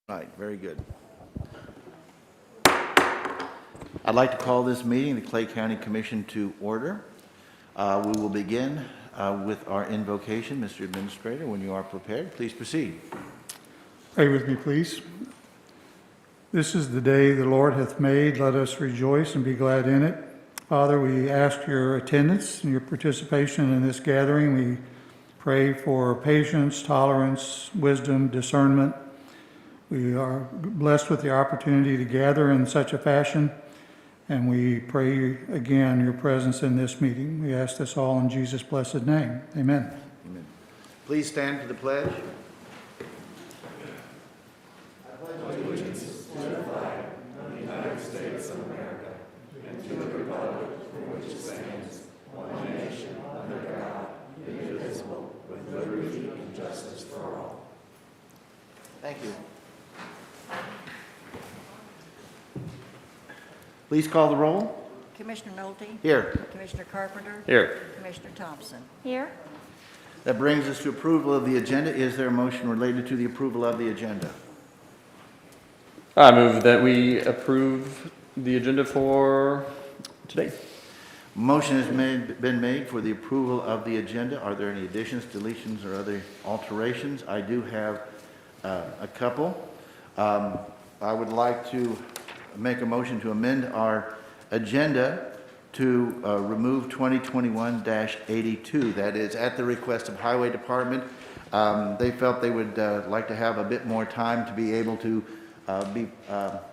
Right, very good. I'd like to call this meeting, the Clay County Commission, to order. We will begin with our invocation. Mr. Administrator, when you are prepared, please proceed. Pray with me, please. This is the day the Lord hath made. Let us rejoice and be glad in it. Father, we ask your attendance and your participation in this gathering. We pray for patience, tolerance, wisdom, discernment. We are blessed with the opportunity to gather in such a fashion, and we pray again your presence in this meeting. We ask this all in Jesus' blessed name. Amen. Amen. Please stand for the pledge. Thank you. Please call the roll. Commissioner Nolte? Here. Commissioner Carpenter? Here. Commissioner Thompson? Here. That brings us to approval of the agenda. Is there a motion related to the approval of the agenda? I move that we approve the agenda for today. Motion has been made for the approval of the agenda. Are there any additions, deletions, or other alterations? I do have a couple. I would like to make a motion to amend our agenda to remove 2021-82. That is at the request of Highway Department. They felt they would like to have a bit more time to be able to be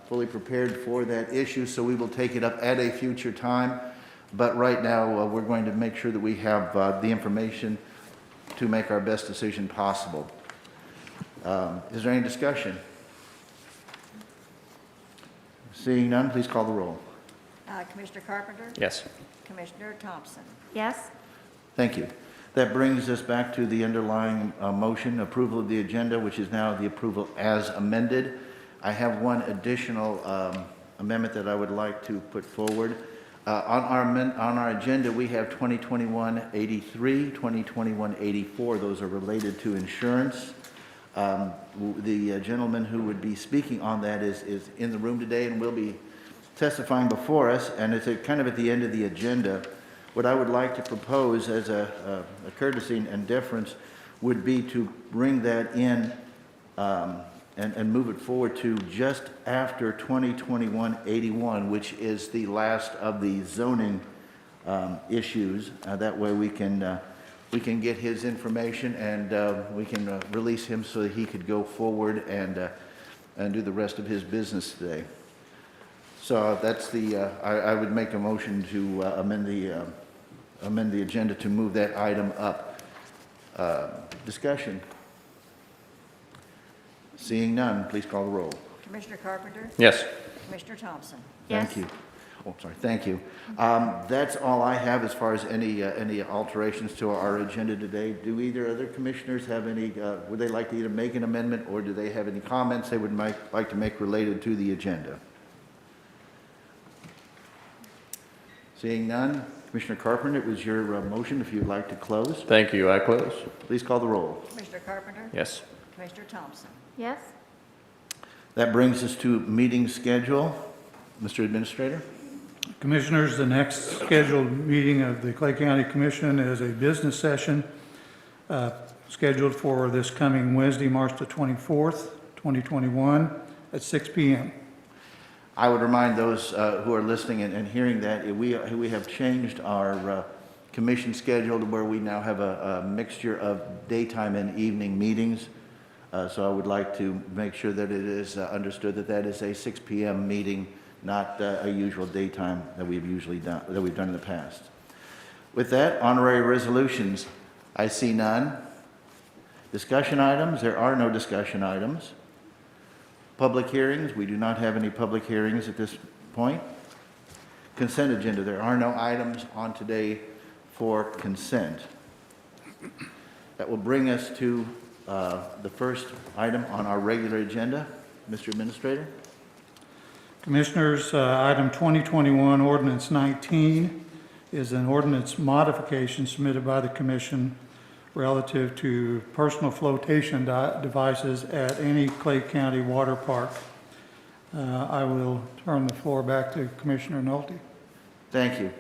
fully prepared for that issue, so we will take it up at a future time. But right now, we're going to make sure that we have the information to make our best decision possible. Is there any discussion? Seeing none, please call the roll. Commissioner Carpenter? Yes. Commissioner Thompson? Yes. Thank you. That brings us back to the underlying motion, approval of the agenda, which is now the approval as amended. I have one additional amendment that I would like to put forward. On our agenda, we have 2021-83, 2021-84. Those are related to insurance. The gentleman who would be speaking on that is in the room today and will be testifying before us, and it's kind of at the end of the agenda. What I would like to propose as a courtesy and deference would be to bring that in and move it forward to just after 2021-81, which is the last of the zoning issues. That way we can get his information and we can release him so that he could go forward and do the rest of his business today. So that's I would make a motion to amend the agenda to move that item up. Discussion. Seeing none, please call the roll. Commissioner Carpenter? Yes. Commissioner Thompson? Thank you. Oh, sorry, thank you. That's all I have as far as any alterations to our agenda today. Do either other commissioners have any, would they like to either make an amendment or do they have any comments they would like to make related to the agenda? Seeing none, Commissioner Carpenter, it was your motion if you'd like to close. Thank you. I close. Please call the roll. Commissioner Carpenter? Yes. Commissioner Thompson? Yes. That brings us to meeting schedule. Mr. Administrator? Commissioners, the next scheduled meeting of the Clay County Commission is a business session scheduled for this coming Wednesday, March the 24th, 2021 at 6 p.m. I would remind those who are listening and hearing that we have changed our commission schedule to where we now have a mixture of daytime and evening meetings. So I would like to make sure that it is understood that that is a 6 p.m. meeting, not a usual daytime that we've done in the past. With that, honorary resolutions, I see none. Discussion items, there are no discussion items. Public hearings, we do not have any public hearings at this point. Consent agenda, there are no items on today for consent. That will bring us to the first item on our regular agenda. Mr. Administrator? Commissioners, item 2021 ordinance 19 is an ordinance modification submitted by the commission relative to personal flotation devices at any Clay County water park. I will turn the floor back to Commissioner Nolte. Thank you.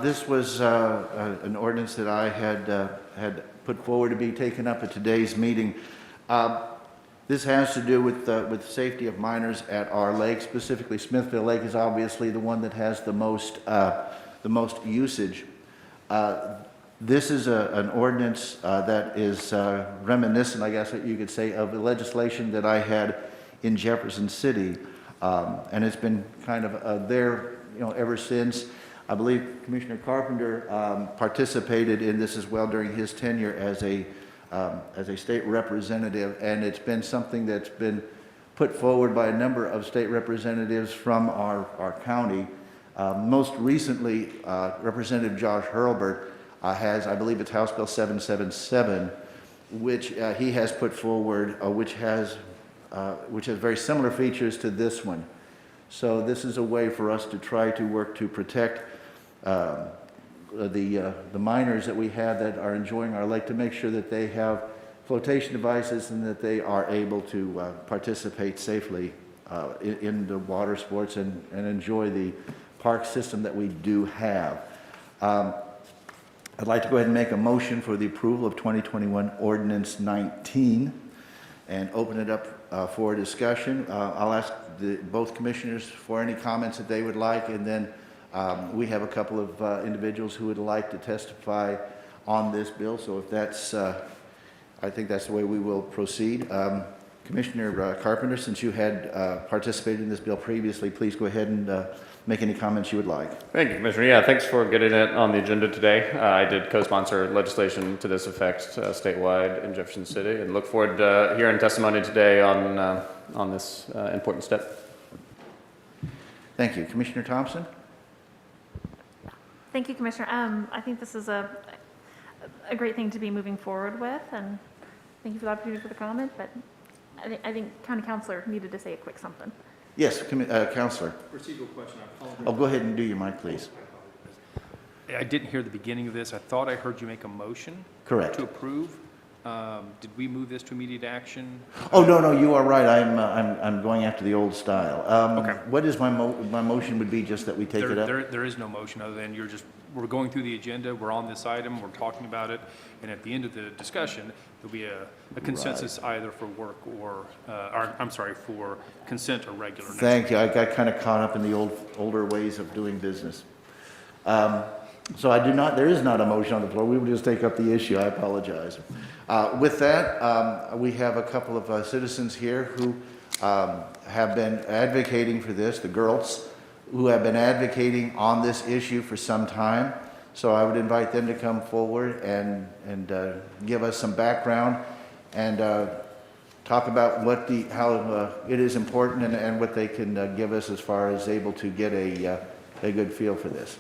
This was an ordinance that I had put forward to be taken up at today's meeting. This has to do with the safety of minors at our lake. Specifically, Smithville Lake is obviously the one that has the most usage. This is an ordinance that is reminiscent, I guess you could say, of the legislation that I had in Jefferson City, and it's been kind of there, ever since. I believe Commissioner Carpenter participated in this as well during his tenure as a state representative, and it's been something that's been put forward by a number of state representatives from our county. Most recently, Representative Josh Hurlbert has, I believe it's House Bill 777, which he has put forward, which has very similar features to this one. So this is a way for us to try to work to protect the miners that we have that are enjoying our lake, to make sure that they have flotation devices and that they are able to participate safely in the water sports and enjoy the park system that we do have. I'd like to go ahead and make a motion for the approval of 2021 Ordinance 19 and open it up for discussion. I'll ask both commissioners for any comments that they would like, and then we have a couple of individuals who would like to testify on this bill. So if that's, I think that's the way we will proceed. Commissioner Carpenter, since you had participated in this bill previously, please go ahead and make any comments you would like. Thank you, Commissioner. Yeah, thanks for getting it on the agenda today. I did co-sponsor legislation to this effect statewide in Jefferson City, and look forward to hearing testimony today on this important step. Thank you. Commissioner Thompson? Thank you, Commissioner. I think this is a great thing to be moving forward with, and thank you for the opportunity for the comment, but I think County Councilor needed to say a quick something. Yes, Counselor. Procedural question, I apologize. Oh, go ahead and do your mic, please. I didn't hear the beginning of this. I thought I heard you make a motion Correct. to approve. Did we move this to immediate action? Oh, no, you are right. I'm going after the old style. Okay. What is my motion would be, just that we take it up? There is no motion other than we're going through the agenda, we're on this item, we're talking about it, and at the end of the discussion, there'll be a consensus either for work or for consent or regular. Thank you. I got kind of caught up in the older ways of doing business. So there is not a motion on the floor. We will just take up the issue. I apologize. With that, we have a couple of citizens here who have been advocating for this, the girls, who have been advocating on this issue for some time. So I would invite them to come forward and give us some background and talk about how it is important and what they can give us as far as able to get a good feel for this.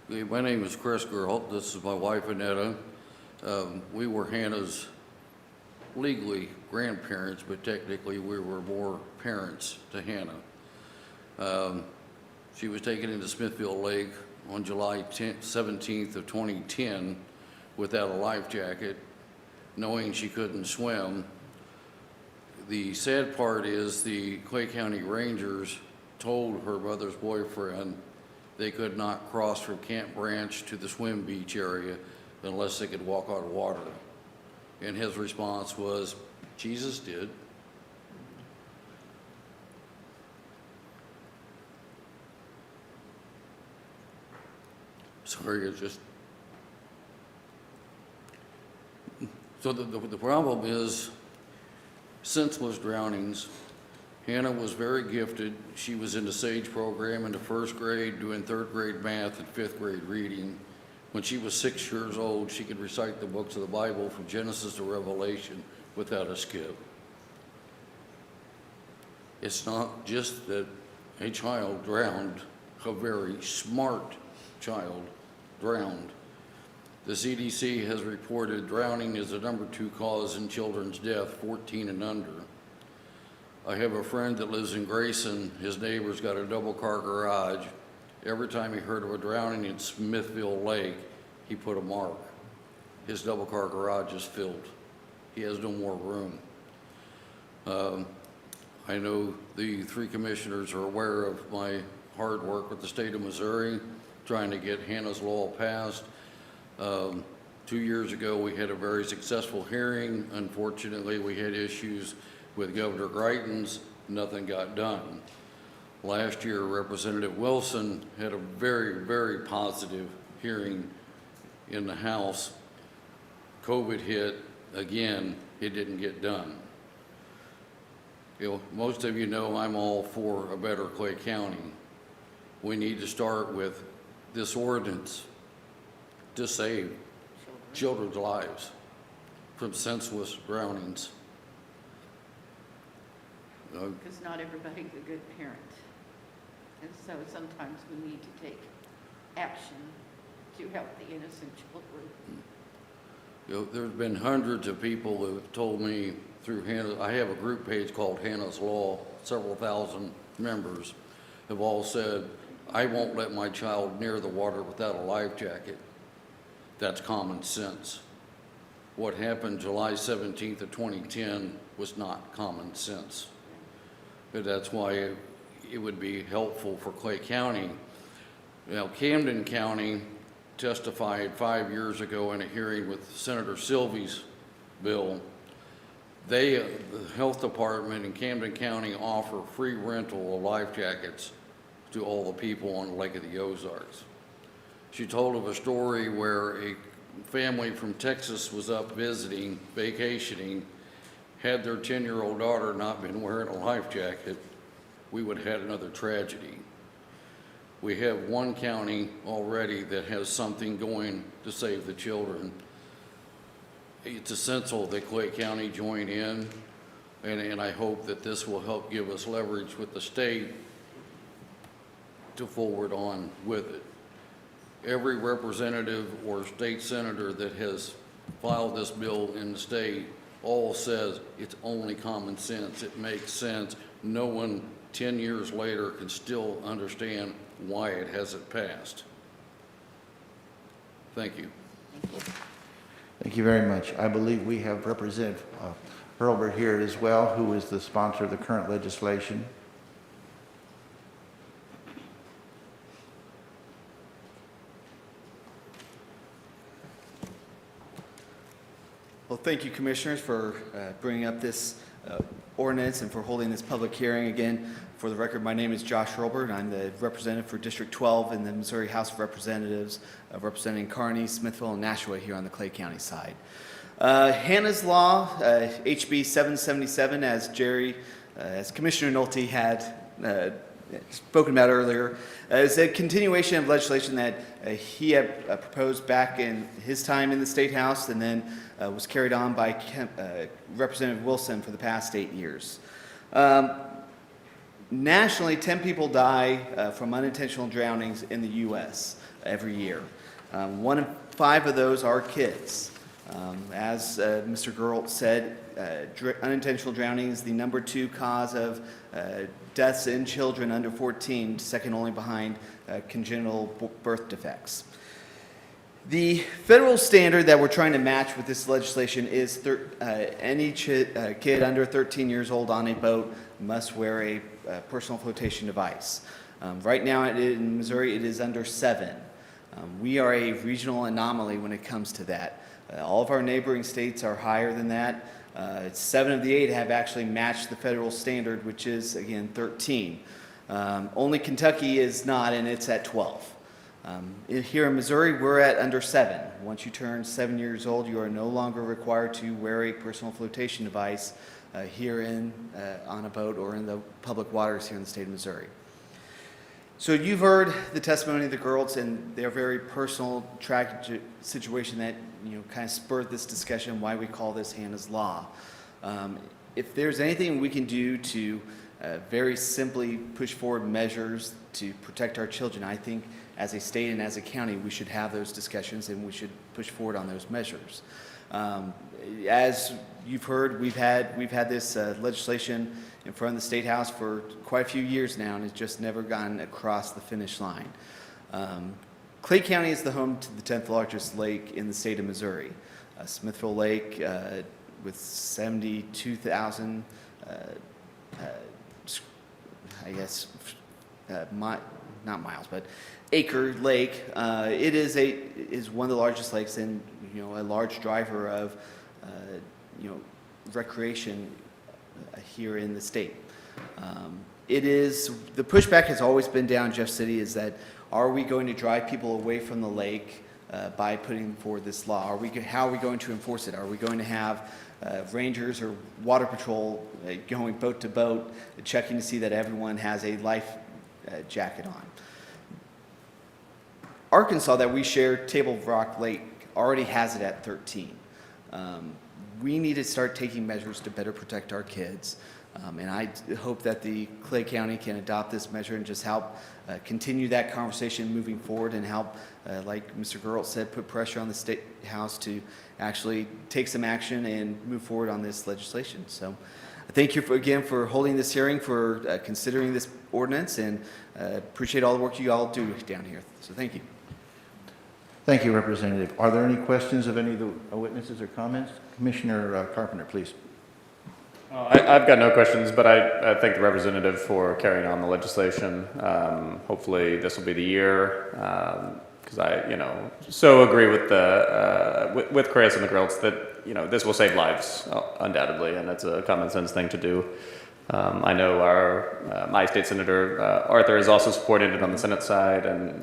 My name is Chris Gerholt. This is my wife, Annetta. We were Hannah's legally grandparents, but technically we were more parents to Hannah. She was taken into Smithville Lake on July 17th of 2010 without a life jacket, knowing she couldn't swim. The sad part is the Clay County Rangers told her mother's boyfriend they could not cross from Camp Branch to the swim beach area unless they could walk on water. And his response was, Jesus did. Sorry, it's just... So the problem is senseless drownings. Hannah was very gifted. She was in the SAGE program in the first grade, doing third grade math and fifth grade reading. When she was 6 years old, she could recite the books of the Bible from Genesis to Revelation without a skip. It's not just that a child drowned, a very smart child drowned. The CDC has reported drowning is the #2 cause in children's death, 14 and under. I have a friend that lives in Grayson. His neighbor's got a double-car garage. Every time he heard of a drowning in Smithville Lake, he put a mark. his double-car garage is filled. He has no more room. I know the three commissioners are aware of my hard work with the state of Missouri, trying to get Hannah's Law passed. 2 years ago, we had a very successful hearing. Unfortunately, we had issues with Governor Greitens. Nothing got done. Last year, Representative Wilson had a very, very positive hearing in the House. COVID hit, again, it didn't get done. You know, most of you know I'm all for a better Clay County. We need to start with this ordinance to save children's lives from senseless drownings. Because not everybody's a good parent. And so sometimes we need to take action to help the innocent children. You know, there's been hundreds of people who have told me through Hannah, I have a group page called Hannah's Law, several thousand members have all said, I won't let my child near the water without a life jacket. That's common sense. What happened July 17th of 2010 was not common sense. But that's why it would be helpful for Clay County. Now, Camden County testified 5 years ago in a hearing with Senator Sylvie's bill. The health department in Camden County offer free rental of life jackets to all the people on the Lake of the Ozarks. She told of a story where a family from Texas was up visiting, vacationing, had their 10-year-old daughter not been wearing a life jacket, we would have had another tragedy. We have one county already that has something going to save the children. It's essential that Clay County join in, and I hope that this will help give us leverage with the state to forward on with it. Every representative or state senator that has filed this bill in the state all says it's only common sense, it makes sense. No one 10 years later can still understand why it hasn't passed. Thank you. Thank you very much. I believe we have Representative Hurlbert here as well, who is the sponsor of the current legislation. Well, thank you, Commissioners, for bringing up this ordinance and for holding this public hearing. Again, for the record, my name is Josh Hurlbert. I'm the representative for District 12 in the Missouri House of Representatives, representing Kearney, Smithville, and Nashua here on the Clay County side. Hannah's Law, HB 777, as Commissioner Nolte had spoken about earlier, is a continuation of legislation that he had proposed back in his time in the State House and then was carried on by Representative Wilson for the past 8 years. Nationally, 10 people die from unintentional drownings in the U.S. every year. 1 in 5 of those are kids. As Mr. Geralt said, unintentional drowning is the number 2 cause of deaths in children under 14, second only behind congenital birth defects. The federal standard that we're trying to match with this legislation is any kid under 13 years old on a boat must wear a personal flotation device. Right now in Missouri, it is under 7. We are a regional anomaly when it comes to that. All of our neighboring states are higher than that. 7 of the 8 have actually matched the federal standard, which is, again, 13. Only Kentucky is not, and it's at 12. Here in Missouri, we're at under 7. Once you turn 7 years old, you are no longer required to wear a personal flotation device here on a boat or in the public waters here in the state of Missouri. So you've heard the testimony of the girls and their very personal, tragic situation that kind of spurred this discussion, why we call this Hannah's Law. If there's anything we can do to very simply push forward measures to protect our children, I think as a state and as a county, we should have those discussions and we should push forward on those measures. As you've heard, we've had this legislation in front of the State House for quite a few years now, and it's just never gotten across the finish line. Clay County is the home to the 10th largest lake in the state of Missouri. Smithville Lake with 72,000, I guess, not miles, but acre lake. It is one of the largest lakes and, a large driver of, recreation here in the state. The pushback has always been down Jeff City is that, are we going to drive people away from the lake by putting forward this law? How are we going to enforce it? Are we going to have rangers or water patrol going boat to boat, checking to see that everyone has a life jacket on? Arkansas, that we share, Table Rock Lake, already has it at 13. We need to start taking measures to better protect our kids. And I hope that the Clay County can adopt this measure and just help continue that conversation moving forward and help, like Mr. Geralt said, put pressure on the State House to actually take some action and move forward on this legislation. So thank you again for holding this hearing, for considering this ordinance, and appreciate all the work you all do down here. So thank you. Thank you, Representative. Are there any questions of any of the witnesses or comments? Commissioner Carpenter, please. I've got no questions, but I thank the representative for carrying on the legislation. Hopefully this will be the year, because I, so agree with the, with Chris and the Grills that, this will save lives, undoubtedly, and it's a common sense thing to do. I know my state senator, Arthur, is also supporting it on the Senate side, and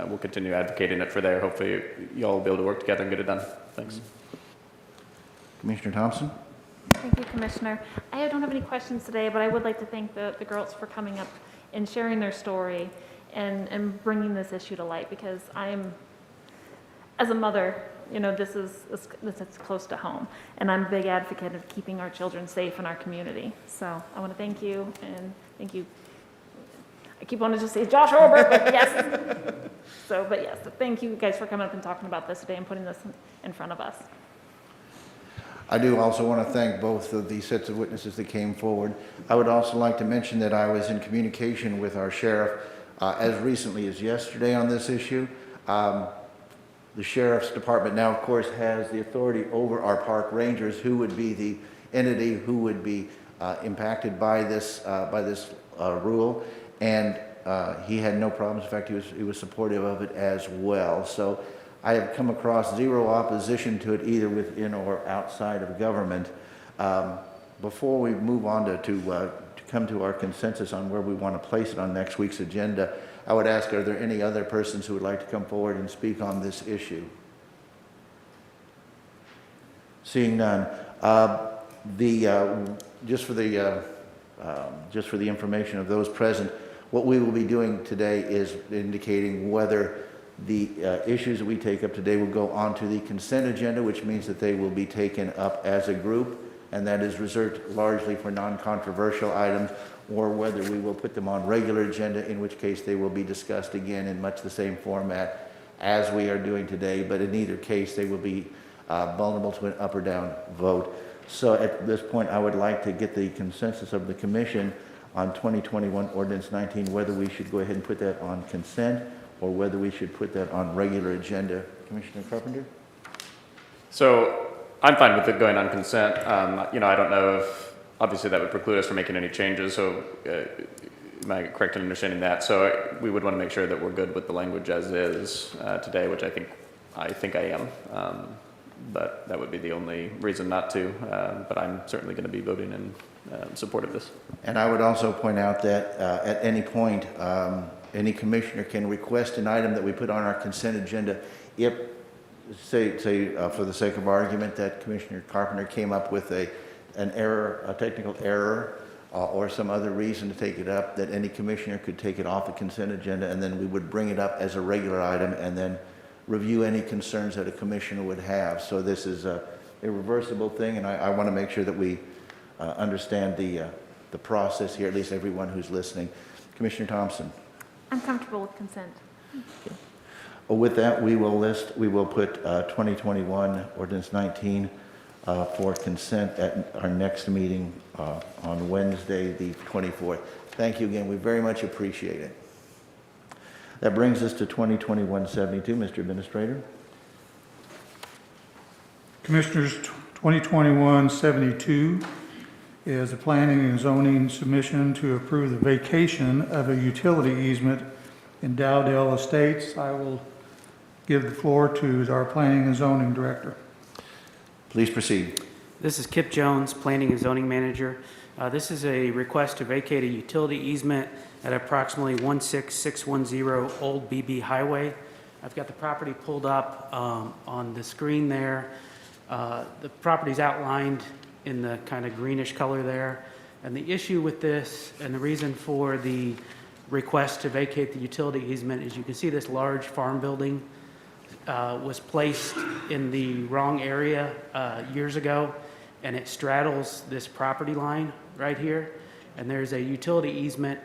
we'll continue advocating it for there. Hopefully y'all will be able to work together and get it done. Thanks. Commissioner Thompson? Thank you, Commissioner. I don't have any questions today, but I would like to thank the girls for coming up and sharing their story and bringing this issue to light, because as a mother, this is close to home, and I'm a big advocate of keeping our children safe in our community. So I want to thank you, and thank you. I keep wanting to just say Josh Orbert, but yes. But yes, thank you guys for coming up and talking about this today and putting this in front of us. I do also want to thank both of the sets of witnesses that came forward. I would also like to mention that I was in communication with our sheriff as recently as yesterday on this issue. The Sheriff's Department now, of course, has the authority over our park rangers, who would be the entity who would be impacted by this rule, and he had no problems. In fact, he was supportive of it as well. So I have come across zero opposition to it, either within or outside of government. Before we move on to come to our consensus on where we want to place it on next week's agenda, I would ask, are there any other persons who would like to come forward and speak on this issue? Seeing none. Just for the information of those present, what we will be doing today is indicating whether the issues that we take up today will go onto the consent agenda, which means that they will be taken up as a group, and that is reserved largely for non-controversial items, or whether we will put them on regular agenda, in which case they will be discussed again in much the same format as we are doing today. But in either case, they will be vulnerable to an up or down vote. So at this point, I would like to get the consensus of the commission on 2021 Ordinance 19, whether we should go ahead and put that on consent or whether we should put that on regular agenda. Commissioner Carpenter? So I'm fine with it going on consent. I don't know if, obviously that would preclude us from making any changes, so am I correct in understanding that? So we would want to make sure that we're good with the language as is today, which I think I am. But that would be the only reason not to, but I'm certainly going to be voting in support of this. And I would also point out that at any point, any commissioner can request an item that we put on our consent agenda if, say for the sake of argument, that Commissioner Carpenter came up with an error, a technical error, or some other reason to take it up, that any commissioner could take it off the consent agenda, and then we would bring it up as a regular item and then review any concerns that a commissioner would have. So this is a irreversible thing, and I want to make sure that we understand the process here, at least everyone who's listening. Commissioner Thompson? I'm comfortable with consent. Okay. Well, with that, we will put 2021 Ordinance 19 for consent at our next meeting on Wednesday, the 24th. Thank you again. We very much appreciate it. That brings us to 2021-72. Mr. Administrator. Commissioners, 2021-72 is a planning and zoning submission to approve the vacation of a utility easement in Dowdell Estates. I will give the floor to our planning and zoning director. Please proceed. This is Kip Jones, Planning and Zoning Manager. This is a request to vacate a utility easement at approximately 16610 Old BB Highway. I've got the property pulled up on the screen there. The property's outlined in the kind of greenish color there. And the issue with this and the reason for the request to vacate the utility easement is you can see this large farm building was placed in the wrong area years ago, and it straddles this property line right here. And there's a utility easement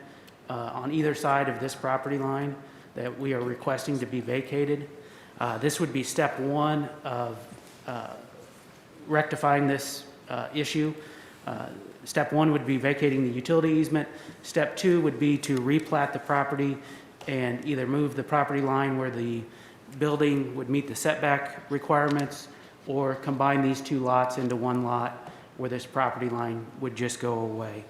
on either side of this property line that we are requesting to be vacated. This would be step one of rectifying this issue. Step one would be vacating the utility easement. Step two would be to replat the property and either move the property line where the building would meet the setback requirements, or combine these two lots into one lot where this property line would just go away.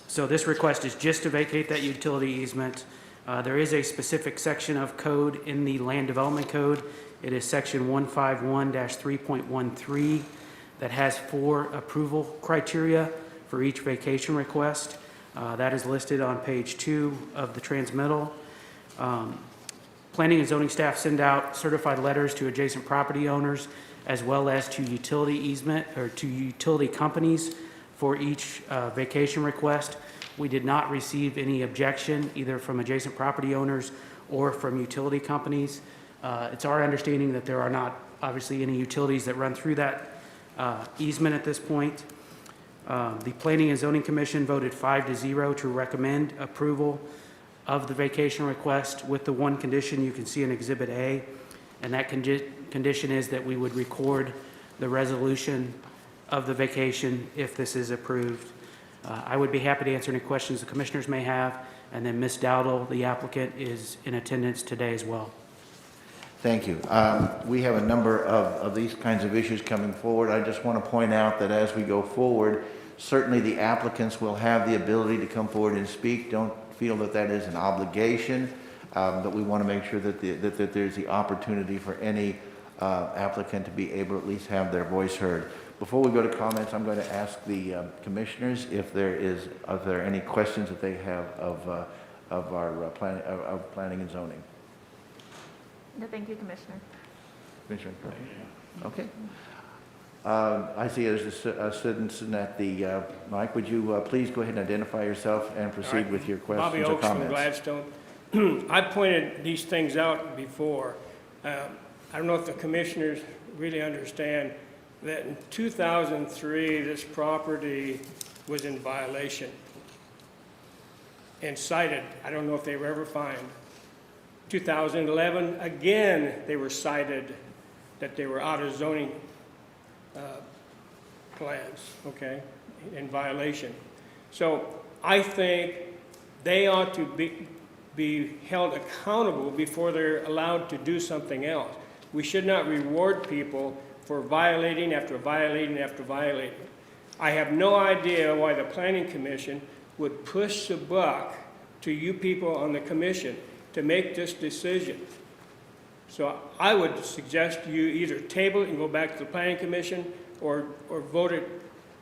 So this request is just to vacate that utility easement. There is a specific section of code in the Land Development Code. It is section 151-3.13 that has 4 approval criteria for each vacation request. That is listed on page 2 of the transmittal. Planning and zoning staff send out certified letters to adjacent property owners as well as to utility easement or to utility companies for each vacation request. We did not receive any objection either from adjacent property owners or from utility companies. It's our understanding that there are not obviously any utilities that run through that easement at this point. The Planning and Zoning Commission voted 5-0 to recommend approval of the vacation request with the one condition you can see in Exhibit A, and that condition is that we would record the resolution of the vacation if this is approved. I would be happy to answer any questions the commissioners may have, and then Ms. Dowdell, the applicant, is in attendance today as well. Thank you. We have a number of these kinds of issues coming forward. I just want to point out that as we go forward, certainly the applicants will have the ability to come forward and speak. Don't feel that that is an obligation, but we want to make sure that there's the opportunity for any applicant to be able to at least have their voice heard. Before we go to comments, I'm going to ask the commissioners if there are any questions that they have of our planning and zoning. No, thank you, Commissioner. Commissioner? Okay. I see there's a citizen at the mic. Would you please go ahead and identify yourself and proceed with your questions Bobby or Oaks from comments? Gladstone. I pointed these things out before. I don't know if the commissioners really understand that in 2003, this property was in violation and cited. I don't know if they were ever fined. 2011, again, they were cited that they were out of zoning plans, okay, in violation. So I think they ought to be held accountable before they're allowed to do something else. We should not reward people for violating after violating after violating. I have no idea why the Planning Commission would push the buck to you people on the commission to make this decision. So I would suggest you either table it and go back to the Planning Commission or vote it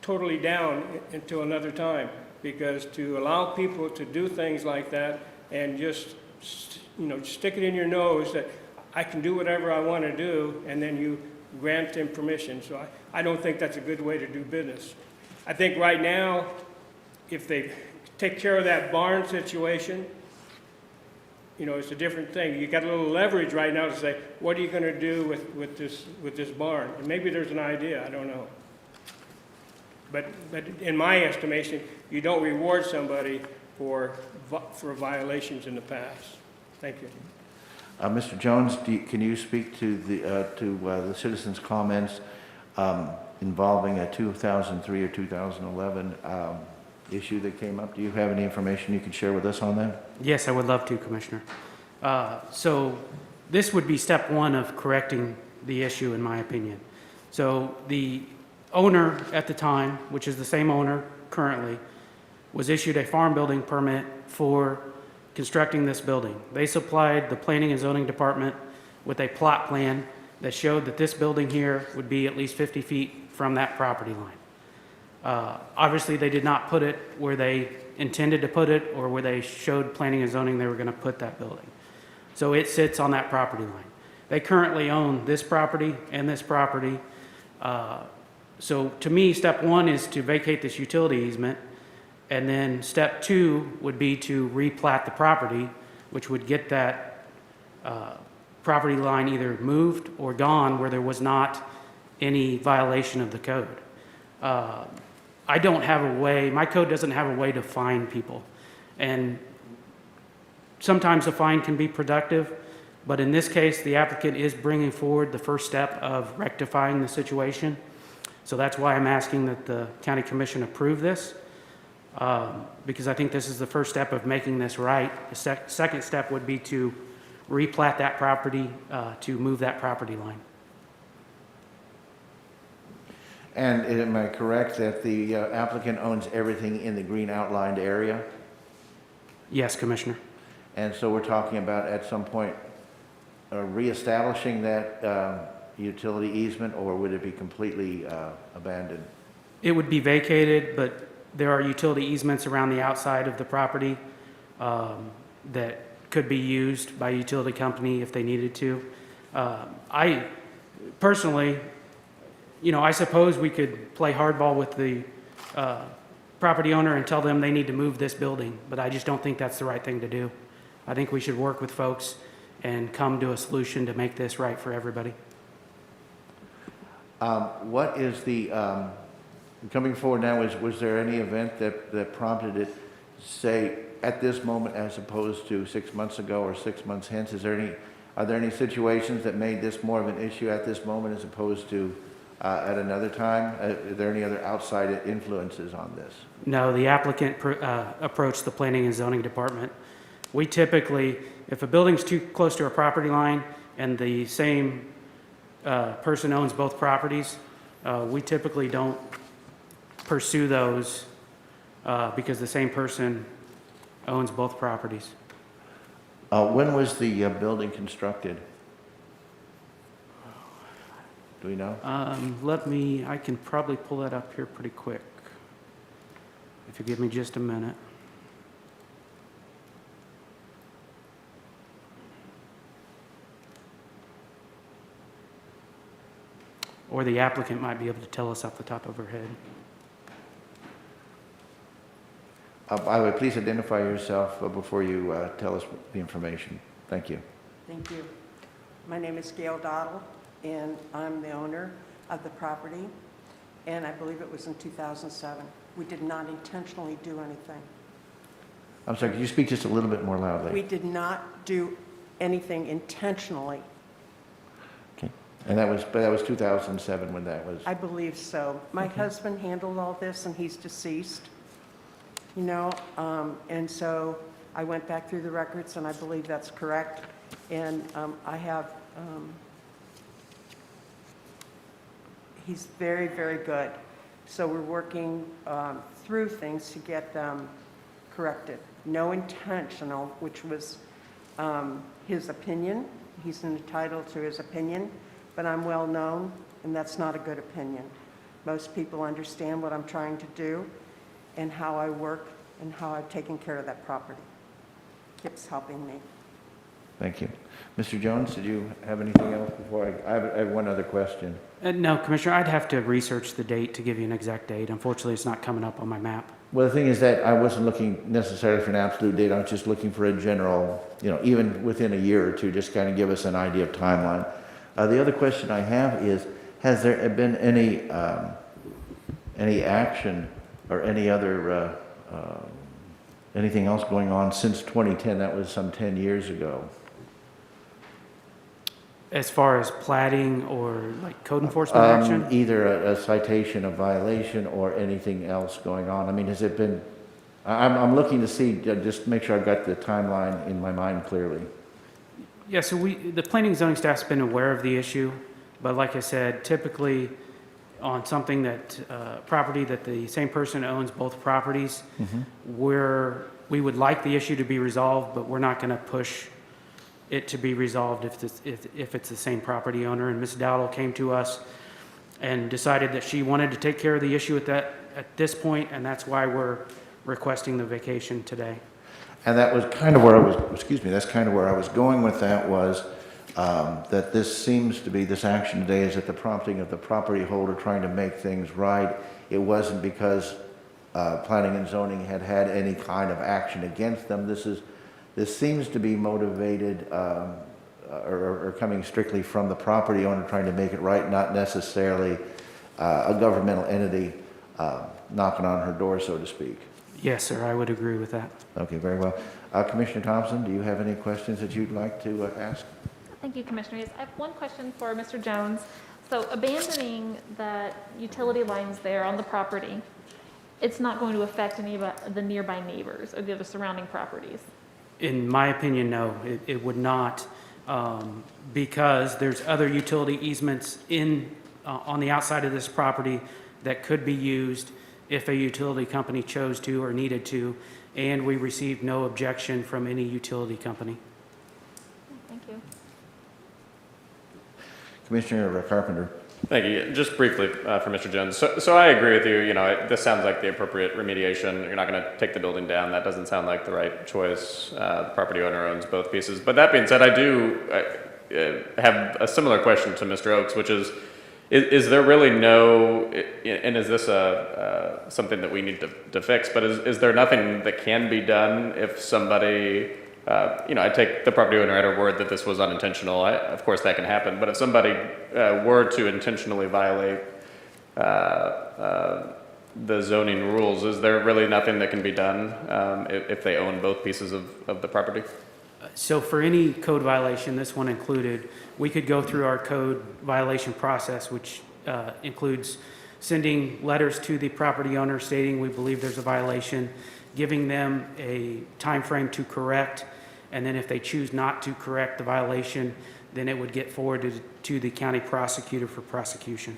totally down until another time. Because to allow people to do things like that and just, stick it in your nose that I can do whatever I want to do, and then you grant them permission. So I don't think that's a good way to do business. I think right now, if they take care of that barn situation, it's a different thing. You got a little leverage right now to say, what are you going to do with this barn? And maybe there's an idea, I don't know. But in my estimation, you don't reward somebody for violations in the past. Thank you. Mr. Jones, can you speak to the citizens' comments involving a 2003 or 2011 issue that came up? Do you have any information you can share with us on that? Yes, I would love to, Commissioner. So this would be step one of correcting the issue, in my opinion. So the owner at the time, which is the same owner currently, was issued a farm building permit for constructing this building. They supplied the Planning and Zoning Department with a plot plan that showed that this building here would be at least 50 feet from that property line. Obviously, they did not put it where they intended to put it or where they showed Planning and Zoning they were going to put that building. So it sits on that property line. They currently own this property and this property. So to me, step one is to vacate this utility easement. And then step two would be to replat the property, which would get that property line either moved or gone where there was not any violation of the code. I don't have a way, my code doesn't have a way to fine people. And sometimes a fine can be productive, but in this case, the applicant is bringing forward the first step of rectifying the situation. So that's why I'm asking that the county commission approve this, because I think this is the first step of making this right. The second step would be to replat that property, to move that property line. And am I correct that the applicant owns everything in the green outlined area? Yes, Commissioner. And so we're talking about at some point reestablishing that utility easement, or would it be completely abandoned? It would be vacated, but there are utility easements around the outside of the property that could be used by a utility company if they needed to. I personally, I suppose we could play hardball with the property owner and tell them they need to move this building, but I just don't think that's the right thing to do. I think we should work with folks and come to a solution to make this right for everybody. What is the, coming forward now, was there any event that prompted it, say, at this moment as opposed to 6 months ago or 6 months hence? Are there any situations that made this more of an issue at this moment as opposed to at another time? Are there any other outside influences on this? No, the applicant approached the Planning and Zoning Department. We typically, if a building's too close to a property line and the same person owns both properties, we typically don't pursue those because the same person owns both properties. When was the building constructed? Do we know? I can probably pull that up here pretty quick. If you give me just a minute. Or the applicant might be able to tell us off the top of her head. I would please identify yourself before you tell us the information. Thank you. Thank you. My name is Gail Dottle, and I'm the owner of the property, and I believe it was in 2007. We did not intentionally do anything. I'm sorry, could you speak just a little bit more loudly? We did not do anything intentionally. Okay. And that was 2007 when that was? I believe so. My husband handled all this, and he's deceased, and so I went back through the records, and I believe that's correct. And I have, he's very, very good. So we're working through things to get them corrected. No intentional, which was his opinion. He's entitled to his opinion, but I'm well-known, and that's not a good opinion. Most people understand what I'm trying to do and how I work and how I've taken care of that property. Kip's helping me. Thank you. Mr. Jones, did you have anything else before I have one other question. No, Commissioner, I'd have to research the date to give you an exact date. Unfortunately, it's not coming up on my map. Well, the thing is that I wasn't looking necessarily for an absolute date. I was just looking for a general, even within a year or two, just kind of give us an idea of timeline. The other question I have is, has there been any action or any other anything else going on since 2010? That was some 10 years ago. As far as plating or like code enforcement action? Either a citation of violation or anything else going on. I mean, has it been, I'm looking to see, just make sure I've got the timeline in my mind clearly. Yeah, so the planning and zoning staff's been aware of the issue. But like I said, typically on something that, property that the same person owns both properties, we would like the issue to be resolved, but we're not going to push it to be resolved if it's the same property owner. And Ms. Dowdle came to us and decided that she wanted to take care of the issue at this point, and that's why we're requesting the vacation today. And that was kind of where I was, that's kind of where I was going with that was that this action today is at the prompting of the property holder trying to make things right. It wasn't because planning and zoning had any kind of action against them. This seems to be motivated or coming strictly from the property owner trying to make it right, not necessarily a governmental entity knocking on her door, so to speak. Yes, sir, I would agree with that. Okay, very well. Commissioner Thompson, do you have any questions that you'd like to ask? Thank you, Commissioners. I have one question for Mr. Jones. So abandoning the utility lines there on the property, it's not going to affect any of the nearby neighbors or the other surrounding properties? In my opinion, no, it would not, because there's other utility easements on the outside of this property that could be used if a utility company chose to or needed to, and we received no objection from any utility company. Thank you. Commissioner Carpenter. Thank you. Just briefly for Mr. Jones. So I agree with you. This sounds like the appropriate remediation. You're not going to take the building down. That doesn't sound like the right choice. The property owner owns both pieces. But that being said, I do have a similar question to Mr. Oakes, which is there really no, and is this something that we need to fix, but is there nothing that can be done if somebody, I take the property owner at her word that this was unintentional. Of course that can happen, but if somebody were to intentionally violate the zoning rules, is there really nothing that can be done if they own both pieces of the property? So for any code violation, this one included, we could go through our code violation process, which includes sending letters to the property owner stating we believe there's a violation, giving them a time frame to correct, and then if they choose not to correct the violation, then it would get forwarded to the county prosecutor for prosecution.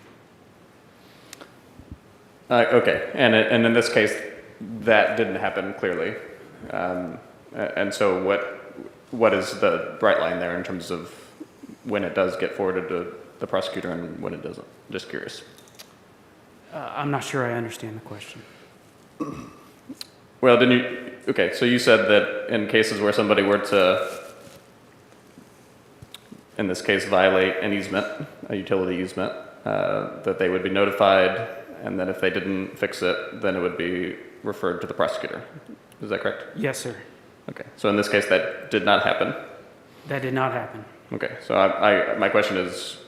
Okay, and in this case, that didn't happen clearly. And so what is the bright line there in terms of when it does get forwarded to the prosecutor and when it doesn't? Just curious. I'm not sure I understand the question. Well, okay, so you said that in cases where somebody were to, in this case, violate an easement, a utility easement, that they would be notified, and that if they didn't fix it, then it would be referred to the prosecutor. Is that correct? Yes, sir. Okay, so in this case, that did not happen. That did not happen. Okay, so my question is,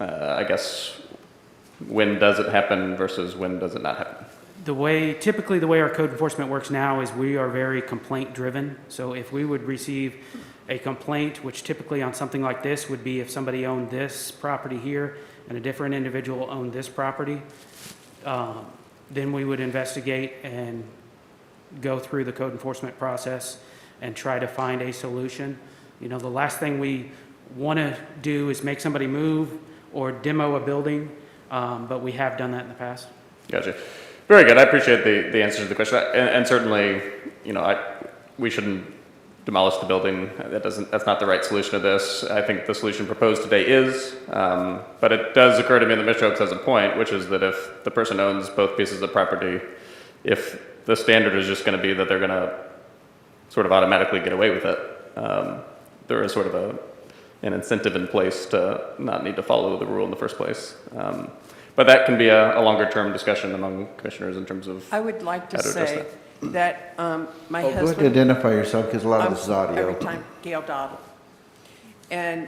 I guess, when does it happen versus when does it not happen? Typically the way our code enforcement works now is we are very complaint driven. So if we would receive a complaint, which typically on something like this would be if somebody owned this property here and a different individual owned this property, then we would investigate and go through the code enforcement process and try to find a solution. The last thing we want to do is make somebody move or demo a building, but we have done that in the past. Gotcha. Very good. I appreciate the answer to the question. And certainly, we shouldn't demolish the building. That's not the right solution to this. I think the solution proposed today is, but it does occur to me that Mr. Oakes has a point, which is that if the person owns both pieces of property, if the standard is just going to be that they're going to sort of automatically get away with it, there is sort of an incentive in place to not need to follow the rule in the first place. But that can be a longer-term discussion among commissioners in terms of I would like to how to address say that my Go ahead and husband... identify yourself because a lot of this is audio. Every time, Gail Dowdle. And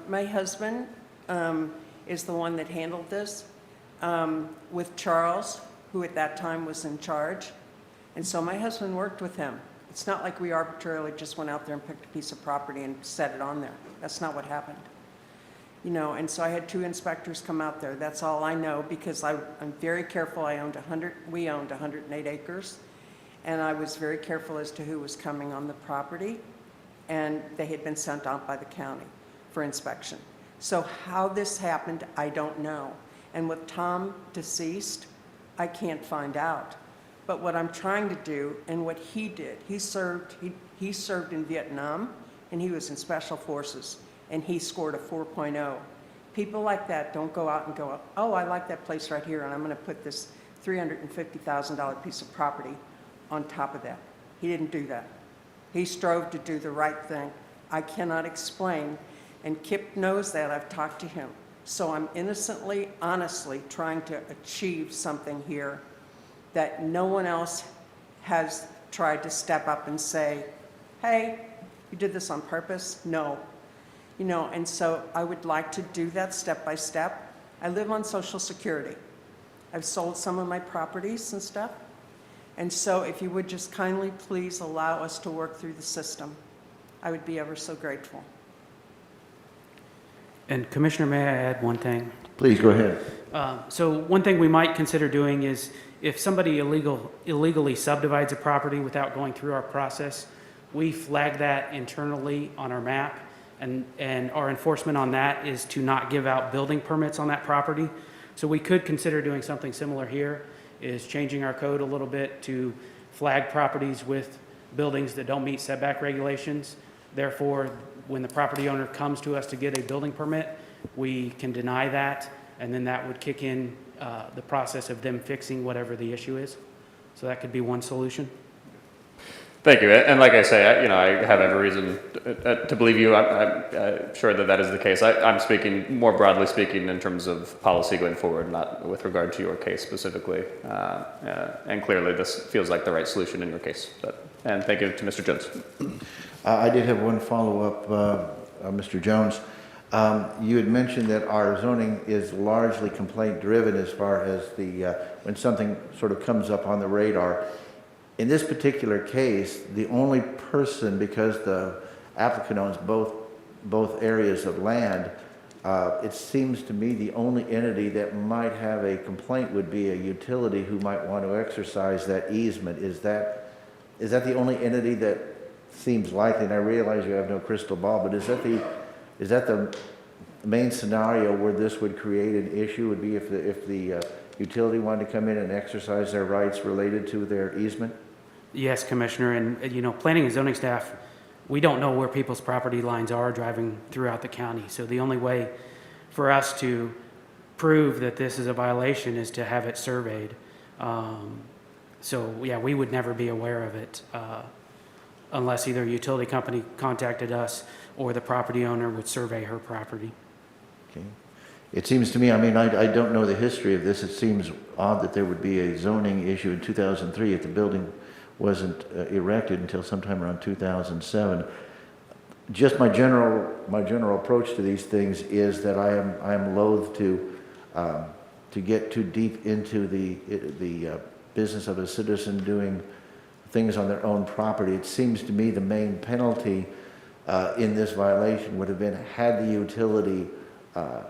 my husband is the one that handled this with Charles, who at that time was in charge. And so my husband worked with him. It's not like we arbitrarily just went out there and picked a piece of property and set it on there. That's not what happened. And so I had 2 inspectors come out there. That's all I know because I'm very careful. We owned 108 acres. And I was very careful as to who was coming on the property. And they had been sent out by the county for inspection. So how this happened, I don't know. And with Tom deceased, I can't find out. But what I'm trying to do, and what he did, he served in Vietnam, and he was in Special Forces, and he scored a 4.0. People like that don't go out and go, oh, I like that place right here, and I'm going to put this $350,000 piece of property on top of that. He didn't do that. He strove to do the right thing. I cannot explain, and Kip knows that. I've talked to him. So I'm innocently, honestly trying to achieve something here that no one else has tried to step up and say, hey, you did this on purpose? No. You know, and so I would like to do that step by step. I live on Social Security. I've sold some of my properties and stuff. And so if you would just kindly please allow us to work through the system, I would be ever so grateful. And Commissioner, may I add one thing? Please, go ahead. So one thing we might consider doing is if somebody illegally subdivides a property without going through our process, we flag that internally on our map, and our enforcement on that is to not give out building permits on that property. So we could consider doing something similar here, is changing our code a little bit to flag properties with buildings that don't meet setback regulations. Therefore, when the property owner comes to us to get a building permit, we can deny that, and then that would kick in the process of them fixing whatever the issue is. So that could be one solution. Thank you. And like I say, I have every reason to believe you. I'm sure that is the case. I'm speaking more broadly speaking in terms of policy going forward, not with regard to your case specifically. And clearly this feels like the right solution in your case. And thank you to Mr. Jones. I did have one follow-up, Mr. Jones. You had mentioned that our zoning is largely complaint-driven as far as when something sort of comes up on the radar. In this particular case, the only person, because the applicant owns both areas of land, it seems to me the only entity that might have a complaint would be a utility who might want to exercise that easement. Is that the only entity that seems likely? And I realize you have no crystal ball, but is that the main scenario where this would create an issue? Would be if the utility wanted to come in and exercise their rights related to their easement? Yes, Commissioner, and planning and zoning staff, we don't know where people's property lines are driving throughout the county. So the only way for us to prove that this is a violation is to have it surveyed. So yeah, we would never be aware of it unless either a utility company contacted us or the property owner would survey her property. Okay. It seems to me, I don't know the history of this. It seems odd that there would be a zoning issue in 2003 if the building wasn't erected until sometime around 2007. Just my general approach to these things is that I am loath to get too deep into the business of a citizen doing things on their own property. It seems to me the main penalty in this violation would have been had the utility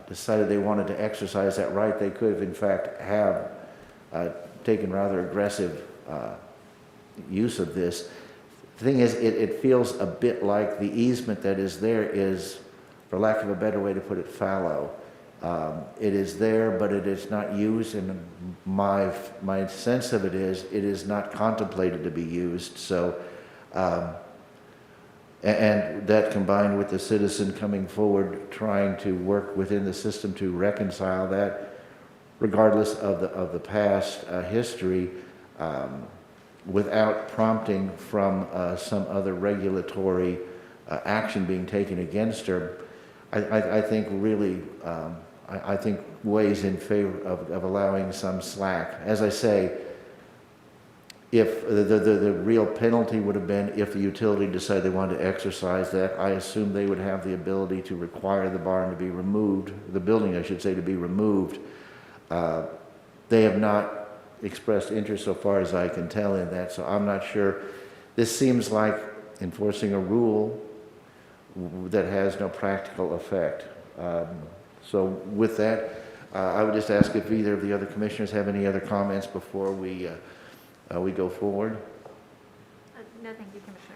decided they wanted to exercise that right, they could have in fact have taken rather aggressive use of this. The thing is, it feels a bit like the easement that is there is, for lack of a better way to put it, fallow. It is there, but it is not used, and my sense of it is not contemplated to be used. So, and that combined with the citizen coming forward trying to work within the system to reconcile that, regardless of the past history, without prompting from some other regulatory action being taken against her, I think really, I think weighs in favor of allowing some slack. As I say, if the real penalty would have been if the utility decided they wanted to exercise that, I assume they would have the ability to require the barn to be removed, the building, I should say, to be removed. They have not expressed interest so far as I can tell in that, so I'm not sure. This seems like enforcing a rule that has no practical effect. So with that, I would just ask if either of the other commissioners have any other comments before we go forward. No, thank you, Commissioner.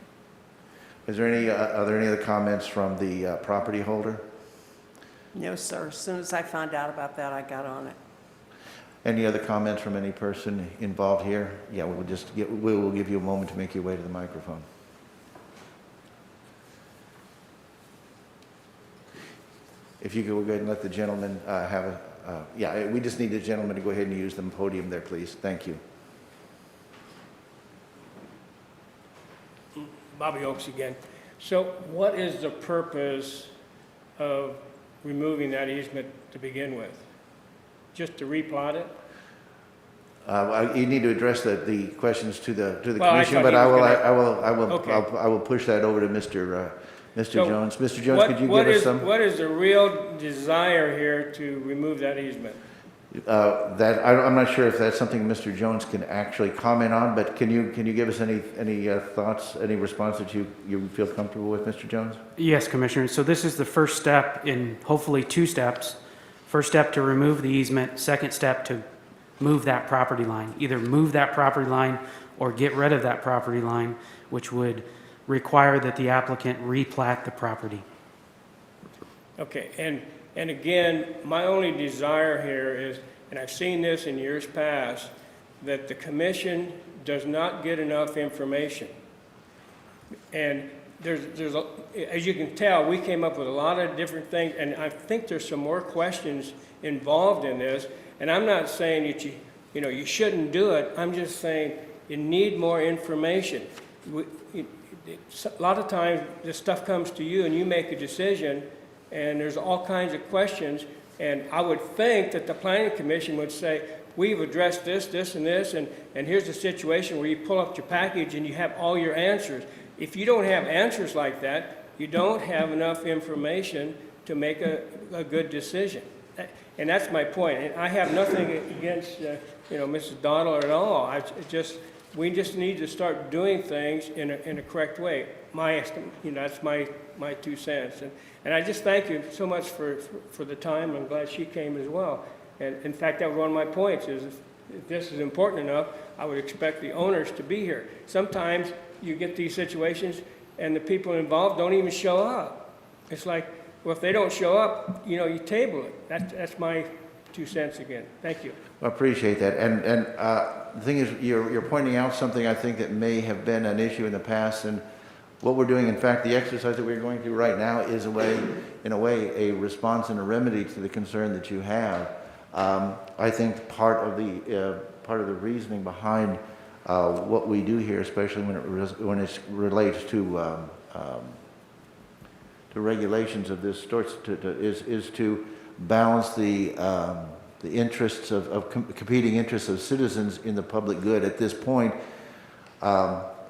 Is there any, are there any other comments from the property holder? No, sir. As soon as I found out about that, I got on it. Any other comments from any person involved here? Yeah, we will give you a moment to make your way to the microphone. If you could go ahead and let the gentleman we just need the gentleman to go ahead and use the podium there, please. Thank you. Bobby Oaks again. So what is the purpose of removing that easement to begin with? Just to replot it? You need to address the questions to the Well, I commission, thought but he was I will push that over to Mr. So Jones. Mr. Jones, could you What give us is- some? What is the real desire here to remove that easement? I'm not sure if that's something Mr. Jones can actually comment on, but can you give us any thoughts, any response that you feel comfortable with, Mr. Jones? Yes, Commissioner. So this is the first step in hopefully 2 steps. First step to remove the easement, second step to move that property line. Either move that property line or get rid of that property line, which would require that the applicant replat the property. Okay, and again, my only desire here is, and I've seen this in years past, that the commission does not get enough information. And as you can tell, we came up with a lot of different things, and I think there's some more questions involved in this. And I'm not saying that you shouldn't do it. I'm just saying you need more information. A lot of times, this stuff comes to you, and you make a decision, and there's all kinds of questions. And I would think that the planning commission would say, we've addressed this, this, and this, and here's the situation where you pull up your package and you have all your answers. If you don't have answers like that, you don't have enough information to make a good decision. And that's my point. And I have nothing against, Mrs. Donald at all. We just need to start doing things in a correct way. My estimate, that's my 2 cents. And I just thank you so much for the time. I'm glad she came as well. And in fact, that was one of my points is if this is important enough, I would expect the owners to be here. Sometimes you get these situations and the people involved don't even show up. It's like, well, if they don't show up, you table it. That's my 2 cents again. Thank you. I appreciate that. And the thing is, you're pointing out something I think that may have been an issue in the past. And what we're doing, in fact, the exercise that we're going through right now is in a way, a response and a remedy to the concern that you have. I think part of the reasoning behind what we do here, especially when it relates to regulations of this sort, is to balance the interests of competing interests of citizens in the public good. At this point,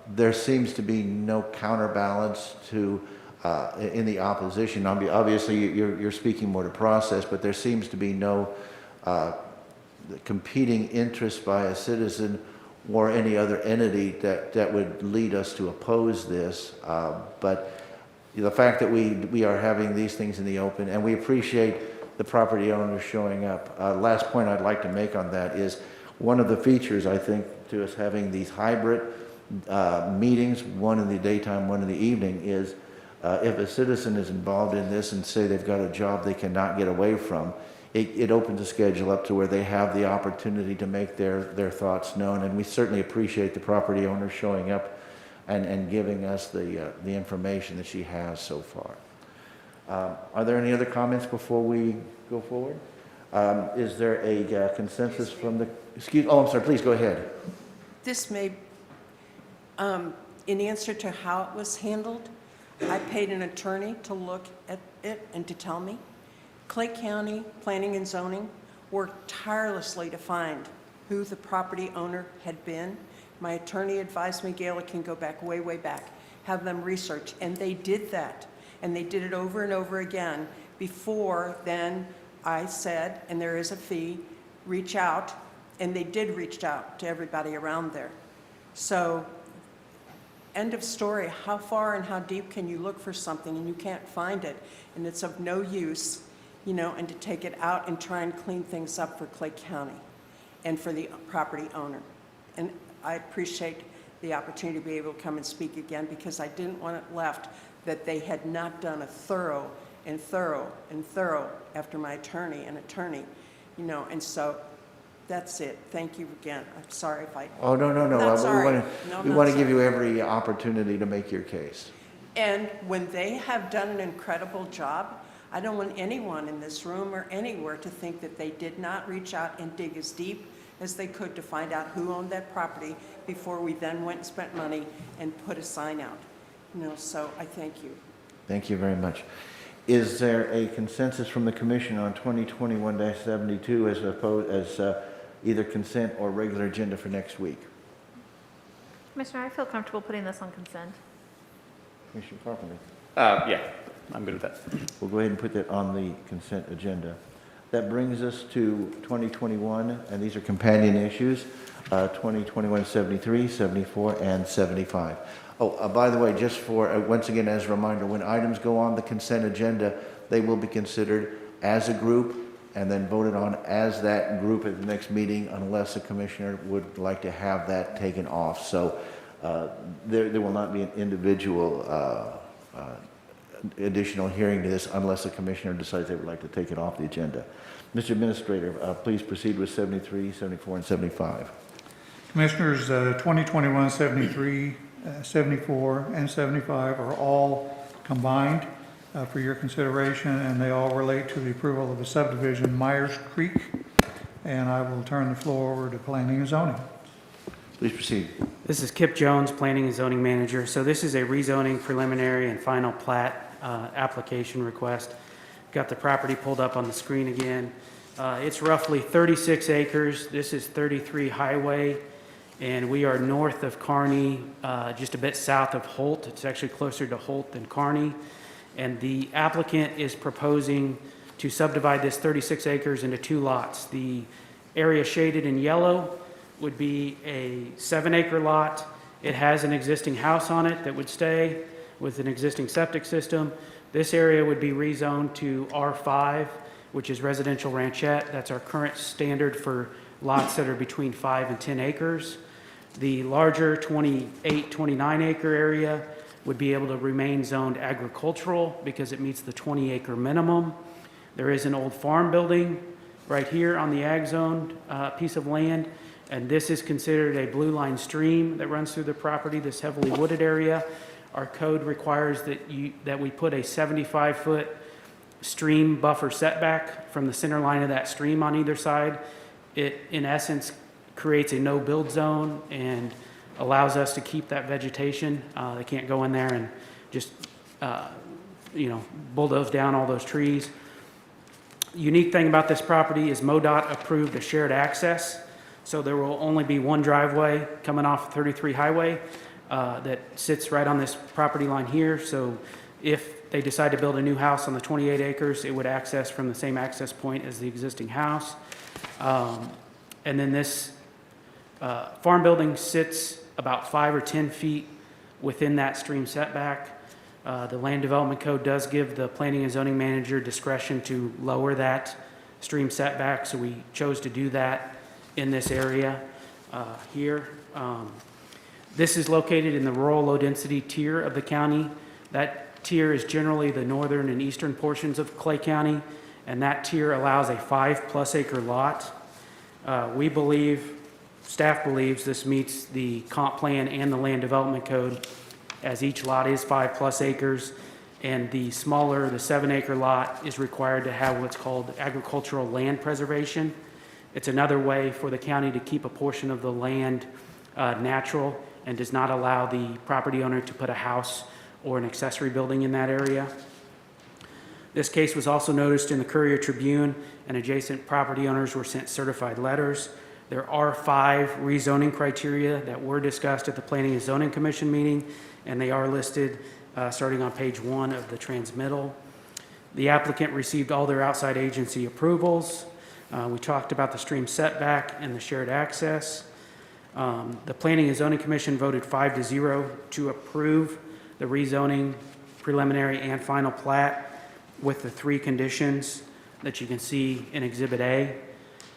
there seems to be no counterbalance to in the opposition. Obviously, you're speaking more to process, but there seems to be no competing interest by a citizen or any other entity that would lead us to oppose this. But the fact that we are having these things in the open, and we appreciate the property owners showing up. Last point I'd like to make on that is one of the features, I think, to us having these hybrid meetings, one in the daytime, one in the evening, is if a citizen is involved in this and say they've got a job they cannot get away from, it opens the schedule up to where they have the opportunity to make their thoughts known. And we certainly appreciate the property owner showing up and giving us the information that she has so far. Are there any other comments before we go forward? Is there a consensus from the, I'm sorry, please go ahead. This may, in answer to how it was handled, I paid an attorney to look at it and to tell me. Clay County Planning and Zoning worked tirelessly to find who the property owner had been. My attorney advised me, Gail, it can go back, way, way back. Have them research, and they did that. And they did it over and over again. Before then, I said, and there is a fee, reach out, and they did reach out to everybody around there. So, end of story. How far and how deep can you look for something and you can't find it, and it's of no use, and to take it out and try and clean things up for Clay County and for the property owner. And I appreciate the opportunity to be able to come and speak again, because I didn't want it left that they had not done a thorough and thorough after my attorney, and so that's it. Thank you again. I'm sorry if I, Oh, no. Not sorry. No, We not want to give sorry. you every opportunity to make your case. and when they have done an incredible job, I don't want anyone in this room or anywhere to think that they did not reach out and dig as deep as they could to find out who owned that property before we then went and spent money and put a sign out. So I thank you. Thank you very much. Is there a consensus from the commission on 2021-72 as either consent or regular agenda for next week? Commissioner, I feel comfortable putting this on consent. Commissioner Carpenter? Yeah, I'm good with that. We'll go ahead and put that on the consent agenda. That brings us to 2021, and these are companion issues, 2021 73, 74, and 75. Oh, by the way, just for, once again, as a reminder, when items go on the consent agenda, they will be considered as a group and then voted on as that group at the next meeting unless a commissioner would like to have that taken off. So there will not be an individual additional hearing to this unless the commissioner decides they would like to take it off the agenda. Mr. Administrator, please proceed with 73, 74, and 75. Commissioners, 2021 73, 74, and 75 are all combined for your consideration, and they all relate to the approval of the subdivision Myers Creek. And I will turn the floor over to Planning and Zoning. Please proceed. This is Kip Jones, Planning and Zoning Manager. So this is a rezoning preliminary and final plat application request. Got the property pulled up on the screen again. It's roughly 36 acres. This is 33 Highway, and we are north of Kearney, just a bit south of Holt. It's actually closer to Holt than Kearney. And the applicant is proposing to subdivide this 36 acres into 2 lots. The area shaded in yellow would be a 7-acre lot. It has an existing house on it that would stay with an existing septic system. This area would be rezoned to R5, which is residential ranchette. That's our current standard for lots that are between 5 and 10 acres. The larger 28, 29-acre area would be able to remain zoned agricultural because it meets the 20-acre minimum. There is an old farm building right here on the ag zoned piece of land, and this is considered a blue line stream that runs through the property, this heavily wooded area. Our code requires that we put a 75-foot stream buffer setback from the center line of that stream on either side. It, in essence, creates a no-build zone and allows us to keep that vegetation. They can't go in there and just, bulldoze down all those trees. Unique thing about this property is MoDOT approved a shared access, so there will only be one driveway coming off 33 Highway that sits right on this property line here. So if they decide to build a new house on the 28 acres, it would access from the same access point as the existing house. And then this farm building sits about 5 or 10 feet within that stream setback. The Land Development Code does give the Planning and Zoning Manager discretion to lower that stream setback, so we chose to do that in this area here. This is located in the rural low-density tier of the county. That tier is generally the northern and eastern portions of Clay County, and that tier allows a 5+ acre lot. We believe, staff believes, this meets the comp plan and the Land Development Code, as each lot is 5+ acres, and the smaller, the 7-acre lot is required to have what's called agricultural land preservation. It's another way for the county to keep a portion of the land natural and does not allow the property owner to put a house or an accessory building in that area. This case was also noticed in the Courier Tribune, and adjacent property owners were sent certified letters. There are 5 rezoning criteria that were discussed at the Planning and Zoning Commission meeting, and they are listed starting on page 1 of the transmittal. The applicant received all their outside agency approvals. We talked about the stream setback and the shared access. The Planning and Zoning Commission voted 5-0 to approve the rezoning preliminary and final plat with the 3 conditions that you can see in Exhibit A.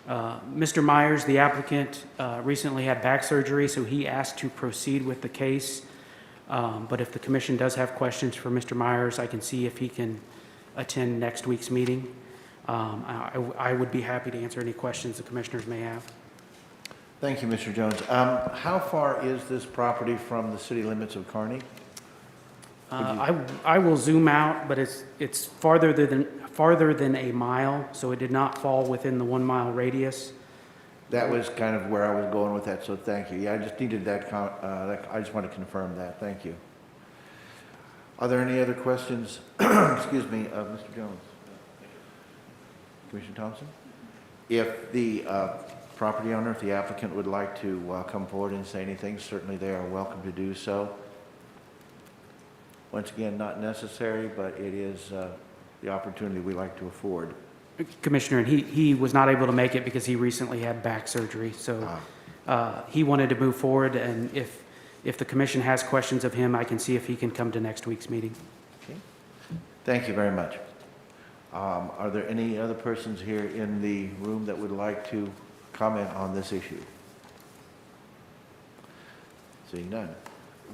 Mr. Myers, the applicant, recently had back surgery, so he asked to proceed with the case. But if the commission does have questions for Mr. Myers, I can see if he can attend next week's meeting. I would be happy to answer any questions the commissioners may have. Thank you, Mr. Jones. How far is this property from the city limits of Kearney? I will zoom out, but it's farther than a mile, so it did not fall within the 1 mile radius. That was kind of where I was going with that, so thank you. Yeah, I just needed that, I just want to confirm that. Thank you. Are there any other questions, excuse me, of Mr. Jones? Commissioner Thompson? If the property owner, if the applicant would like to come forward and say anything, certainly they are welcome to do so. Once again, not necessary, but it is the opportunity we like to afford. Commissioner, and he was not able to make it because he recently had back surgery, so he wanted to move forward, and if the commission has questions of him, I can see if he can come to next week's meeting. Okay. Thank you very much. Are there any other persons here in the room that would like to comment on this issue? Seeing none.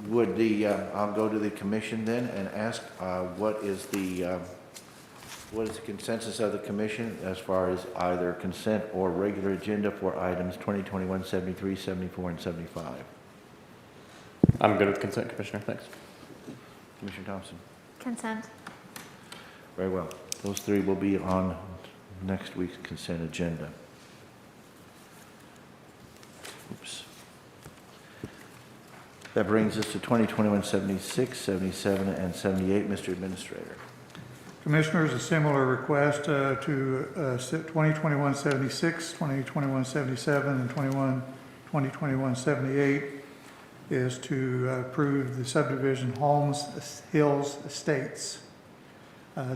Would I'll go to the commission then and ask what is the consensus of the commission as far as either consent or regular agenda for items 2021 73, 74, and 75? I'm good with consent, Commissioner. Thanks. Commissioner Thompson? Consent. Very well. Those three will be on next week's consent agenda. Oops. That brings us to 2021 76, 77, and 78. Mr. Administrator. Commissioners, a similar request to 2021 76, 2021 77, and 2021 78 is to approve the subdivision Holmes Hills Estates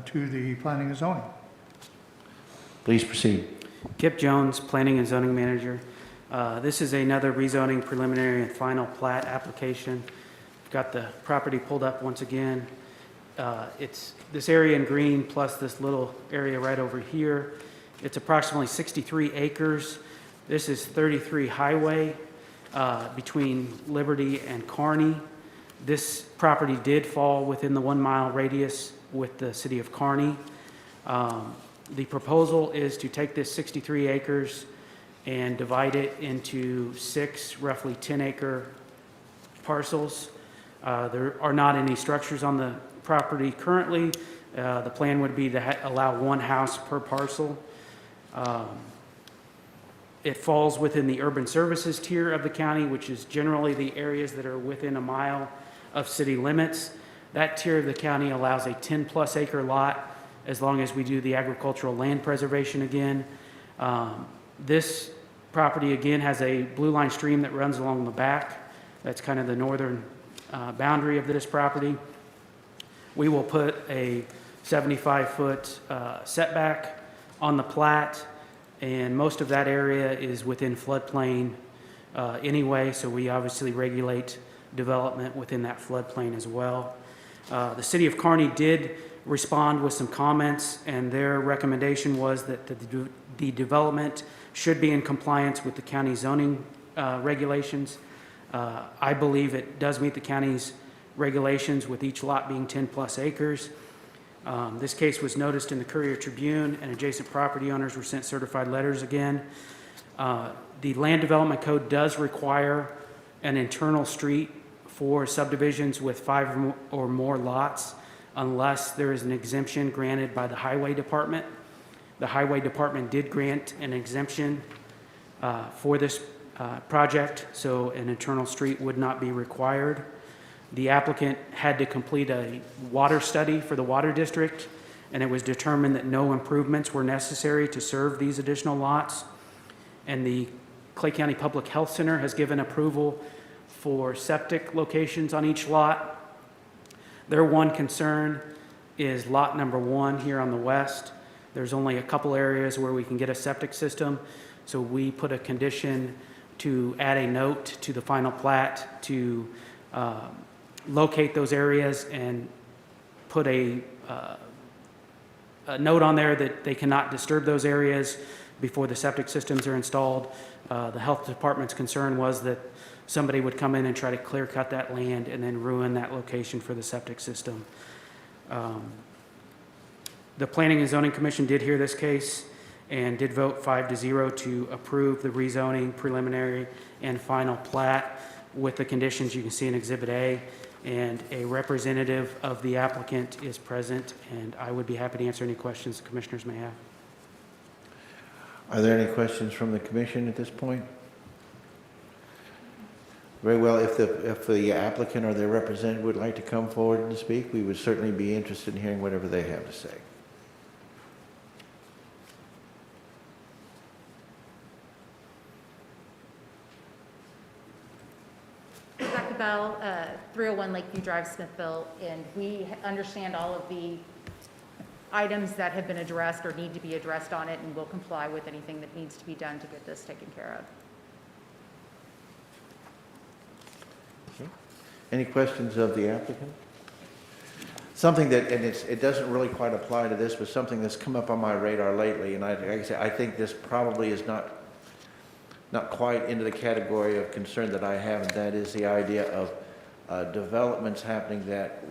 to the Planning and Zoning. Please proceed. Kip Jones, Planning and Zoning Manager. This is another rezoning preliminary and final plat application. Got the property pulled up once again. It's this area in green plus this little area right over here. It's approximately 63 acres. This is 33 highway between Liberty and Kearney. This property did fall within the 1 mile radius with the city of Kearney. The proposal is to take this 63 acres and divide it into 6 roughly 10-acre parcels. There are not any structures on the property currently. The plan would be to allow 1 house per parcel. It falls within the urban services tier of the county, which is generally the areas that are within 1 mile of city limits. That tier of the county allows a 10-plus acre lot as long as we do the agricultural land preservation again. This property, again, has a blue line stream that runs along the back. That's kind of the northern boundary of this property. We will put a 75-foot setback on the plat, and most of that area is within floodplain anyway, so we obviously regulate development within that floodplain as well. The city of Kearney did respond with some comments, and their recommendation was that the development should be in compliance with the county zoning regulations. I believe it does meet the county's regulations with each lot being 10-plus acres. This case was noticed in the Courier Tribune, and adjacent property owners were sent certified letters again. The Land Development Code does require an internal street for subdivisions with 5 or more lots unless there is an exemption granted by the Highway Department. The Highway Department did grant an exemption for this project, so an internal street would not be required. The applicant had to complete a water study for the water district, and it was determined that no improvements were necessary to serve these additional lots. And the Clay County Public Health Center has given approval for septic locations on each lot. Their one concern is lot number 1 here on the west. There's only a couple areas where we can get a septic system, so we put a condition to add a note to the final plat to locate those areas and put a note on there that they cannot disturb those areas before the septic systems are installed. The health department's concern was that somebody would come in and try to clear cut that land and then ruin that location for the septic system. The Planning and Zoning Commission did hear this case and did vote 5-0 to approve the rezoning preliminary and final plat with the conditions you can see in Exhibit A. And a representative of the applicant is present, and I would be happy to answer any questions the commissioners may have. Are there any questions from the commission at this point? Very well, if the applicant or their representative would like to come forward and speak, we would certainly be interested in hearing whatever they have to say. Rebecca Bell, 301 Lakeview Drive, Smithville, and we understand all of the items that have been addressed or need to be addressed on it, and will comply with anything that needs to be done to get this taken care of. Any questions of the applicant? Something that, and it doesn't really quite apply to this, but something that's come up on my radar lately, and like I say, I think this probably is not quite into the category of concern that I have, and that is the idea of developments happening that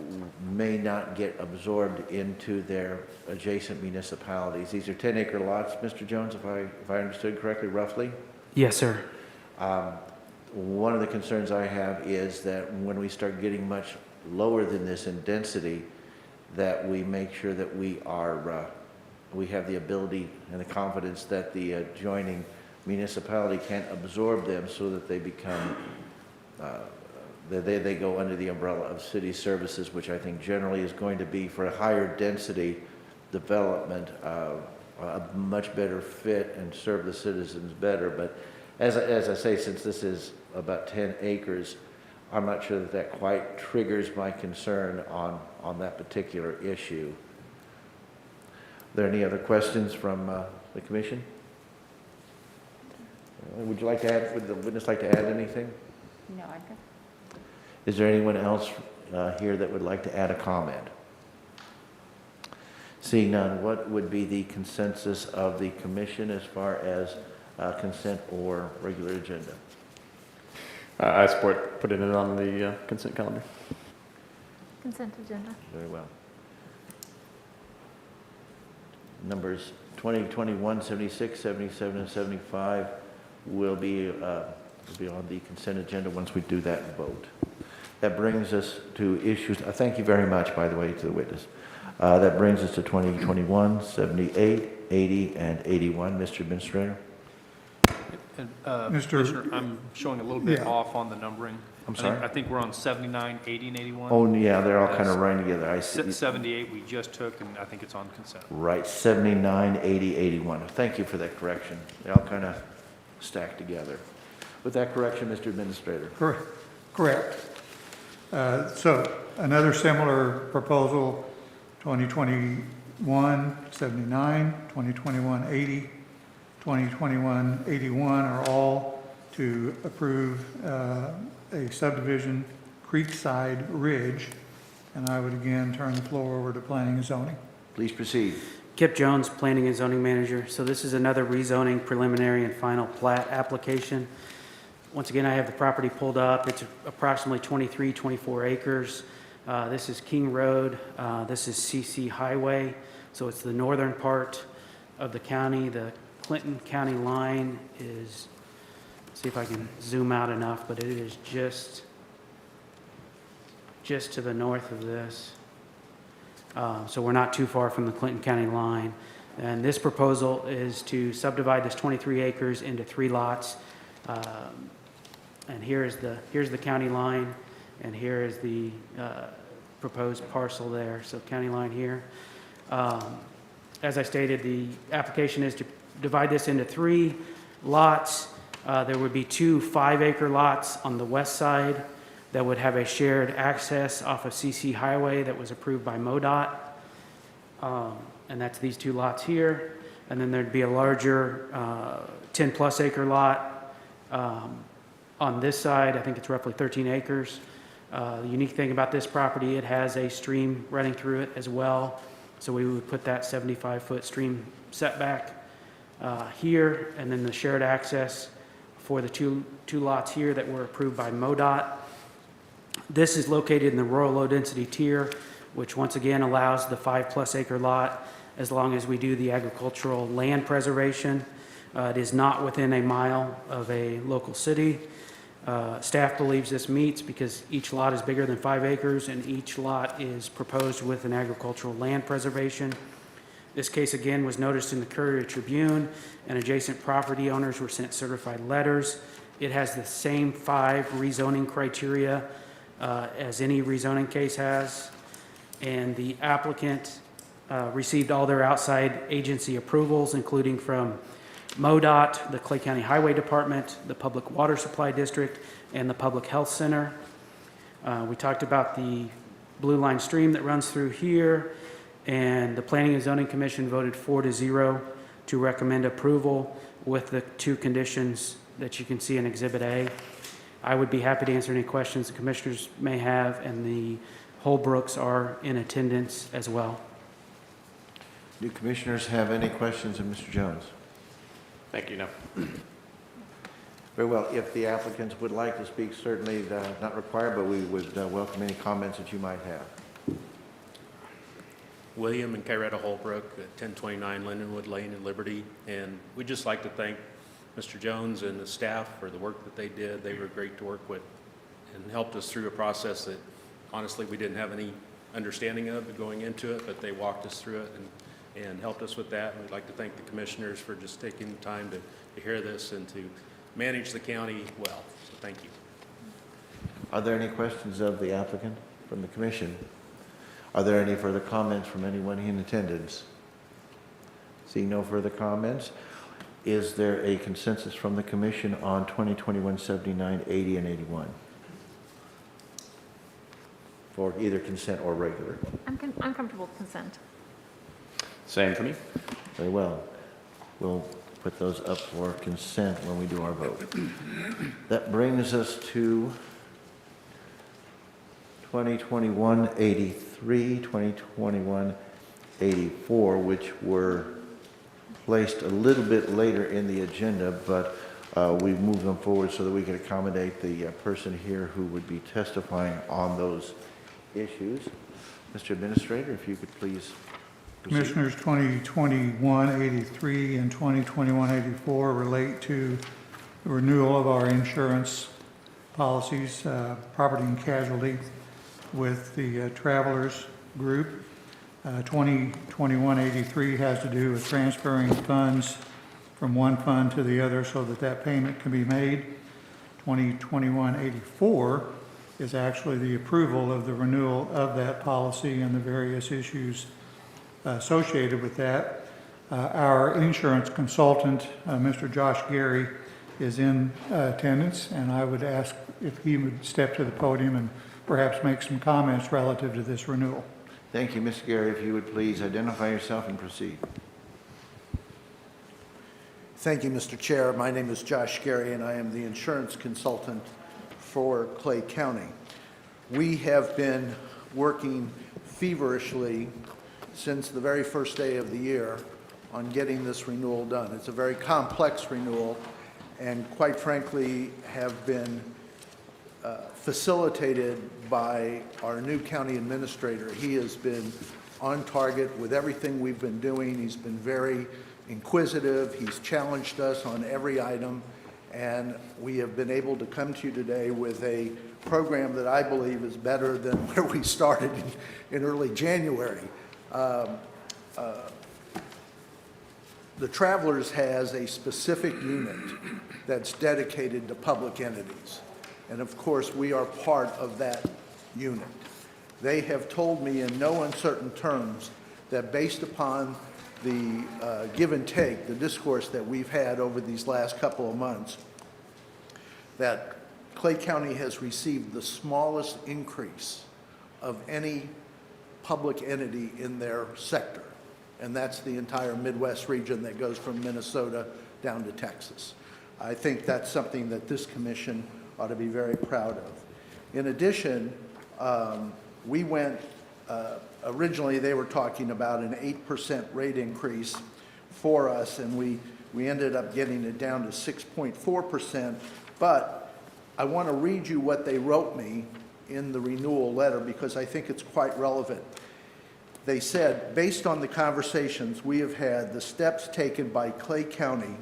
may not get absorbed into their adjacent municipalities. These are 10-acre lots, Mr. Jones, if I understood correctly, roughly? Yes, sir. One of the concerns I have is that when we start getting much lower than this in density, that we make sure that we have the ability and the confidence that the adjoining municipality can't absorb them so that they become, they go under the umbrella of city services, which I think generally is going to be, for a higher density development, a much better fit and serve the citizens better. But as I say, since this is about 10 acres, I'm not sure that quite triggers my concern on that particular issue. Are there any other questions from the commission? Would the witness like to add anything? No, I'm good. Is there anyone else here that would like to add a comment? Seeing none, what would be the consensus of the commission as far as consent or regular agenda? I support putting it on the consent calendar. Consent agenda. Very well. Numbers 20, 21, 76, 77, and 75 will be on the consent agenda once we do that vote. That brings us to issues. Thank you very much, by the way, to the witness. That brings us to 20, 21, 78, 80, and 81. Mr. Administrator. And, Mr. Commissioner, I'm showing a little bit Yeah. off on the numbering. I'm sorry? I think we're on 79, 80, and 81. Oh, yeah, they're all kind of running together. I see. 78 we just took, and I think it's on consent. Right, 79, 80, 81. Thank you for that correction. They all kind of stack together. With that correction, Mr. Administrator. Correct. So another similar proposal, 2021 79, 2021 80, 2021 81 are all to approve a subdivision, Creekside Ridge. And I would again turn the floor over to Planning and Zoning. Please proceed. Kip Jones, Planning and Zoning Manager. So this is another rezoning preliminary and final plat application. Once again, I have the property pulled up. It's approximately 23, 24 acres. This is King Road. This is CC Highway. So it's the northern part of the county. The Clinton County line is, see if I can zoom out enough, but it is just to the north of this. So we're not too far from the Clinton County line. And this proposal is to subdivide this 23 acres into 3 lots. And here's the county line, and here is the proposed parcel there. So county line here. As I stated, the application is to divide this into 3 lots. There would be 2 5-acre lots on the west side that would have a shared access off of CC Highway that was approved by MoDOT. And that's these 2 lots here. And then there'd be a larger 10-plus acre lot on this side. I think it's roughly 13 acres. The unique thing about this property, it has a stream running through it as well. So we would put that 75-foot stream setback here, and then the shared access for the two lots here that were approved by MoDOT. This is located in the rural low-density tier, which once again allows the 5-plus acre lot as long as we do the agricultural land preservation. It is not within a mile of a local city. Staff believes this meets because each lot is bigger than 5 acres and each lot is proposed with an agricultural land preservation. This case again was noticed in the Courier Tribune, and adjacent property owners were sent certified letters. It has the same 5 rezoning criteria as any rezoning case has, and the applicant received all their outside agency approvals, including from MoDOT, the Clay County Highway Department, the Public Water Supply District, and the Public Health Center. We talked about the Blue Line Stream that runs through here, and the Planning and Zoning Commission voted 4-0 to recommend approval with the 2 conditions that you can see in Exhibit A. I would be happy to answer any questions the commissioners may have, and the Holbrooks are in attendance as well. Do commissioners have any questions of Mr. Jones? Thank you. No. Very well. If the applicants would like to speak, certainly not required, but we would welcome any comments that you might have. William and Kyretta Holbrook at 1029 Lindenwood Lane in Liberty. And we'd just like to thank Mr. Jones and the staff for the work that they did. They were great to work with and helped us through a process that honestly we didn't have any understanding of going into it, but they walked us through it and helped us with that. And we'd like to thank the commissioners for just taking the time to hear this and to manage the county well. So thank you. Are there any questions of the applicant from the commission? Are there any further comments from anyone in attendance? Seeing no further comments, is there a consensus from the commission on 2021-79, 80, and 81? For either consent or regular? I'm comfortable with consent. Same for me. Very well. We'll put those up for consent when we do our vote. That brings us to 2021-83, 2021-84, which were placed a little bit later in the agenda, but we've moved them forward so that we can accommodate the person here who would be testifying on those issues. Mr. Administrator, if you could please proceed. Commissioners, 2021-83 and 2021-84 relate to the renewal of our insurance policies, property and casualty, with the Travelers Group. 2021-83 has to do with transferring funds from one fund to the other so that that payment can be made. 2021-84 is actually the approval of the renewal of that policy and the various issues associated with that. Our insurance consultant, Mr. Josh Gary, is in attendance, and I would ask if he would step to the podium and perhaps make some comments relative to this renewal. Thank you, Mr. Gary. If you would please identify yourself and proceed. Thank you, Mr. Chair. My name is Josh Gary, and I am the insurance consultant for Clay County. We have been working feverishly since the very first day of the year on getting this renewal done. It's a very complex renewal, and quite frankly, have been facilitated by our new county administrator. He has been on target with everything we've been doing. He's been very inquisitive. He's challenged us on every item, and we have been able to come to you today with a program that I believe is better than where we started in early January. The Travelers has a specific unit that's dedicated to public entities. And of course, we are part of that unit. They have told me in no uncertain terms that based upon the give and take, the discourse that we've had over these last couple of months, that Clay County has received the smallest increase of any public entity in their sector. And that's the entire Midwest region that goes from Minnesota down to Texas. I think that's something that this commission ought to be very proud of. In addition, we went, originally they were talking about an 8% rate increase for us, and we ended up getting it down to 6.4%. But I want to read you what they wrote me in the renewal letter because I think it's quite relevant. They said, based on the conversations we have had, the steps taken by Clay County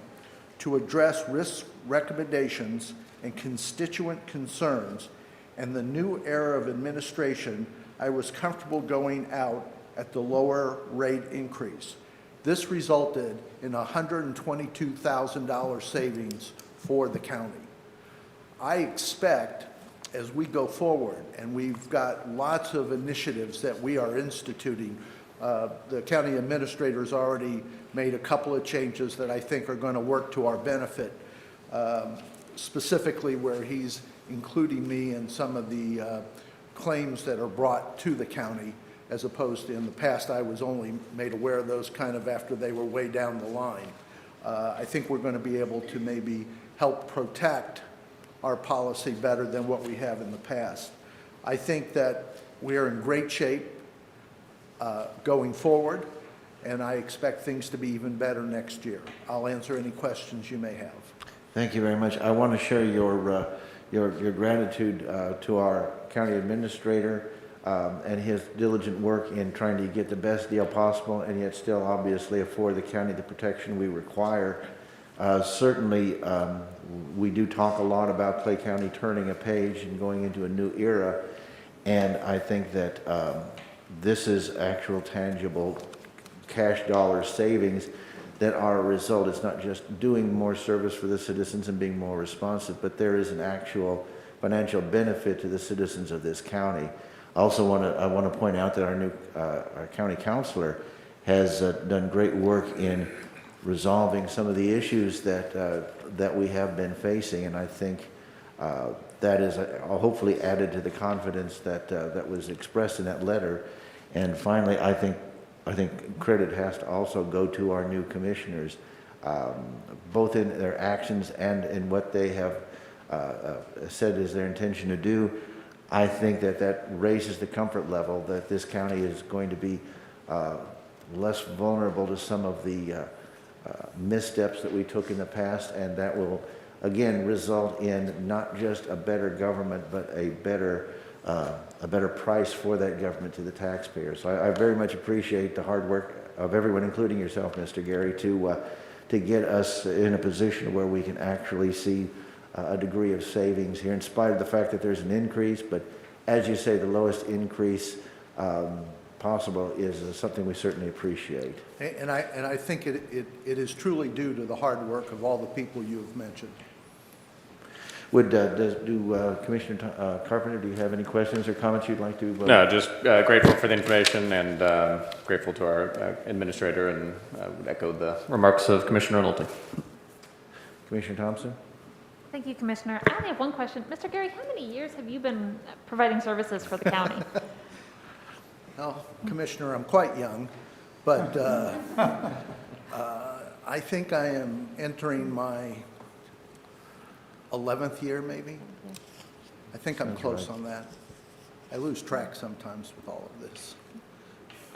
to address risk recommendations and constituent concerns and the new era of administration, I was comfortable going out at the lower rate increase. This resulted in $122,000 savings for the county. I expect, as we go forward, and we've got lots of initiatives that we are instituting, the county administrator's already made a couple of changes that I think are going to work to our benefit, specifically where he's including me in some of the claims that are brought to the county, as opposed to in the past, I was only made aware of those kind of after they were way down the line. I think we're going to be able to maybe help protect our policy better than what we have in the past. I think that we are in great shape going forward, and I expect things to be even better next year. I'll answer any questions you may have. Thank you very much. I want to share your gratitude to our county administrator and his diligent work in trying to get the best deal possible and yet still obviously afford the county the protection we require. Certainly, we do talk a lot about Clay County turning a page and going into a new era, and I think that this is actual tangible cash dollar savings that are a result. It's not just doing more service for the citizens and being more responsive, but there is an actual financial benefit to the citizens of this county. I also want to point out that our new our county councilor has done great work in resolving some of the issues that we have been facing, and I think that is hopefully added to the confidence that was expressed in that letter. And finally, I think credit has to also go to our new commissioners, both in their actions and in what they have said is their intention to do. I think that raises the comfort level that this county is going to be less vulnerable to some of the missteps that we took in the past, and that will again result in not just a better government, but a better price for that government to the taxpayer. So I very much appreciate the hard work of everyone, including yourself, Mr. Gary, to get us in a position where we can actually see a degree of savings here, in spite of the fact that there's an increase. But as you say, the lowest increase possible is something we certainly appreciate. And I think it is truly due to the hard work of all the people you have mentioned. Would Commissioner Carpenter, do you have any questions or comments you'd like to? No, just grateful for the information and grateful to our administrator, and would echo the remarks of Commissioner Nolte. Commissioner Thompson? Thank you, Commissioner. I only have one question. Mr. Gary, how many years have you been providing services for the county? Well, Commissioner, I'm quite young, but I think I am entering my 11th year, maybe. I think I'm close on that. I lose track sometimes with all of this.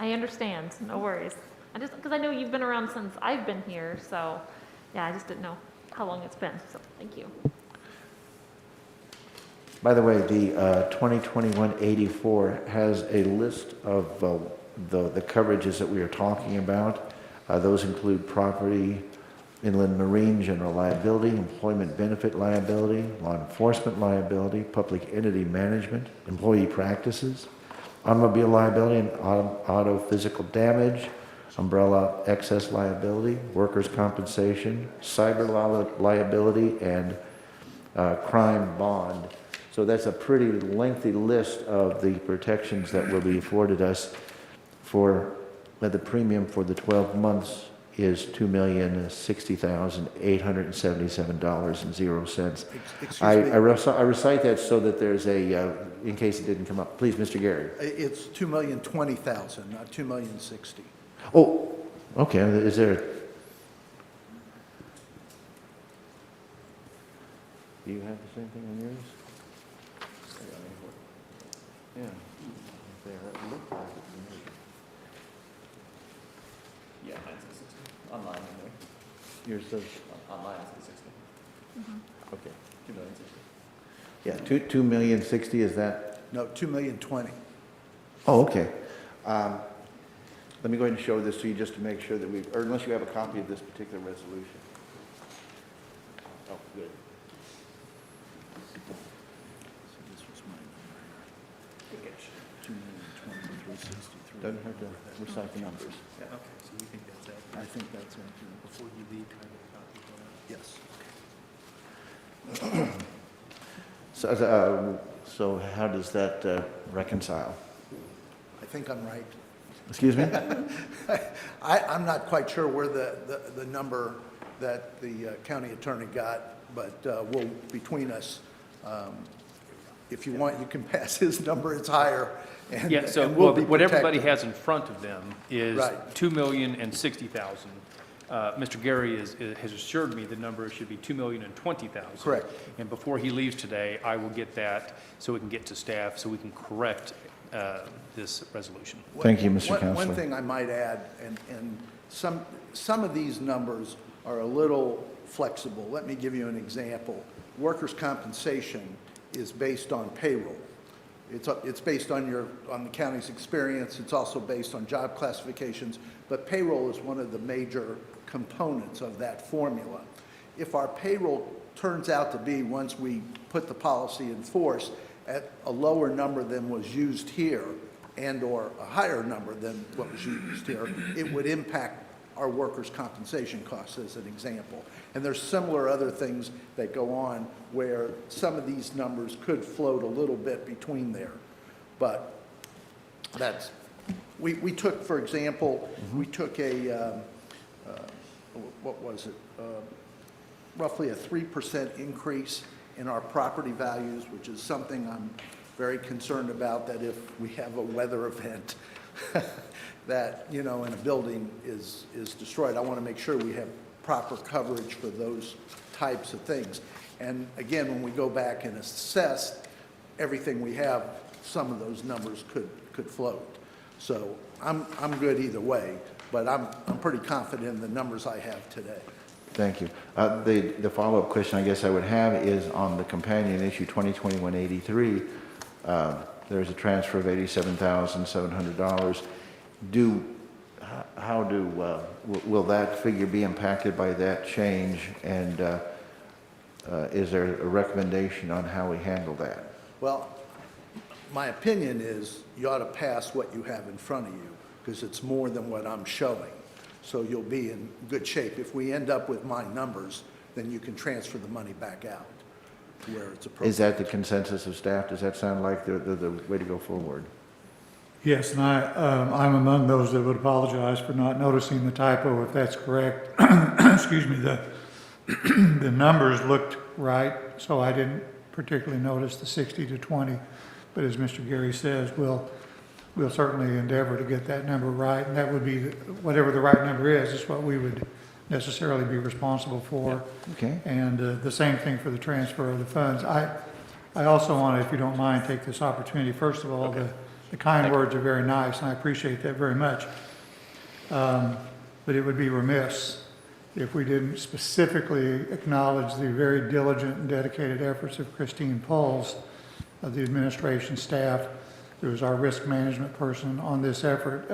I understand. No worries. Because I know you've been around since I've been here, so yeah, I just didn't know how long it's been. So thank you. By the way, the 2021-84 has a list of the coverages that we are talking about. Those include property, inland marine, general liability, employment benefit liability, law enforcement liability, public entity management, employee practices, automobile liability and auto physical damage, umbrella excess liability, workers' compensation, cyber liability, and crime bond. So that's a pretty lengthy list of the protections that will be afforded us for the premium for the 12 months is $2,060,877.00. I recite that so that there's in case it didn't come up. Please, Mr. Gary. It's $2,020,000, not $2,060,000. Oh, okay. Is there? Do you have the same thing on yours? Yeah. There, it looked like it to me. Yeah, mine's the 60. Online anyway. Yours says? Online is the 60. Okay. 2,060,000. Yeah, 2,060,000, is that? No, $2,020,000. Oh, okay. Let me go ahead and show this to you just to make sure that we, or unless you have a copy of this particular resolution. Oh, good. Doesn't hurt to recite the numbers. Yeah, okay, so you think that's it? I think that's it. Before you leave, can I get a copy? Yes. So how does that reconcile? I think I'm right. Excuse me? I'm not quite sure where the number that the county attorney got, but we'll, between us, if you want, you can pass his number, it's higher. And Yeah, so and we'll be what everybody protected. has in front of them is Right. $2,060,000. Mr. Gary has assured me the number should be $2,020,000. Correct. And before he leaves today, I will get that so we can get to staff, so we can correct this resolution. Thank you, Mr. Counselor. One thing I might add, and some of these numbers are a little flexible. Let me give you an example. Workers' compensation is based on payroll. It's based on the county's experience. It's also based on job classifications, but payroll is one of the major components of that formula. If our payroll turns out to be, once we put the policy in force, at a lower number than was used here and/or a higher number than what was used here, it would impact our workers' compensation costs, as an example. And there's similar other things that go on where some of these numbers could float a little bit between there. But that's, we took, for example, we took what was it? Roughly a 3% increase in our property values, which is something I'm very concerned about, that if we have a weather event that, and a building is destroyed, I want to make sure we have proper coverage for those types of things. And again, when we go back and assess everything we have, some of those numbers could float. So I'm good either way, but I'm pretty confident in the numbers I have today. Thank you. The follow-up question I guess I would have is on the companion issue 2021-83. There's a transfer of $87,700. Will that figure be impacted by that change? And is there a recommendation on how we handle that? Well, my opinion is you ought to pass what you have in front of you, because it's more than what I'm showing. So you'll be in good shape. If we end up with my numbers, then you can transfer the money back out to where it's appropriate. Is that the consensus of staff? Does that sound like the way to go forward? Yes, and I'm among those that would apologize for not noticing the typo, if that's correct. Excuse me, the numbers looked right, so I didn't particularly notice the 60 to 20. But as Mr. Gary says, we'll certainly endeavor to get that number right, and that would be, whatever the right number is what we would necessarily be responsible for. Okay. And the same thing for the transfer of the funds. I also want to, if you don't mind, take this opportunity. First of all, Okay. the kind words are very nice, and I appreciate that very much. But it would be remiss if we didn't specifically acknowledge the very diligent and dedicated efforts of Christine Pauls, of the administration staff, who is our risk management person on this effort.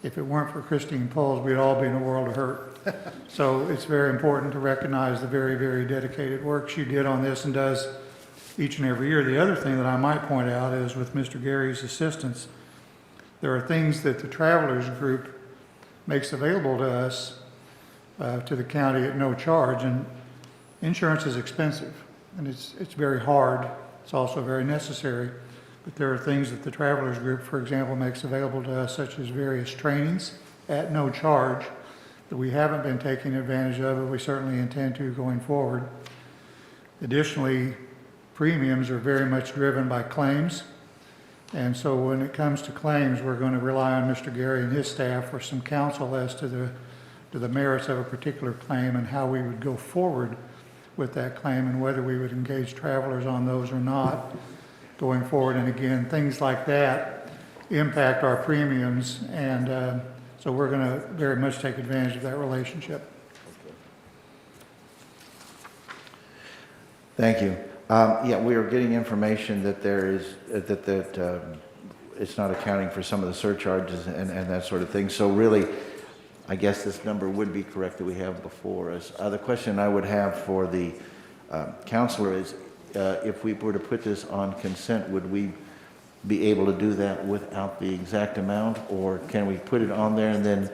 If it weren't for Christine Pauls, we'd all be in a world of hurt. So it's very important to recognize the very, very dedicated work she did on this and does each and every year. The other thing that I might point out is, with Mr. Gary's assistance, there are things that the Travelers Group makes available to us, to the county at no charge. And insurance is expensive, and it's very hard. It's also very necessary. But there are things that the Travelers Group, for example, makes available to us, such as various trainings at no charge, that we haven't been taking advantage of, but we certainly intend to going forward. Additionally, premiums are very much driven by claims. And so when it comes to claims, we're going to rely on Mr. Gary and his staff for some counsel as to the merits of a particular claim and how we would go forward with that claim and whether we would engage travelers on those or not going forward. And again, things like that impact our premiums, and so we're going to very much take advantage of that relationship. Thank you. Yeah, we are getting information that there is, it's not accounting for some of the surcharges and that sort of thing. So really, I guess this number would be correct that we have before us. The question I would have for the counselor is, if we were to put this on consent, would we be able to do that without the exact amount, or can we put it on there and then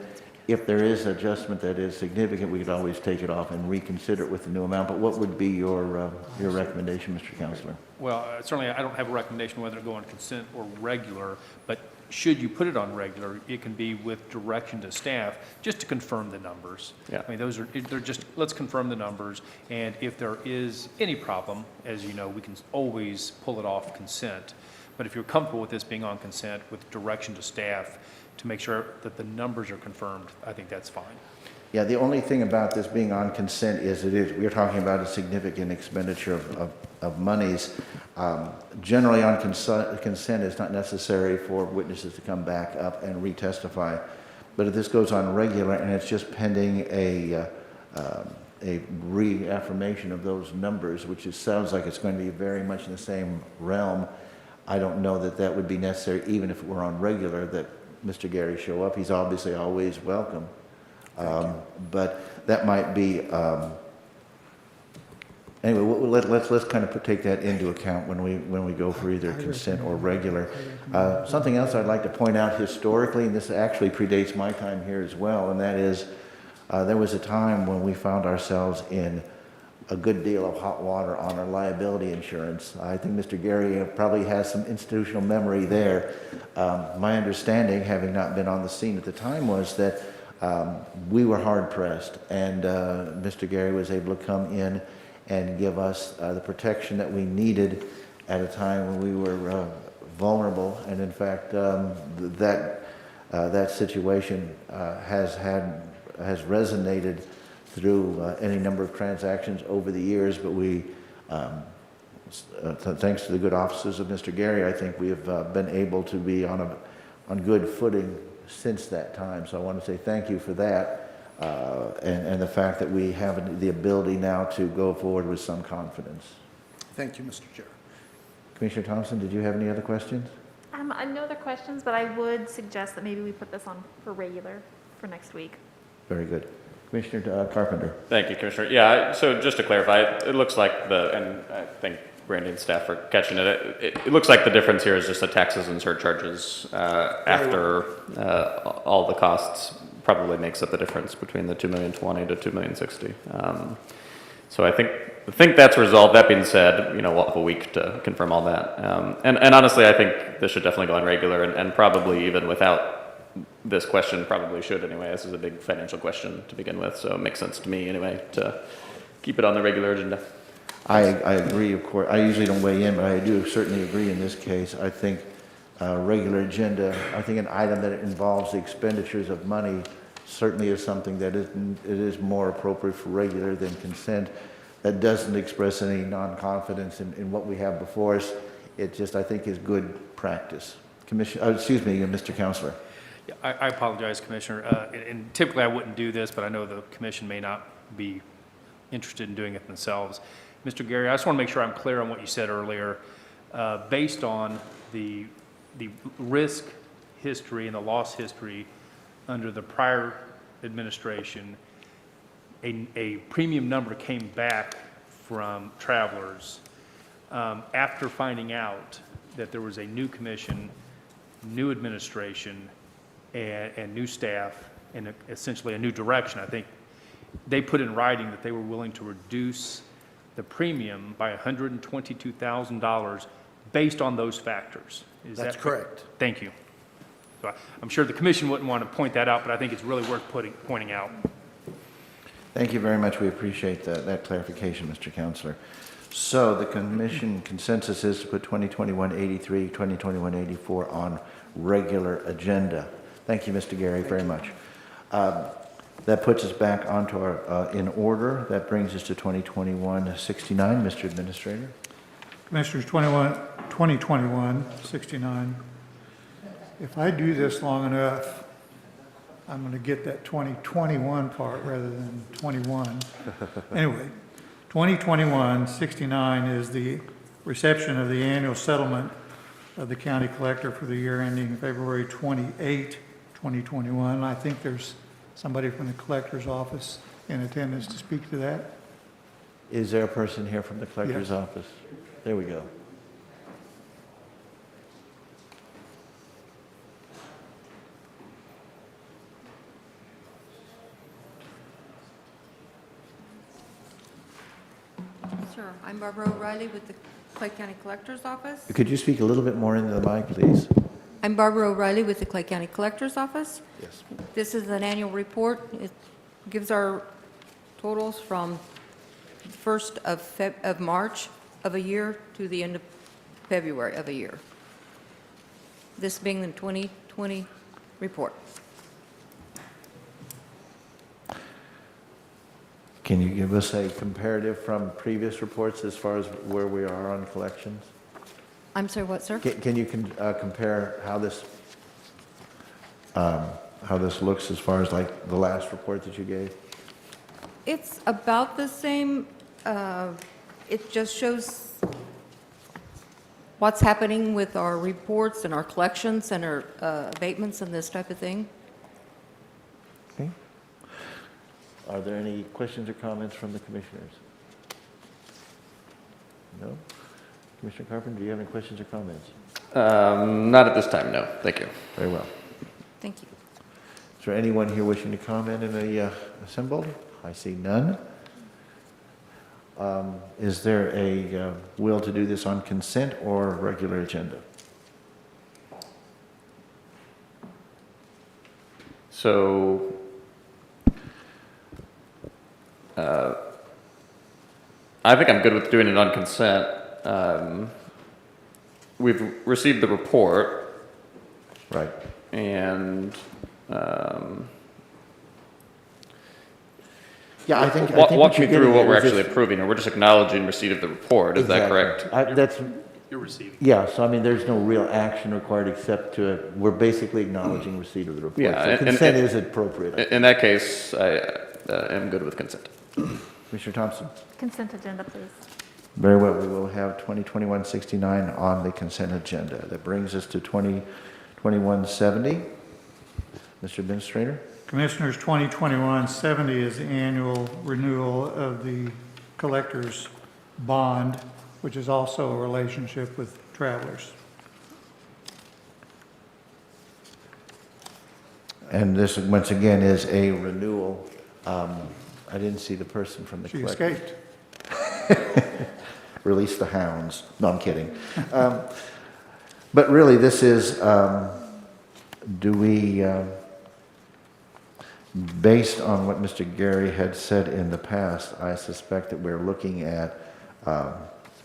if there is adjustment that is significant, we could always take it off and reconsider it with the new amount? But what would be your recommendation, Mr. Counselor? Well, certainly, I don't have a recommendation whether to go on consent or regular, but should you put it on regular, it can be with direction to staff, just to confirm the numbers. Yeah. I mean, they're just, let's confirm the numbers, and if there is any problem, as you know, we can always pull it off consent. But if you're comfortable with this being on consent with direction to staff to make sure that the numbers are confirmed, I think that's fine. Yeah, the only thing about this being on consent is we're talking about a significant expenditure of monies. Generally on consent, it's not necessary for witnesses to come back up and retestify. But if this goes on regular and it's just pending a reaffirmation of those numbers, which sounds like it's going to be very much in the same realm, I don't know that that would be necessary, even if it were on regular, that Mr. Gary show up. He's obviously always welcome. But that might be, anyway, let's kind of take that into account when we go for either consent or regular. Something else I'd like to point out historically, and this actually predates my time here as well, and that is there was a time when we found ourselves in a good deal of hot water on our liability insurance. I think Mr. Gary probably has some institutional memory there. My understanding, having not been on the scene at the time, was that we were hard pressed, and Mr. Gary was able to come in and give us the protection that we needed at a time when we were vulnerable. And in fact, that situation has resonated through any number of transactions over the years, but we, thanks to the good offices of Mr. Gary, I think we have been able to be on good footing since that time. So I want to say thank you for that, and the fact that we have the ability now to go forward with some confidence. Thank you, Mr. Chair. Commissioner Thompson, did you have any other questions? No other questions, but I would suggest that maybe we put this on for regular for next week. Very good. Commissioner Carpenter. Thank you, Commissioner. Yeah, so just to clarify, it looks like and I think Randy and staff are catching it. It looks like the difference here is just the taxes and surcharges after all the costs probably makes up the difference between the $2,020,000 to $2,060,000. So I think that's resolved. That being said, we'll have a week to confirm all that. And honestly, I think this should definitely go on regular, and probably even without this question, probably should anyway. This is a big financial question to begin with, so it makes sense to me anyway to keep it on the regular agenda. I agree, of course. I usually don't weigh in, but I do certainly agree in this case. I think regular agenda, I think an item that involves the expenditures of money certainly is something that it is more appropriate for regular than consent. That doesn't express any non-confidence in what we have before us. It just, I think, is good practice. Excuse me, Mr. Counselor. Yeah, I apologize, Commissioner, and typically I wouldn't do this, but I know the commission may not be interested in doing it themselves. Mr. Gary, I just want to make sure I'm clear on what you said earlier. Based on the risk history and the loss history under the prior administration, a premium number came back from Travelers after finding out that there was a new commission, new administration, and new staff, and essentially a new direction. I think they put in writing that they were willing to reduce the premium by $122,000 based on those factors. That's correct. Thank you. So I'm sure the commission wouldn't want to point that out, but I think it's really worth pointing out. Thank you very much. We appreciate that clarification, Mr. Counselor. So the commission consensus is to put 2021-83, 2021-84 on regular agenda. Thank you, Mr. Gary, very much. That puts us back onto our, in order. That brings us to 2021-69. Mr. Administrator. Commissioners, 2021-69. If I do this long enough, I'm going to get that 2021 part rather than 21. Anyway, 2021-69 is the reception of the annual settlement of the county collector for the year ending February 28, 2021. I think there's somebody from the collector's office in attendance to speak to that. Is there a person here from the collector's Yes. office? There we go. Sure. I'm Barbara O'Reilly with the Clay County Collector's Office. Could you speak a little bit more into the mic, please? I'm Barbara O'Reilly with the Clay County Collector's Office. Yes. This is an annual report. It gives our totals from the 1st of March of a year to the end of February of a year. This being the 2020 report. Can you give us a comparative from previous reports as far as where we are on collections? I'm sorry, what, sir? Can you compare how this looks as far as like the last report that you gave? It's about the same. It just shows what's happening with our reports and our collections and our abatements and this type of thing. Okay. Are there any questions or comments from the commissioners? No? Commissioner Carpenter, do you have any questions or comments? Not at this time, no. Thank you. Very well. Thank you. Is there anyone here wishing to comment in the assembled? I see none. Is there a will to do this on consent or regular agenda? So, I think I'm good with doing it on consent. We've received the report. Right. And, Yeah, I think. walk me through what we're actually approving, or we're just acknowledging receipt of the report, is that correct? That's, You're receiving. yeah, so I mean, there's no real action required except we're basically acknowledging receipt of the report. Yeah, So and- consent is appropriate. In that case, I am good with consent. Commissioner Thompson? Consent agenda, please. Very well, we will have 2021-69 on the consent agenda. That brings us to 2021-70. Mr. Administrator? Commissioners, 2021-70 is the annual renewal of the collector's bond, which is also a relationship with travelers. And this, once again, is a renewal. I didn't see the person from the She collector. escaped. Release the hounds. No, I'm kidding. But really, this is, based on what Mr. Gary had said in the past, I suspect that we're looking at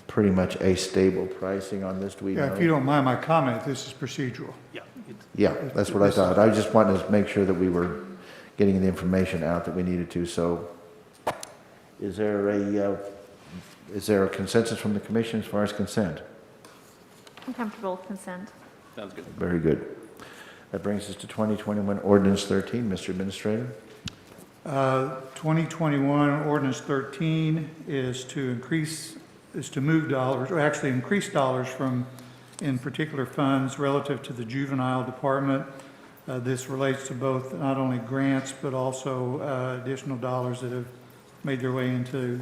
pretty much a stable pricing on this. Do we know? Yeah, if you don't mind my comment, this is procedural. Yeah. Yeah, that's what I thought. I just wanted to make sure that we were getting the information out that we needed to. So is there a consensus from the commission as far as consent? I'm comfortable with consent. Sounds good. Very good. That brings us to 2021 Ordinance 13. Mr. Administrator? 2021 Ordinance 13 is to move dollars, or actually increase dollars from, in particular funds relative to the juvenile department. This relates to both not only grants, but also additional dollars that have made their way into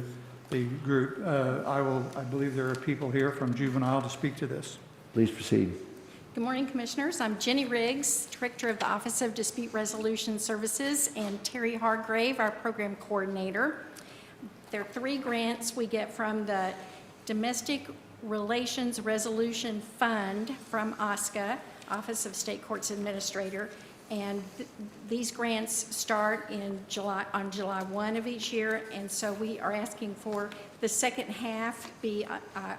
the group. I believe there are people here from juvenile to speak to this. Please proceed. Good morning, Commissioners. I'm Jenny Riggs, Director of the Office of Dispute Resolution Services, and Terry Hargrave, our Program Coordinator. There are 3 grants we get from the Domestic Relations Resolution Fund from OSCA, Office of State Courts Administrator, and these grants start on July 1 of each year, and so we are asking for the second half be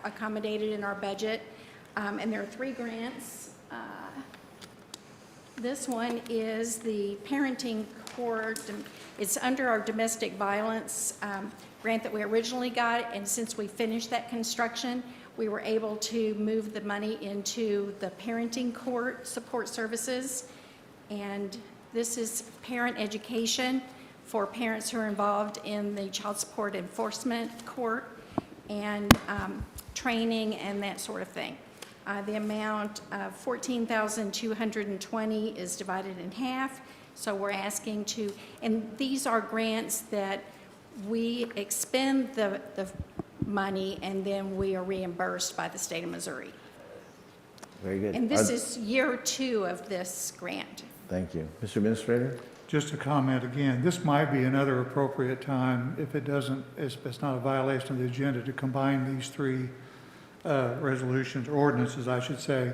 accommodated in our budget. And there are 3 grants. This one is the Parenting Court. It's under our domestic violence grant that we originally got, and since we finished that construction, we were able to move the money into the Parenting Court Support Services. And this is parent education for parents who are involved in the Child Support Enforcement Court, and training and that sort of thing. The amount of $14,220 is divided in half. So we're asking to, and these are grants that we expend the money and then we are reimbursed by the state of Missouri. Very good. And this is year 2 of this grant. Thank you. Mr. Administrator? Just a comment again, this might be another appropriate time, if it doesn't, if it's not a violation of the agenda, to combine these 3 resolutions, or ordinances, I should say.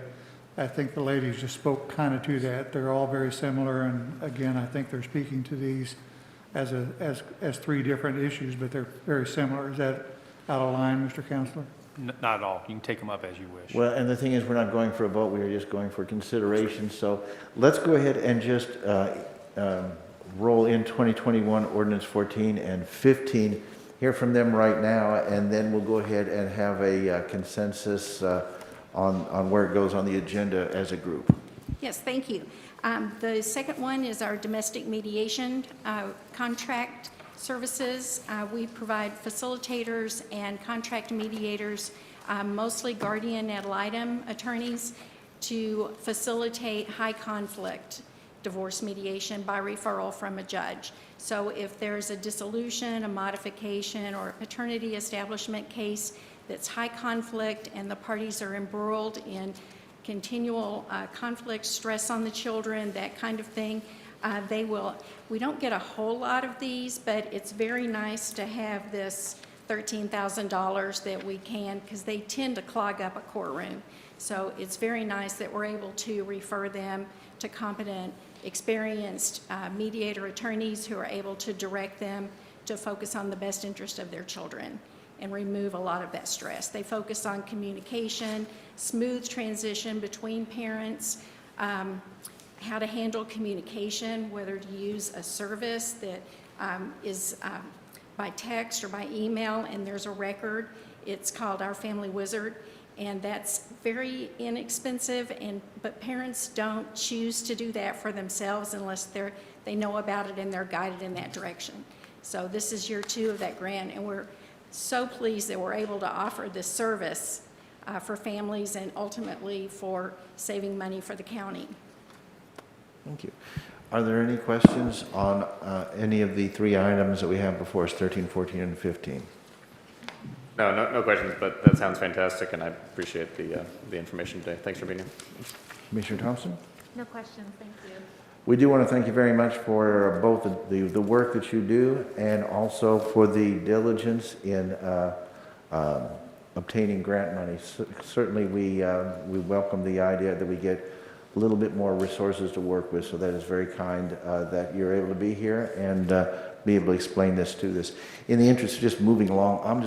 I think the ladies just spoke kind of to that. They're all very similar, and again, I think they're speaking to these as 3 different issues, but they're very similar. Is that out of line, Mr. Counselor? Not at all. You can take them up as you wish. Well, and the thing is, we're not going for a vote, we are just going for consideration. So let's go ahead and just roll in 2021 ordinance 14 and 15, hear from them right now, and then we'll go ahead and have a consensus on where it goes on the agenda as a group. Yes, thank you. The second one is our domestic mediation contract services. We provide facilitators and contract mediators, mostly guardian ad litem attorneys, to facilitate high conflict divorce mediation by referral from a judge. So if there's a dissolution, a modification, or a paternity establishment case that's high conflict and the parties are embroiled in continual conflict, stress on the children, that kind of thing, we don't get a whole lot of these, but it's very nice to have this $13,000 that we can, because they tend to clog up a courtroom. So it's very nice that we're able to refer them to competent, experienced mediator attorneys who are able to direct them to focus on the best interest of their children and remove a lot of that stress. They focus on communication, smooth transition between parents, how to handle communication, whether to use a service that is by text or by email, and there's a record. It's called Our Family Wizard, and that's very inexpensive, but parents don't choose to do that for themselves unless they know about it and they're guided in that direction. So this is year 2 of that grant, and we're so pleased that we're able to offer this service for families and ultimately for saving money for the county. Thank you. Are there any questions on any of the 3 items that we have before us, 13, 14, and 15? No questions, but that sounds fantastic, and I appreciate the information today. Thanks for being here. Commissioner Thompson? No questions, thank you. We do want to thank you very much for both the work that you do and also for the diligence in obtaining grant money. Certainly, we welcome the idea that we get a little bit more resources to work with, so that is very kind that you're able to be here and be able to explain this to us. In the interest of just moving along, I'm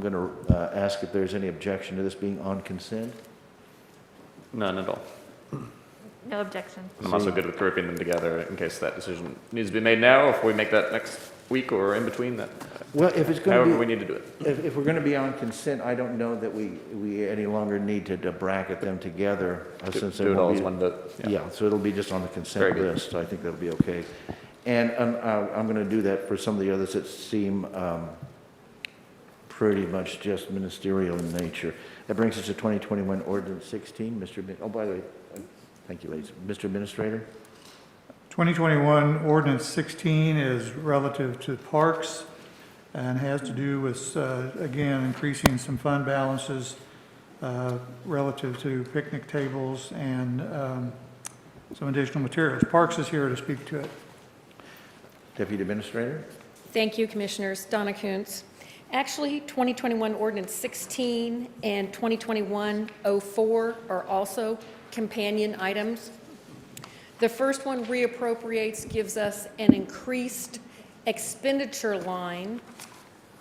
going to ask if there's any objection to this being on consent. None at all. No objections. I'm also good with grouping them together in case that decision needs to be made now, or if we make that next week or in between that. Well, if it's going to be, however we need to do it. If we're going to be on consent, I don't know that we any longer need to bracket them together. Since Do it all as one vote. Yeah, so it'll be just on the consent Very good. list. So I think that'll be okay. And I'm going to do that for some of the others that seem pretty much just ministerial in nature. That brings us to 2021 Ordinance 16. By the way, thank you, ladies. Mr. Administrator? 2021 Ordinance 16 is relative to parks and has to do with, again, increasing some fund balances relative to picnic tables and some additional materials. Parks is here to speak to it. Deputy Administrator? Thank you, Commissioners. Donna Kuntz. Actually, 2021 Ordinance 16 and 2021-04 are also companion items. The first one reappropriates, gives us an increased expenditure line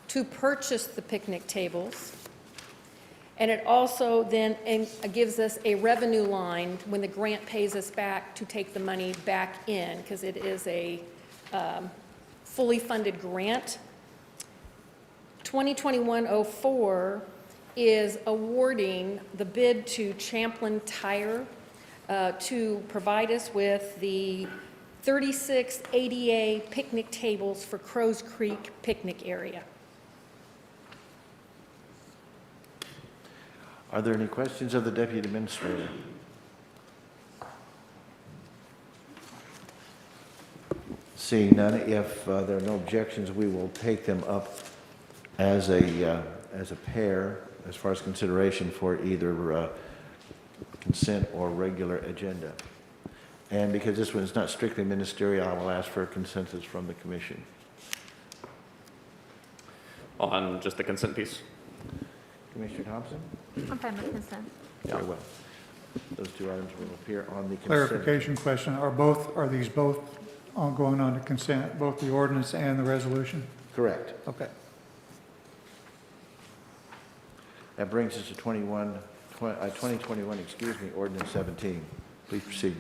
to purchase the picnic tables. And it also then gives us a revenue line when the grant pays us back to take the money back in, because it is a fully funded grant. 2021-04 is awarding the bid to Champlin Tire to provide us with the 36 ADA picnic tables for Crows Creek picnic area. Are there any questions of the Deputy Administrator? Seeing none, if there are no objections, we will take them up as a pair as far as consideration for either consent or regular agenda. And because this one is not strictly ministerial, I will ask for a consensus from the commission. On just the consent piece? Commissioner Thompson? I'm fine with consent. Very well. Those two items will appear on the consent. Clarification question, are these both going on to consent, both the ordinance and the resolution? Correct. Okay. That brings us to 2021, ordinance 17. Please proceed.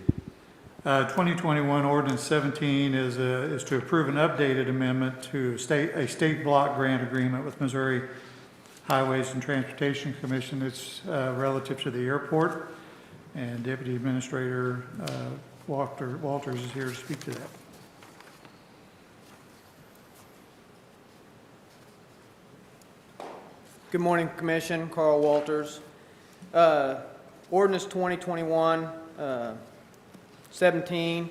2021 ordinance 17 is to approve an updated amendment to a state block grant agreement with Missouri Highways and Transportation Commission. It's relative to the airport, and Deputy Administrator Walters is here to speak to that. Good morning, Commission. Carl Walters. Ordinance 2021, 17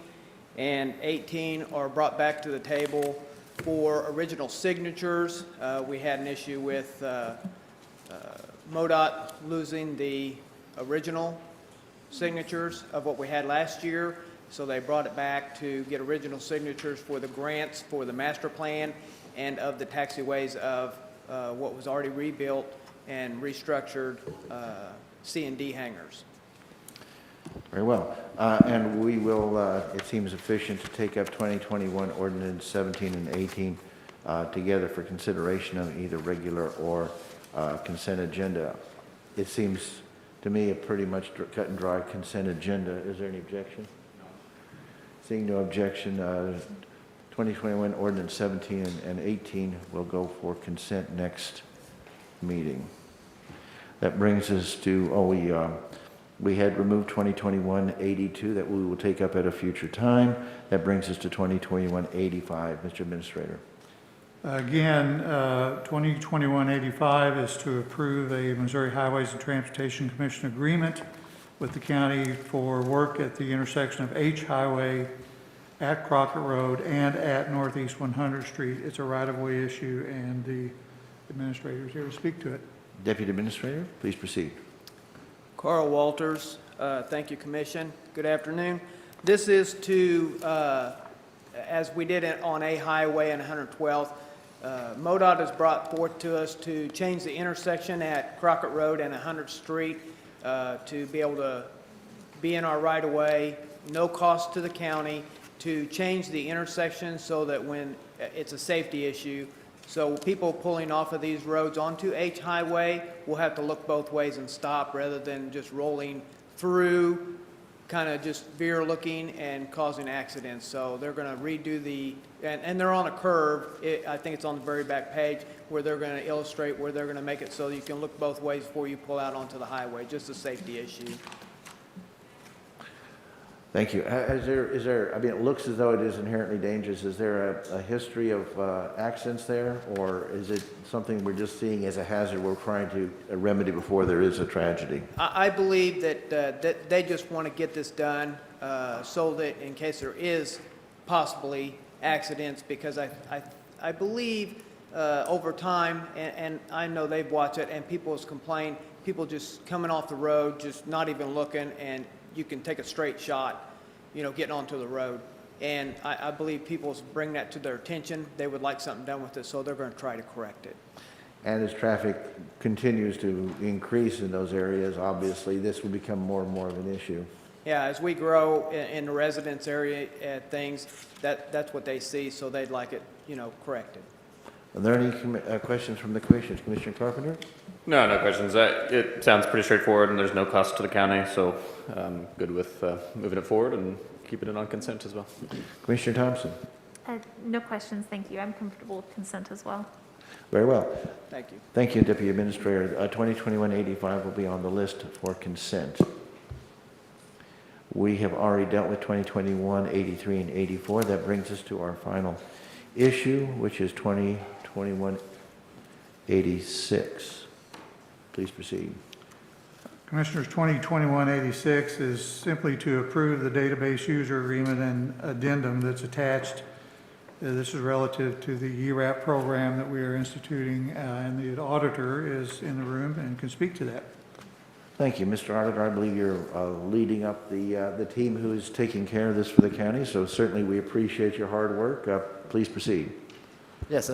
and 18 are brought back to the table for original signatures. We had an issue with MoDOT losing the original signatures of what we had last year, so they brought it back to get original signatures for the grants for the master plan and of the taxiways of what was already rebuilt and restructured C&D hangars. Very well. And we will, it seems efficient to take up 2021 ordinance 17 and 18 together for consideration on either regular or consent agenda. It seems to me a pretty much cut and dry consent agenda. Is there any objection? No. Seeing no objection, 2021 ordinance 17 and 18 will go for consent next meeting. That brings us to, we had removed 2021-82 that we will take up at a future time. That brings us to 2021-85. Mr. Administrator. Again, 2021-85 is to approve a Missouri Highways and Transportation Commission agreement with the county for work at the intersection of H Highway at Crockett Road and at Northeast 100th Street. It's a right-of-way issue, and the administrator is here to speak to it. Deputy Administrator, please proceed. Carl Walters, thank you, Commission. Good afternoon. This is to, as we did it on A Highway and 112th, MoDOT has brought forth to us to change the intersection at Crockett Road and 100th Street to be able to be in our right-of-way, no cost to the county, to change the intersection so that when it's a safety issue, so people pulling off of these roads onto H Highway will have to look both ways and stop rather than just rolling through, kind of just veer looking and causing accidents. So they're going to redo the, and they're on a curve, I think it's on the very back page, where they're going to illustrate where they're going to make it so you can look both ways before you pull out onto the highway, just a safety issue. Thank you. Is there, I mean, it looks as though it is inherently dangerous. Is there a history of accidents there, or is it something we're just seeing as a hazard we're trying to remedy before there is a tragedy? I believe that they just want to get this done so that in case there is possibly accidents, because I believe over time, and I know they've watched it, and people has complained, people just coming off the road, just not even looking, and you can take a straight shot, you know, getting onto the road. And I believe people bring that to their attention. They would like something done with it, so they're going to try to correct it. And as traffic continues to increase in those areas, obviously, this will become more and more of an issue. Yeah, as we grow in the residence area, things, that's what they see, so they'd like it, you know, corrected. Are there any questions from the commissioners? Commissioner Carpenter? No, no questions. It sounds pretty straightforward, and there's no cost to the county, so good with moving it forward and keeping it on consent as well. Commissioner Thompson? No questions, thank you. I'm comfortable with consent as well. Very well. Thank you. Thank you, Deputy Administrator. 2021-85 will be on the list for consent. We have already dealt with 2021-83 and 84. That brings us to our final issue, which is 2021-86. Please proceed. Commissioners, 2021-86 is simply to approve the database user agreement and addendum that's attached. This is relative to the ERAP program that we are instituting, and the auditor is in the room and can speak to that. Thank you, Mr. Auditor. I believe you're leading up the team who is taking care of this for the county, so certainly we appreciate your hard work. Please proceed. Yes,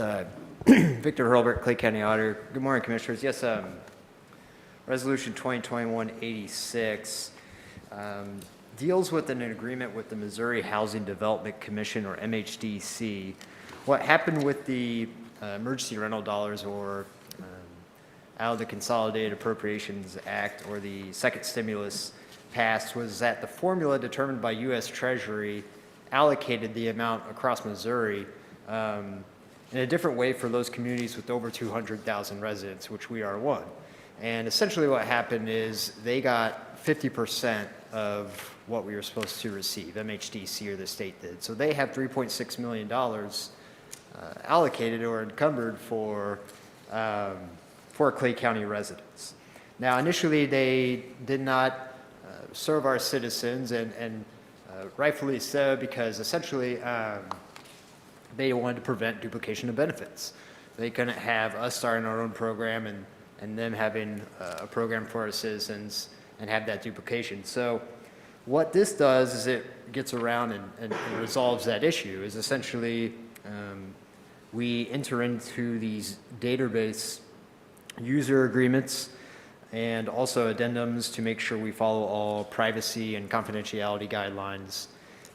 Victor Hurlbert, Clay County Auditor. Good morning, Commissioners. Yes, Resolution 2021-86 deals with an agreement with the Missouri Housing Development Commission, or MHDC. What happened with the emergency rental dollars, or out of the Consolidated Appropriations Act, or the second stimulus passed, was that the formula determined by U.S. Treasury allocated the amount across Missouri in a different way for those communities with over 200,000 residents, which we are one. And essentially what happened is they got 50% of what we were supposed to receive, MHDC or the state did. So they have $3.6 million allocated or encumbered for Clay County residents. Now, initially they did not serve our citizens, and rightfully so, because essentially they wanted to prevent duplication of benefits. They couldn't have us starting our own program and them having a program for our citizens and have that duplication. So what this does is it gets around and resolves that issue, is essentially we enter into these database user agreements and also addendums to make sure we follow all privacy and confidentiality guidelines.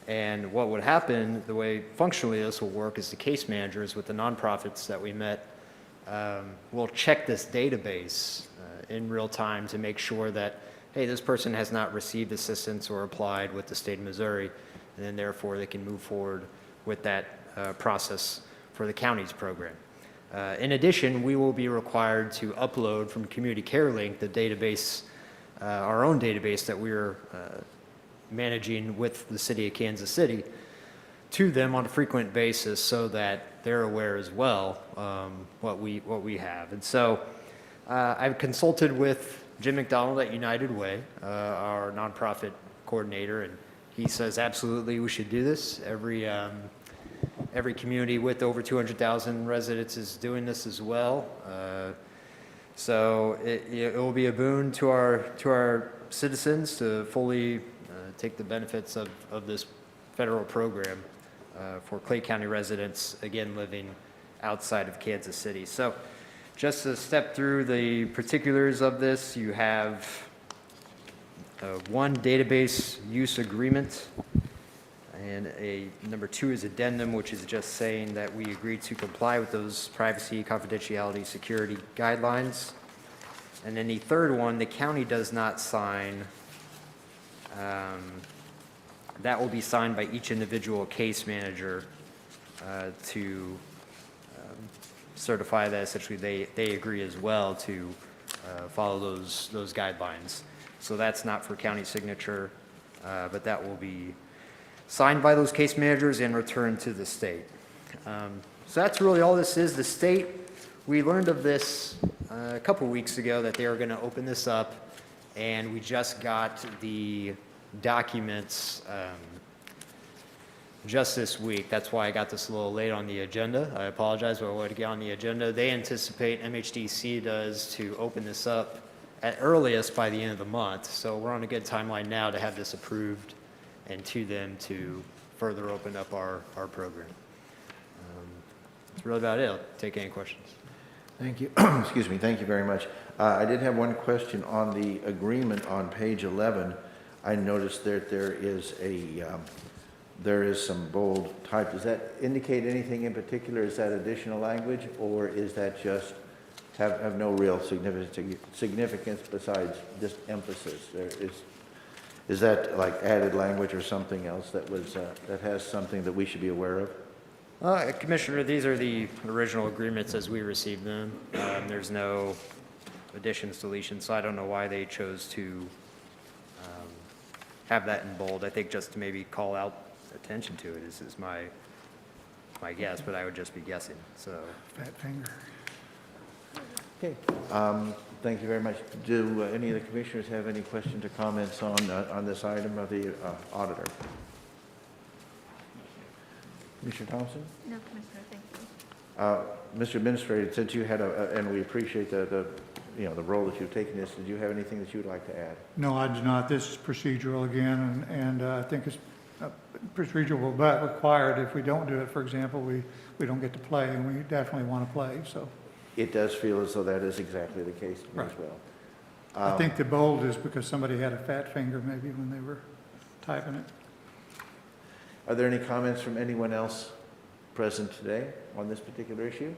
And what would happen, the way functionally this will work, is the case managers with the nonprofits that we met will check this database in real time to make sure that, hey, this person has not received assistance or applied with the state of Missouri, and then therefore they can move forward with that process for the county's program. In addition, we will be required to upload from Community Care Link the database, our own database that we're managing with the city of Kansas City, to them on a frequent basis so that they're aware as well what we have. And so I've consulted with Jim McDonald at United Way, our nonprofit coordinator, and he says absolutely we should do this. Every community with over 200,000 residents is doing this as well. So it will be a boon to our citizens to fully take the benefits of this federal program for Clay County residents, again, living outside of Kansas City. So just to step through the particulars of this, you have one database use agreement, and number 2 is addendum, which is just saying that we agreed to comply with those privacy, confidentiality, security guidelines. And then the third one, the county does not sign. That will be signed by each individual case manager to certify that essentially they agree as well to follow those guidelines. So that's not for county signature, but that will be signed by those case managers and returned to the state. So that's really all this is. The state, we learned of this a couple weeks ago that they were going to open this up, and we just got the documents just this week. That's why I got this a little late on the agenda. I apologize, but I wanted to get on the agenda. They anticipate, MHDC does, to open this up at earliest by the end of the month. So we're on a good timeline now to have this approved and to them to further open up our program. That's really about it. I'll take any questions. Thank you. Excuse me. Thank you very much. I did have one question on the agreement on page 11. I noticed that there is some bold type. Does that indicate anything in particular? Is that additional language, or is that just have no real significance besides just emphasis? Is that like added language or something else that has something that we should be aware of? Commissioner, these are the original agreements as we received them. There's no additions, deletions, so I don't know why they chose to have that in bold. I think just to maybe call out attention to it is my guess, but I would just be guessing. So Fat finger. Okay. Thank you very much. Do any of the commissioners have any questions or comments on this item of the auditor? Commissioner Thompson? No, Commissioner, thank you. Mr. Administrator, since you had and we appreciate the role that you've taken in this, did you have anything that you would like to add? No, I do not. This is procedural again, and I think it's procedural but required. If we don't do it, for example, we don't get to play, and we definitely want to play, so. It does feel as though that is exactly the case as Right. well. I think the bold is because somebody had a fat finger maybe when they were typing it. Are there any comments from anyone else present today on this particular issue?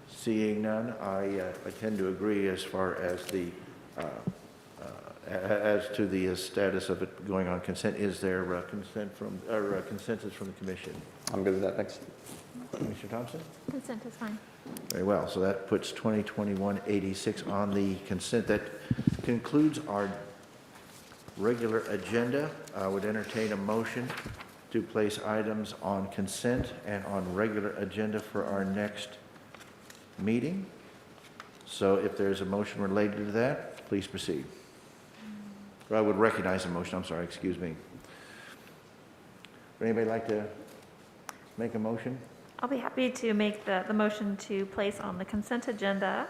Seeing none, I tend to agree as far as to the status of it going on consent. Is there consensus from the commission? I'm good with that, thanks. Commissioner Thompson? Consent is fine. Very well. So that puts 2021-86 on the consent. That concludes our regular agenda. I would entertain a motion to place items on consent and on regular agenda for our next meeting. So if there's a motion related to that, please proceed. Or I would recognize a motion. I'm sorry, excuse me. Would anybody like to make a motion? I'll be happy to make the motion to place on the consent agenda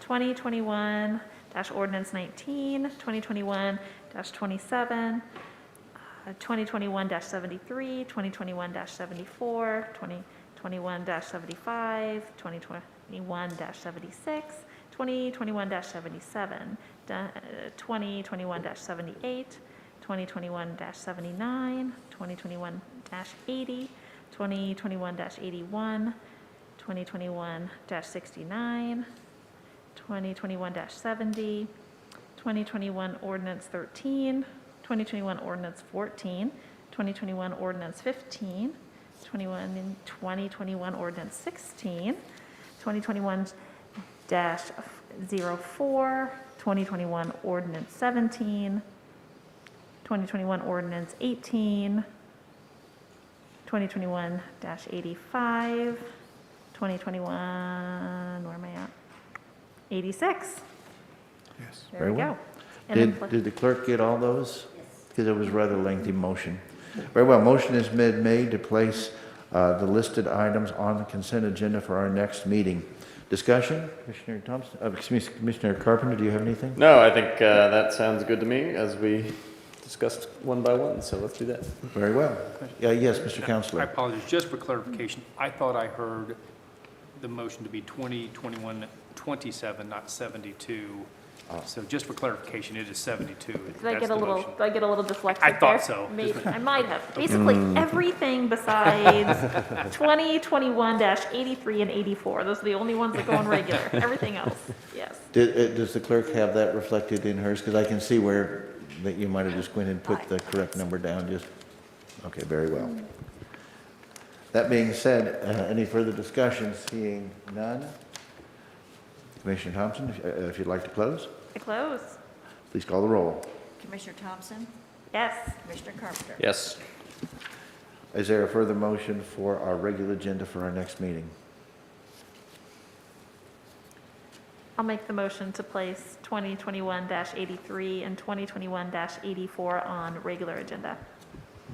2021-ordinance 19, 2021-27, 2021-73, 2021-74, 2021-75, 2021-76, 2021-77, 2021-78, 2021-79, 2021-80, 2021-81, 2021-69, 2021-70, 2021 Ordinance 13, 2021 Ordinance 14, 2021 Ordinance 15, 2021 Ordinance 16, 2021-04, 2021 Ordinance 17, 2021 Ordinance 18, 2021-85, 2021, where am I at? 86. Yes. There Very we well. go. And then Did the clerk get all those? Because it was a rather lengthy motion. Very well. Motion has been made to place the listed items on the consent agenda for our next meeting. Discussion? Commissioner Thompson? Excuse me, Commissioner Carpenter, do you have anything? No, I think that sounds good to me as we discussed one by one, so let's do that. Very well. Yes, Mr. I Counselor. apologize, just for clarification, I thought I heard the motion to be 2021-27, not 72. So just for clarification, it is 72. Did I That's get a the little, motion. did I get a little dyslexic I thought there? so. Maybe, I might have. Basically, everything besides 2021-83 and 84. Those are the only ones that go on regular. Everything else, yes. Does the clerk have that reflected in hers? Because I can see where that you might have just went and put the correct number down. Just okay, very well. That being said, any further discussion? Seeing none. Commissioner Thompson, if you'd like to close, I close. please call the roll. Commissioner Thompson? Yes. Commissioner Carpenter? Yes. Is there a further motion for our regular agenda for our next meeting? I'll make the motion to place 2021-83 and 2021-84 on regular agenda.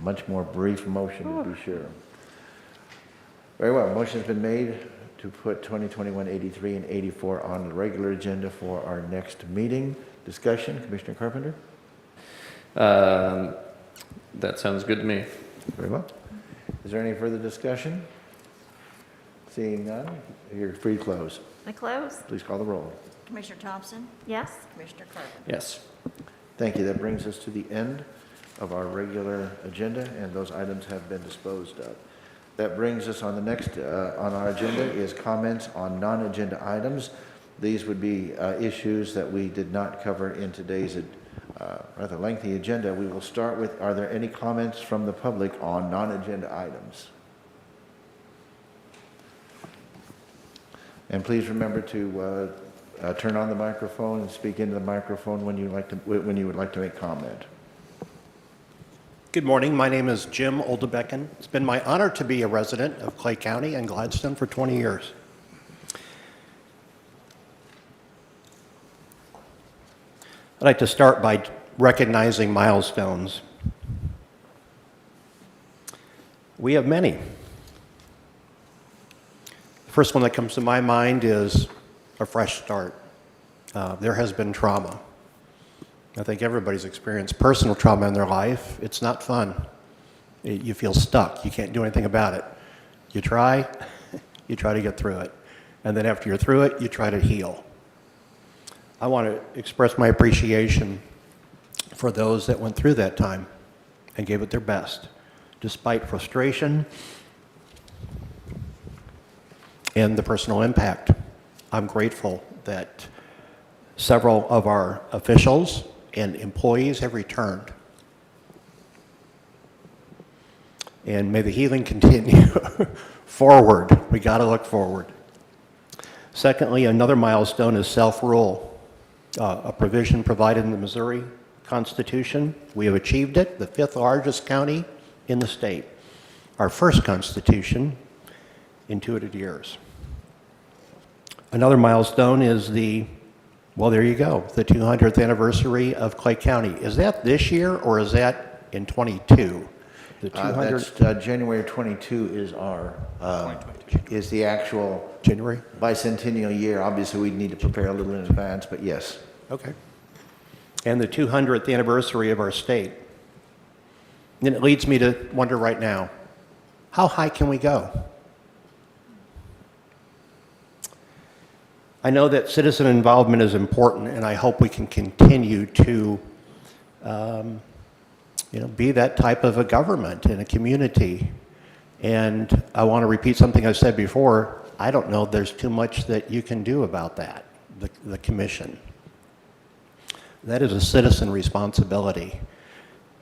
Much more brief motion to be sure. Very well. Motion's been made to put 2021 83 and 84 on the regular agenda for our next meeting. Discussion, Commissioner Carpenter? That sounds good to me. Very well. Is there any further discussion? Seeing none, you're free to close. I close. Please call the roll. Commissioner Thompson? Yes. Commissioner Carpenter? Yes. Thank you. That brings us to the end of our regular agenda, and those items have been disposed of. That brings us on the next, on our agenda is comments on non-agenda items. These would be issues that we did not cover in today's rather lengthy agenda. We will start with, are there any comments from the public on non-agenda items? And please remember to turn on the microphone and speak into the microphone when you would like to make comment. Good morning. My name is Jim Oldebecken. It's been my honor to be a resident of Clay County and Gladstone for 20 years. I'd like to start by recognizing milestones. We have many. The first one that comes to my mind is a fresh start. There has been trauma. I think everybody's experienced personal trauma in their life. It's not fun. You feel stuck. You can't do anything about it. You try to get through it. And then after you're through it, you try to heal. I want to express my appreciation for those that went through that time and gave it their best, despite frustration and the personal impact. I'm grateful that several of our officials and employees have returned. And may the healing continue forward. We got to look forward. Secondly, another milestone is self-rule, a provision provided in the Missouri Constitution. We have achieved it, the 5th largest county in the state. Our first constitution in 200 years. Another milestone is well, there you go, the 200th anniversary of Clay County. Is that this year or is that in 22? The 200. That's January 22 is our, is the actual January bicentennial year. Obviously, we need to prepare a little in advance, but yes. Okay. And the 200th anniversary of our state. And it leads me to wonder right now, how high can we go? I know that citizen involvement is important, and I hope we can continue to be that type of a government in a community. And I want to repeat something I said before. I don't know there's too much that you can do about that, the commission. That is a citizen responsibility.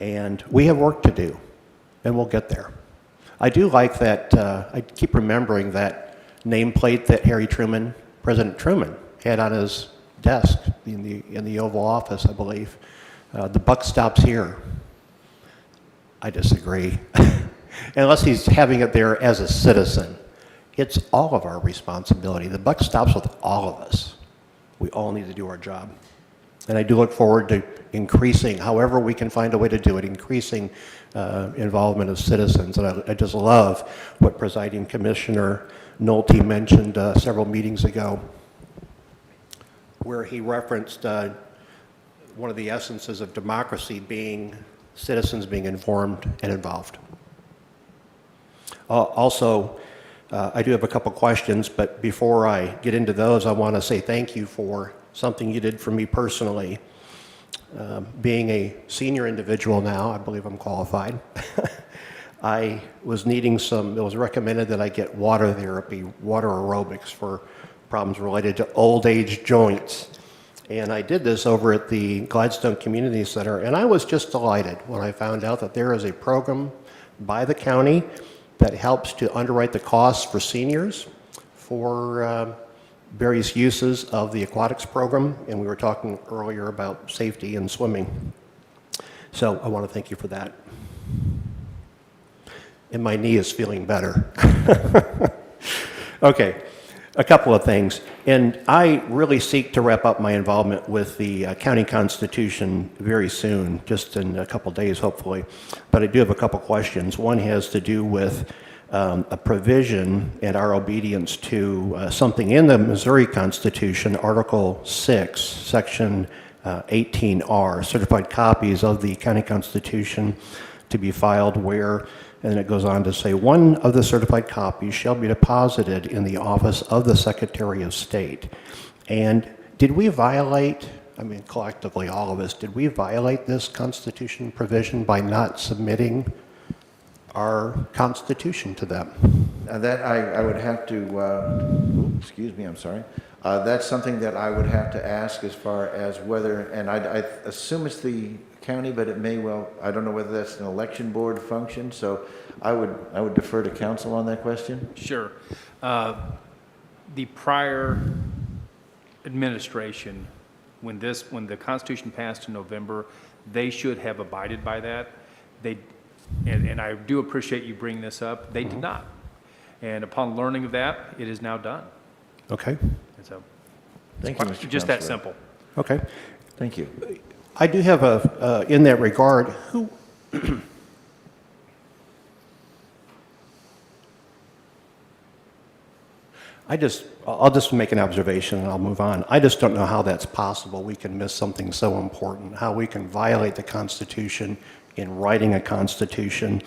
And we have work to do, and we'll get there. I do like that, I keep remembering that nameplate that President Truman had on his desk in the Oval Office, I believe. The buck stops here. I disagree. Unless he's having it there as a citizen. It's all of our responsibility. The buck stops with all of us. We all need to do our job. And I do look forward to increasing, however we can find a way to do it, increasing involvement of citizens. And I just love what Presiding Commissioner Nolte mentioned several meetings ago, where he referenced one of the essences of democracy being citizens being informed and involved. Also, I do have a couple questions, but before I get into those, I want to say thank you for something you did for me personally. Being a senior individual now, I believe I'm qualified. I was needing it was recommended that I get water therapy, water aerobics for problems related to old age joints. And I did this over at the Gladstone Community Center, and I was just delighted when I found out that there is a program by the county that helps to underwrite the costs for seniors for various uses of the aquatics program, and we were talking earlier about safety and swimming. So I want to thank you for that. And my knee is feeling better. Okay, a couple of things. And I really seek to wrap up my involvement with the county constitution very soon, just in a couple days, hopefully. But I do have a couple questions. One has to do with a provision and our obedience to something in the Missouri Constitution, Article 6, Section 18R, certified copies of the county constitution to be filed where, and it goes on to say, one of the certified copies shall be deposited in the office of the Secretary of State. And did we violate, I mean, collectively, all of us, did we violate this Constitution provision by not submitting our Constitution to them? That I would have to, excuse me, I'm sorry. That's something that I would have to ask as far as whether, and I assume it's the county, but it may well, I don't know whether that's an election board function, so I would defer to council on that question. Sure. The prior administration, when the Constitution passed in November, they should have abided by that. And I do appreciate you bringing this up. They did not. And upon learning of that, it is now done. Okay. And so, Thank you, Mr. just that Counselor. simple. Okay. Thank you. I do have in that regard, I'll just make an observation and I'll move on. I just don't know how that's possible. We can miss something so important, how we can violate the Constitution in writing a Constitution.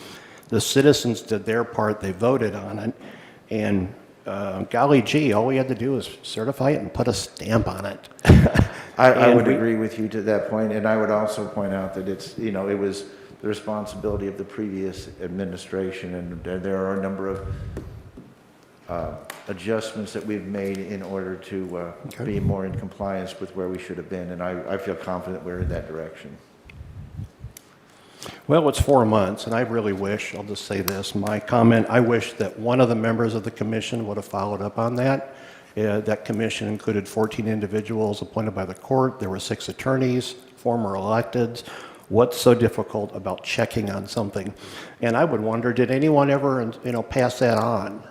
The citizens did their part, they voted on it, and golly gee, all we had to do was certify it and put a stamp on it. I would agree with you to that point, and I would also point out that it's, it was the responsibility of the previous administration, and there are a number of adjustments that we've made in order to be more in compliance with where we should have been, and I feel confident we're in that direction. Well, it's 4 months, and I really wish, I'll just say this, my comment, I wish that one of the members of the commission would have followed up on that. That commission included 14 individuals appointed by the court. There were 6 attorneys, former electeds. What's so difficult about checking on something? And I would wonder, did anyone ever, pass that on?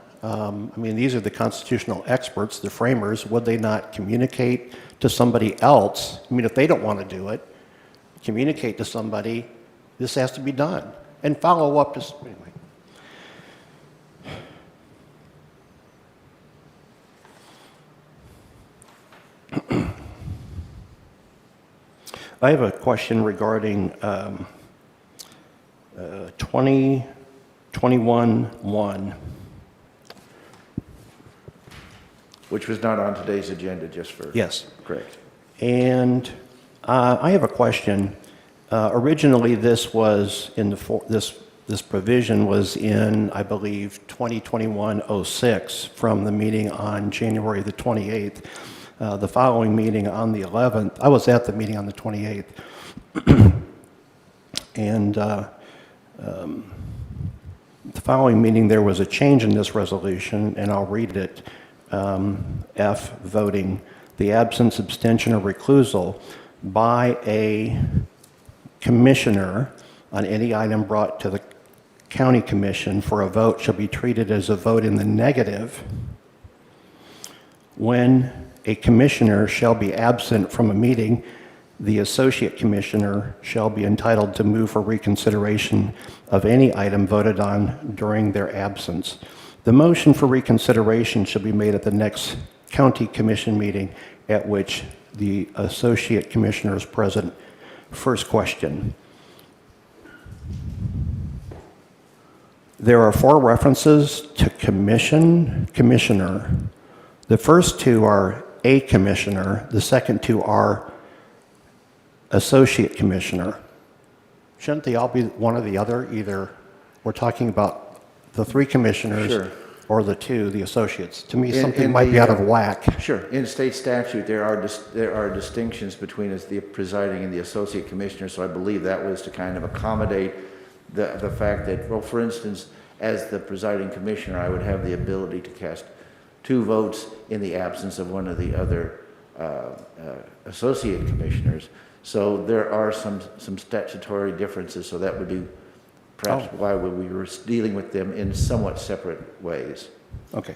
These are the constitutional experts, the framers. Would they not communicate to somebody else? If they don't want to do it, communicate to somebody, this has to be done, and follow up to, anyway. I have a question regarding 2021-1. Which was not on today's agenda, just for... Yes. Correct. And I have a question. Originally, this was in this provision was in, I believe, 2021-06 from the meeting on January the 28th. The following meeting on the 11th, I was at the meeting on the 28th, and the following meeting there was a change in this resolution, and I'll read it. F, voting, the absence, abstention, or recusal by a commissioner on any item brought to the county commission for a vote shall be treated as a vote in the negative when a commissioner shall be absent from a meeting. The associate commissioner shall be entitled to move for reconsideration of any item voted on during their absence. The motion for reconsideration shall be made at the next county commission meeting at which the associate commissioner is present. First question. There are 4 references to commissioner. The first 2 are a commissioner. The second 2 are associate commissioner. Shouldn't they all be one or the other? Either we're talking about the 3 commissioners, Sure. or the 2, the associates. To me, something might be out of whack. Sure. In state statute, there are distinctions between the presiding and the associate commissioner, so I believe that was to kind of accommodate the fact that, well, for instance, as the presiding commissioner, I would have the ability to cast 2 votes in the absence of one of the other associate commissioners. So there are some statutory differences, so that would be perhaps why we were dealing with them in somewhat separate ways. Okay.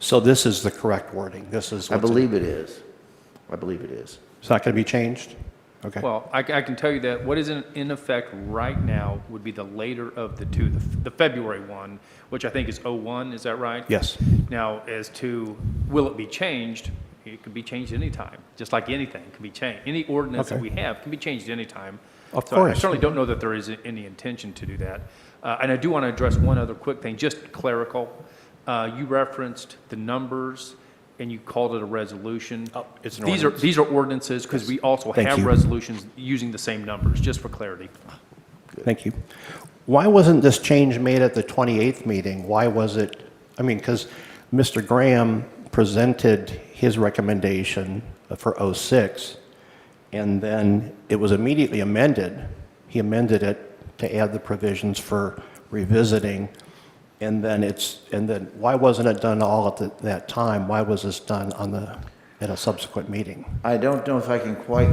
So this is the correct wording. This is I believe it is. I believe it is. It's not going to be changed? Okay. Well, I can tell you that what is in effect right now would be the later of the 2, the February one, which I think is 01, is that right? Yes. Now, as to will it be changed, it can be changed anytime, just like anything can be changed. Any ordinance that we have can be changed anytime. Of So course. I certainly don't know that there is any intention to do that. And I do want to address one other quick thing, just clerical. You referenced the numbers and you called it a resolution. Oh, it's an These ordinance. are ordinances because we also Thank have you. resolutions using the same numbers, just for clarity. Thank you. Why wasn't this change made at the 28th meeting? Why was it, because Mr. Graham presented his recommendation for 06, and then it was immediately amended. He amended it to add the provisions for revisiting, and then why wasn't it done all at that time? Why was this done at a subsequent meeting? I don't know if I can quite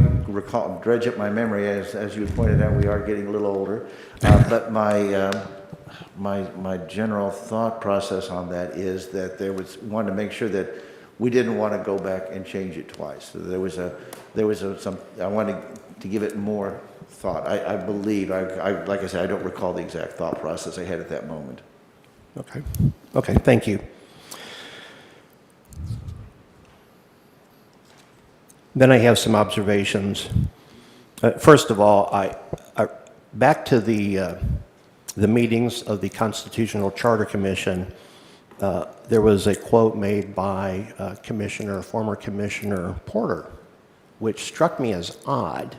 dredge up my memory. As you pointed out, we are getting a little older. But my general thought process on that is that wanted to make sure that we didn't want to go back and change it twice. So I wanted to to give it more thought. I believe, like I said, I don't recall the exact thought process I had at that moment. Okay. Okay, thank you. Then I have some observations. First of all, back to the meetings of the Constitutional Charter Commission, there was a quote made by former Commissioner Porter, which struck me as odd.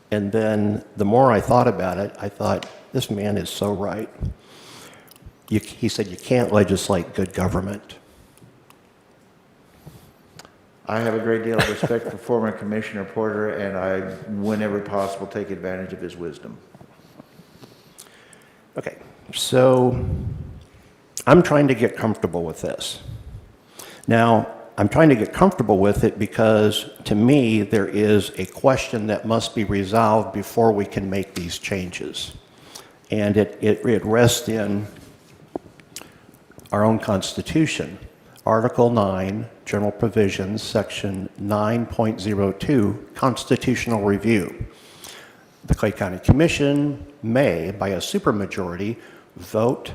And then the more I thought about it, I thought, this man is so right. He said, you can't legislate good government. I have a great deal of respect for former Commissioner Porter, and I, whenever possible, take advantage of his wisdom. Okay, so I'm trying to get comfortable with this. Now, I'm trying to get comfortable with it because, to me, there is a question that must be resolved before we can make these changes. And it rests in our own Constitution. Article 9, General Provisions, Section 9.02, Constitutional Review. The Clay County Commission may, by a supermajority, vote,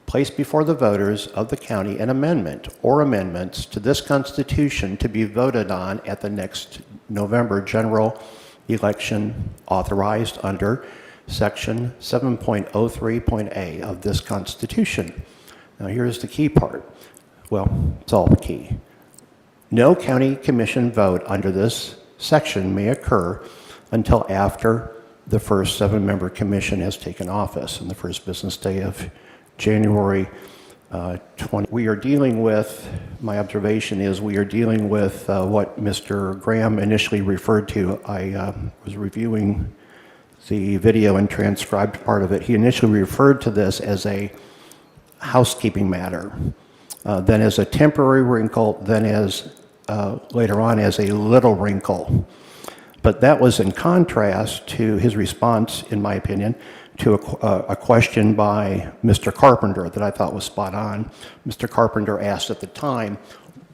place before the voters of the county an amendment or amendments to this Constitution to be voted on at the next November general election authorized under Section 7.03.a of this Constitution. Now here's the key part. Well, it's all the key. No county commission vote under this section may occur until after the first 7-member commission has taken office on the first business day of January 20. We are dealing with, my observation is we are dealing with what Mr. Graham initially referred to. I was reviewing the video and transcribed part of it. He initially referred to this as a housekeeping matter, then as a temporary wrinkle, then as later on as a little wrinkle. But that was in contrast to his response, in my opinion, to a question by Mr. Carpenter that I thought was spot on. Mr. Carpenter asked at the time,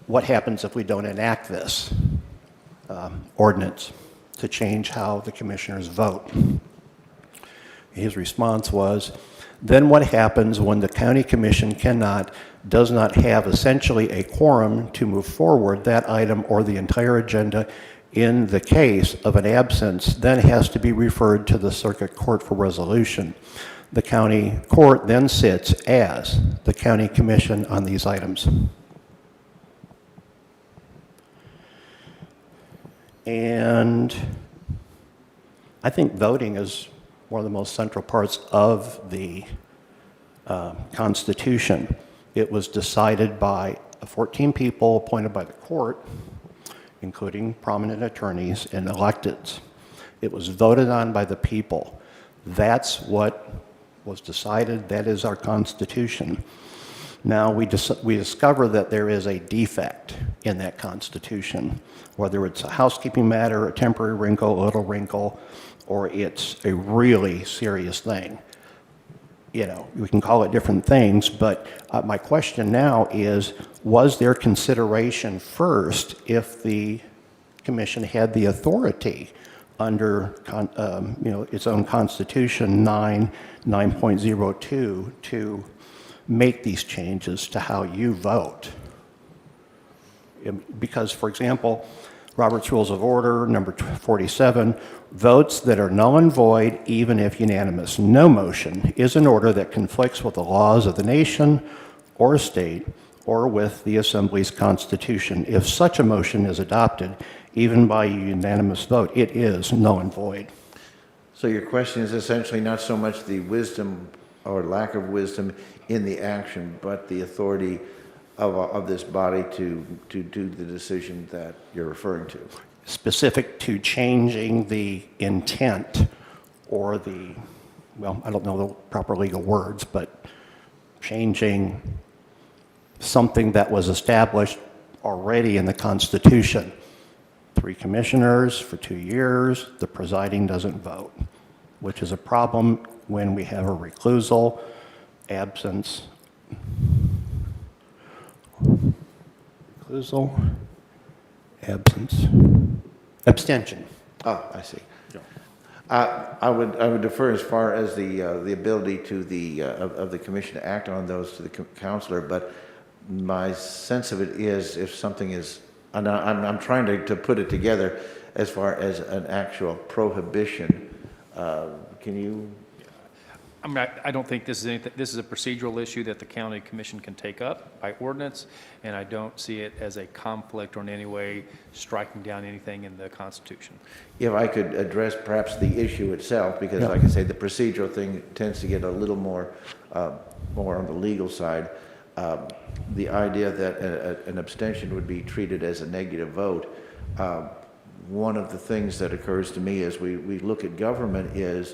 what happens if we don't enact this ordinance to change how the commissioners vote? His response was, then what happens when the county commission does not have essentially a quorum to move forward that item or the entire agenda in the case of an absence, then has to be referred to the circuit court for resolution. The county court then sits as the county commission on these items. And I think voting is one of the most central parts of the Constitution. It was decided by 14 people appointed by the court, including prominent attorneys and electeds. It was voted on by the people. That's what was decided. That is our Constitution. Now we discover that there is a defect in that Constitution, whether it's a housekeeping matter, a temporary wrinkle, a little wrinkle, or it's a really serious thing. You know, we can call it different things, but my question now is, was there consideration first if the commission had the authority under its own Constitution 9.02 to make these changes to how you vote? Because, for example, Robert's Rules of Order, number 47, votes that are null and void, even if unanimous. No motion is an order that conflicts with the laws of the nation or state or with the Assembly's Constitution. If such a motion is adopted, even by a unanimous vote, it is null and void. So your question is essentially not so much the wisdom or lack of wisdom in the action, but the authority of this body to do the decision that you're referring to. Specific to changing the intent or the, well, I don't know the proper legal words, but changing something that was established already in the Constitution. 3 commissioners for 2 years, the presiding doesn't vote, which is a problem when we have a reclusal, absence, abstention. Oh, I see. I would defer as far as the ability to of the commission to act on those to the counselor, but my sense of it is if something is, and I'm trying to put it together as far as an actual prohibition. Can you? I don't think this is anything, this is a procedural issue that the county commission can take up by ordinance, and I don't see it as a conflict or in any way striking down anything in the Constitution. If I could address perhaps the issue itself, because like I say, the procedural thing tends to get a little more on the legal side. The idea that an abstention would be treated as a negative vote, one of the things that occurs to me as we look at government is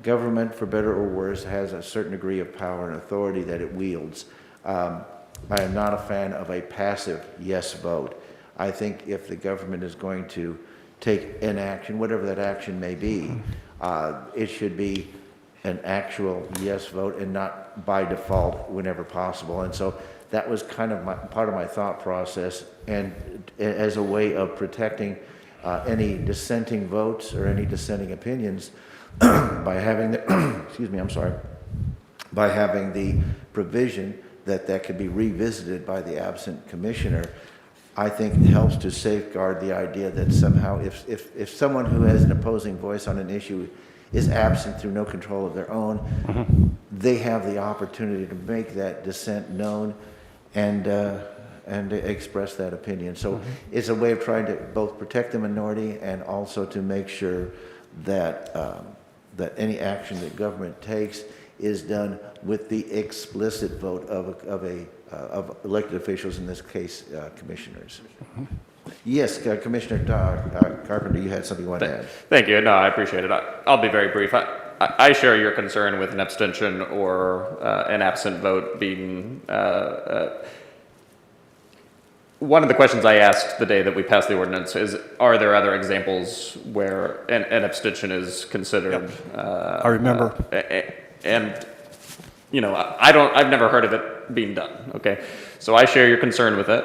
government, for better or worse, has a certain degree of power and authority that it wields. I am not a fan of a passive yes vote. I think if the government is going to take an action, whatever that action may be, it should be an actual yes vote and not by default whenever possible. And so that was kind of part of my thought process, and as a way of protecting any dissenting votes or any dissenting opinions by having the, excuse me, I'm sorry, by having the provision that could be revisited by the absent commissioner, I think it helps to safeguard the idea that somehow if someone who has an opposing voice on an issue is absent through no control of their own, they have the opportunity to make that dissent known and express that opinion. So it's a way of trying to both protect the minority and also to make sure that that any action that government takes is done with the explicit vote of elected officials, in this case, commissioners. Yes, Commissioner Carpenter, you had something you wanted to add. Thank you. No, I appreciate it. I'll be very brief. I share your concern with an abstention or an absent vote being one of the questions I asked the day that we passed the ordinance is, are there other examples where an abstention is considered? I remember. And, you know, I've never heard of it being done, okay? So I share your concern with it.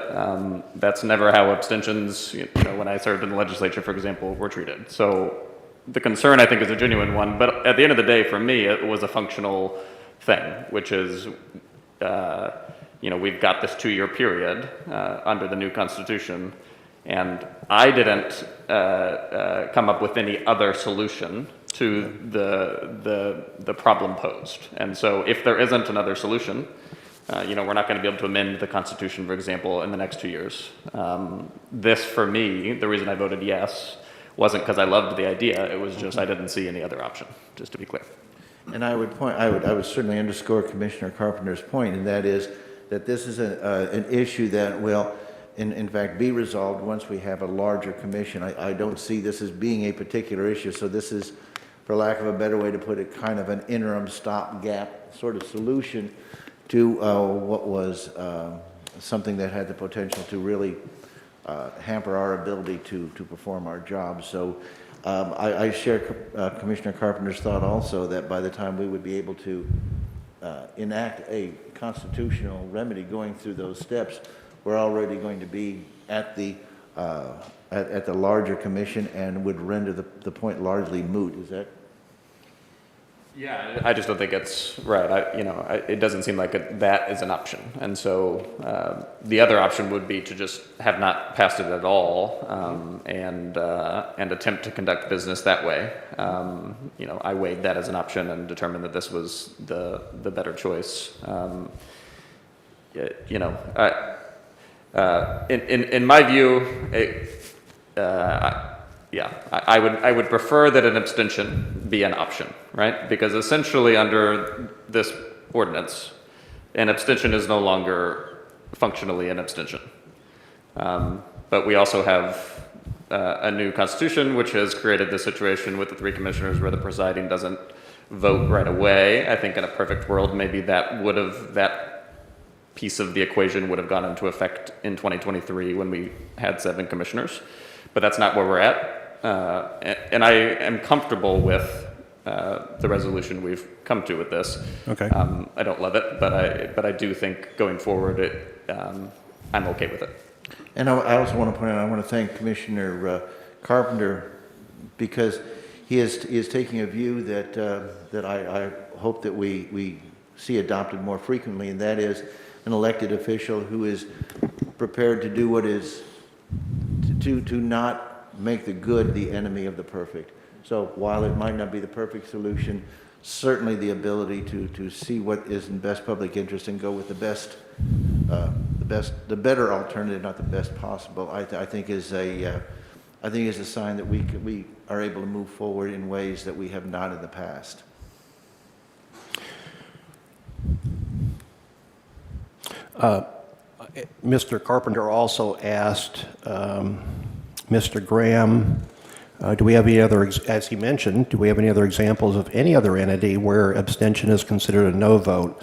That's never how abstentions, you know, when I served in the legislature, for example, were treated. So the concern, I think, is a genuine one, but at the end of the day, for me, it was a functional thing, which is, you know, we've got this 2-year period under the new Constitution, and I didn't come up with any other solution to the problem posed. And so if there isn't another solution, you know, we're not going to be able to amend the Constitution, for example, in the next 2 years. This, for me, the reason I voted yes wasn't because I loved the idea, it was just I didn't see any other option, just to be clear. And I would certainly underscore Commissioner Carpenter's point, and that is that this is an issue that will, in fact, be resolved once we have a larger commission. I don't see this as being a particular issue, so this is, for lack of a better way to put it, kind of an interim stopgap sort of solution to what was something that had the potential to really hamper our ability to perform our job. So I share Commissioner Carpenter's thought also that by the time we would be able to enact a constitutional remedy going through those steps, we're already going to be at the larger commission and would render the point largely moot. Is that? Yeah, I just don't think it's right. It doesn't seem like that is an option. And so the other option would be to just have not passed it at all and attempt to conduct business that way. You know, I weighed that as an option and determined that this was the better choice. You know, in my view, I would prefer that an abstention be an option, right? Because essentially under this ordinance, an abstention is no longer functionally an abstention. But we also have a new constitution which has created this situation with the 3 commissioners where the presiding doesn't vote right away. I think in a perfect world, maybe that piece of the equation would have gone into effect in 2023 when we had 7 commissioners. But that's not where we're at. And I am comfortable with the resolution we've come to with this. Okay. I don't love it, but I do think going forward, I'm okay with it. And I also want to point out, I want to thank Commissioner Carpenter because he is taking a view that, that I hope that we see adopted more frequently, and that is an elected official who is prepared to do what is, to not make the good the enemy of the perfect. So while it might not be the perfect solution, certainly the ability to see what is in best public interest and go with the better alternative, not the best possible, I think is a sign that we are able to move forward in ways that we have not in the past. Mr. Carpenter also asked Mr. Graham, do we have any other, as he mentioned, do we have any other examples of any other entity where abstention is considered a no vote?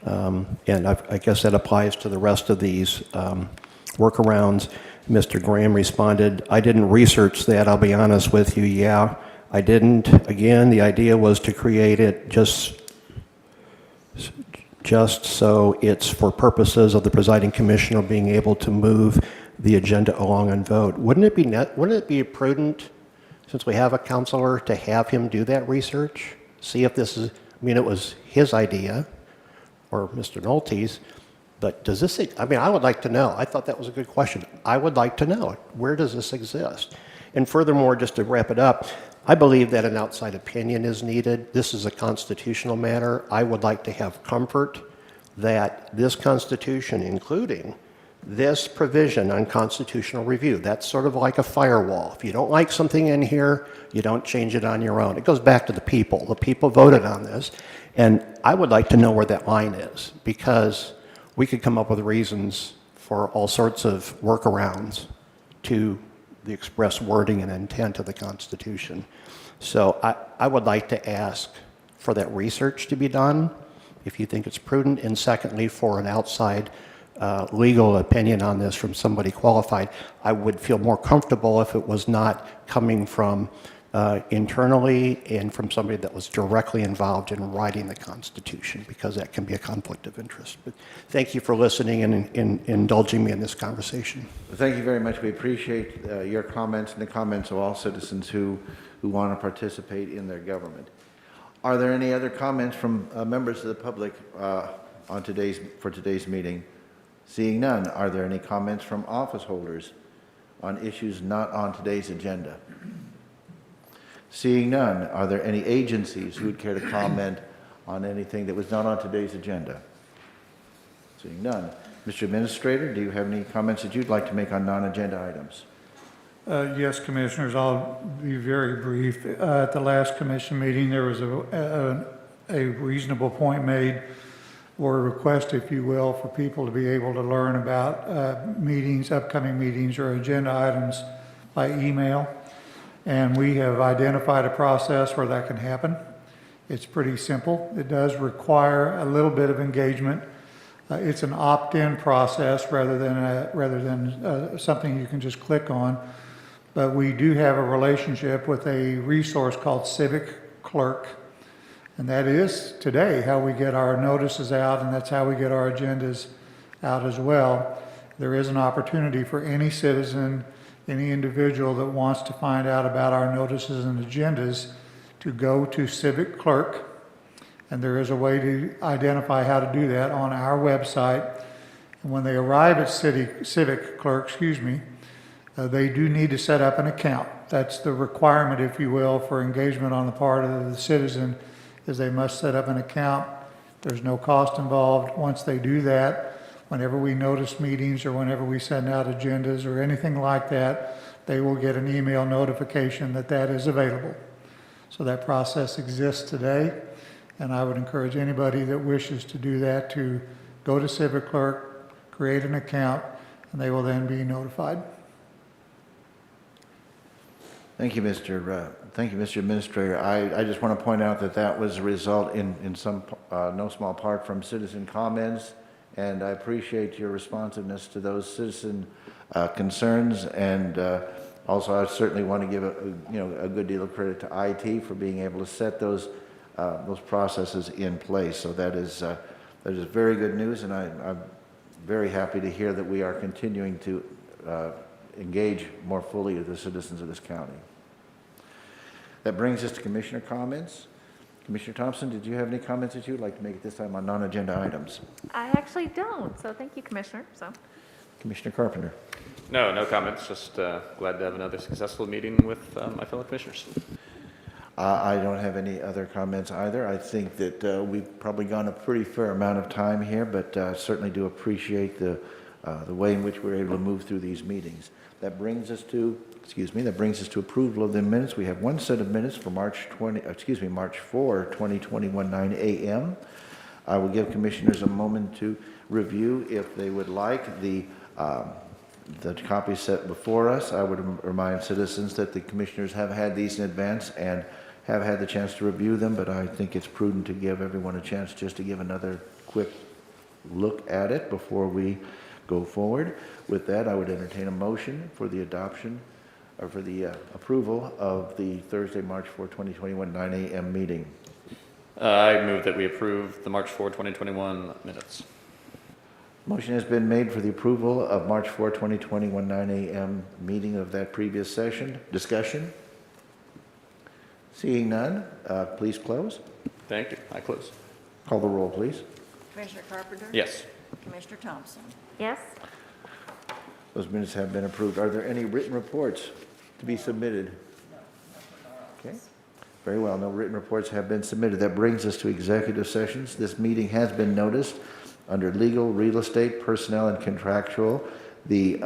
And I guess that applies to the rest of these workarounds. Mr. Graham responded, I didn't research that, I'll be honest with you. Yeah, I didn't. Again, the idea was to create it just so it's for purposes of the presiding commissioner being able to move the agenda along and vote. Wouldn't it be prudent, since we have a counselor, to have him do that research? See if this is, I mean, it was his idea, or Mr. Nolte's, but does this, I mean, I would like to know. I thought that was a good question. I would like to know, where does this exist? And furthermore, just to wrap it up, I believe that an outside opinion is needed. This is a constitutional matter. I would like to have comfort that this Constitution, including this provision on constitutional review, that's sort of like a firewall. If you don't like something in here, you don't change it on your own. It goes back to the people. The people voted on this. And I would like to know where that line is, because we could come up with reasons for all sorts of workarounds to the express wording and intent of the Constitution. So I would like to ask for that research to be done, if you think it's prudent, and secondly, for an outside legal opinion on this from somebody qualified. I would feel more comfortable if it was not coming from internally and from somebody that was directly involved in writing the Constitution, because that can be a conflict of interest. But thank you for listening and indulging me in this conversation. Thank you very much. We appreciate your comments and the comments of all citizens who want to participate in their government. Are there any other comments from members of the public for today's meeting? Seeing none, are there any comments from office holders on issues not on today's agenda? Seeing none, are there any agencies who would care to comment on anything that was not on today's agenda? Seeing none. Mr. Administrator, do you have any comments that you'd like to make on non-agenda items? Yes, Commissioners, I'll be very brief. At the last commission meeting, there was a reasonable point made, or a request, if you will, for people to be able to learn about meetings, upcoming meetings, or agenda items by email. And we have identified a process where that can happen. It's pretty simple. It does require a little bit of engagement. It's an opt-in process rather than something you can just click on. But we do have a relationship with a resource called Civic Clerk. And that is today how we get our notices out, and that's how we get our agendas out as well. There is an opportunity for any citizen, any individual that wants to find out about our notices and agendas to go to Civic Clerk. And there is a way to identify how to do that on our website. And when they arrive at Civic Clerk, they do need to set up an account. That's the requirement, if you will, for engagement on the part of the citizen, is they must set up an account. There's no cost involved. Once they do that, whenever we notice meetings or whenever we send out agendas or anything like that, they will get an email notification that that is available. So that process exists today, and I would encourage anybody that wishes to do that to go to Civic Clerk, create an account, and they will then be notified. Thank you, Mr. Administrator. I just want to point out that that was a result in some no small part from citizen comments, and I appreciate your responsiveness to those citizen concerns. And also, I certainly want to give a good deal of credit to IT for being able to set those processes in place. So that is very good news, and I'm very happy to hear that we are continuing to engage more fully with the citizens of this county. That brings us to commissioner comments. Commissioner Thompson, did you have any comments that you'd like to make at this time on non-agenda items? I actually don't, so thank you, Commissioner, so. Commissioner Carpenter? No comments, just glad to have another successful meeting with my fellow commissioners. I don't have any other comments either. I think that we've probably gone a pretty fair amount of time here, but certainly do appreciate the way in which we're able to move through these meetings. That brings us to approval of the minutes. We have one set of minutes for March 4, 2021, 9 a.m. I will give commissioners a moment to review if they would like the copy set before us. I would remind citizens that the commissioners have had these in advance and have had the chance to review them, but I think it's prudent to give everyone a chance just to give another quick look at it before we go forward. With that, I would entertain a motion for the adoption or for the approval of the Thursday, March 4, 2021, 9 a.m. meeting. I move that we approve the March 4, 2021 minutes. Motion has been made for the approval of March 4, 2021, 9 a.m. meeting of that previous session. Discussion? Seeing none, please close. Thank you. I close. Call the roll, please. Commissioner Carpenter? Yes. Commissioner Thompson? Yes? Those minutes have been approved. Are there any written reports to be submitted? Okay. Very well. No written reports have been submitted. That brings us to executive sessions. This meeting has been noticed under legal, real estate, personnel, and contractual. The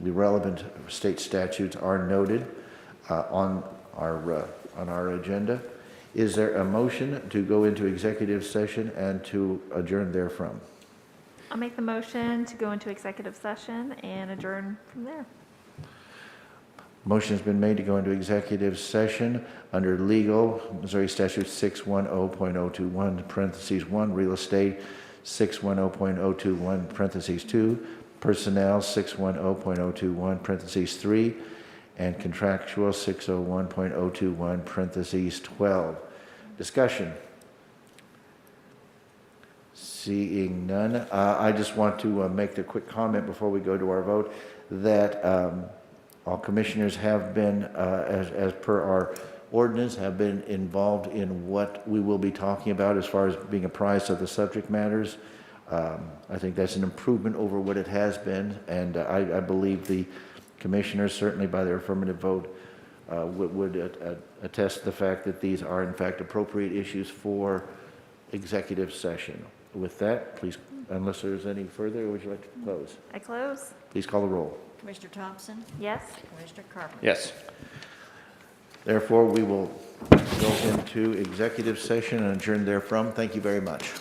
relevant state statutes are noted on our agenda. Is there a motion to go into executive session and to adjourn therefrom? I'll make the motion to go into executive session and adjourn from there. Motion has been made to go into executive session under legal, Missouri Statute 610.021, parentheses 1, real estate 610.021, parentheses 2, personnel 610.021, parentheses 3, and contractual 601.021, parentheses 12. Discussion. Seeing none, I just want to make a quick comment before we go to our vote that all commissioners have been, as per our ordinance, have been involved in what we will be talking about as far as being apprised of the subject matters. I think that's an improvement over what it has been, and I believe the commissioners, certainly by their affirmative vote, would attest to the fact that these are in fact appropriate issues for executive session. With that, please, unless there's any further, would you like to close? I close. Please call the roll. Commissioner Thompson? Yes? Commissioner Carpenter? Yes. Therefore, we will go into executive session and adjourn therefrom. Thank you very much.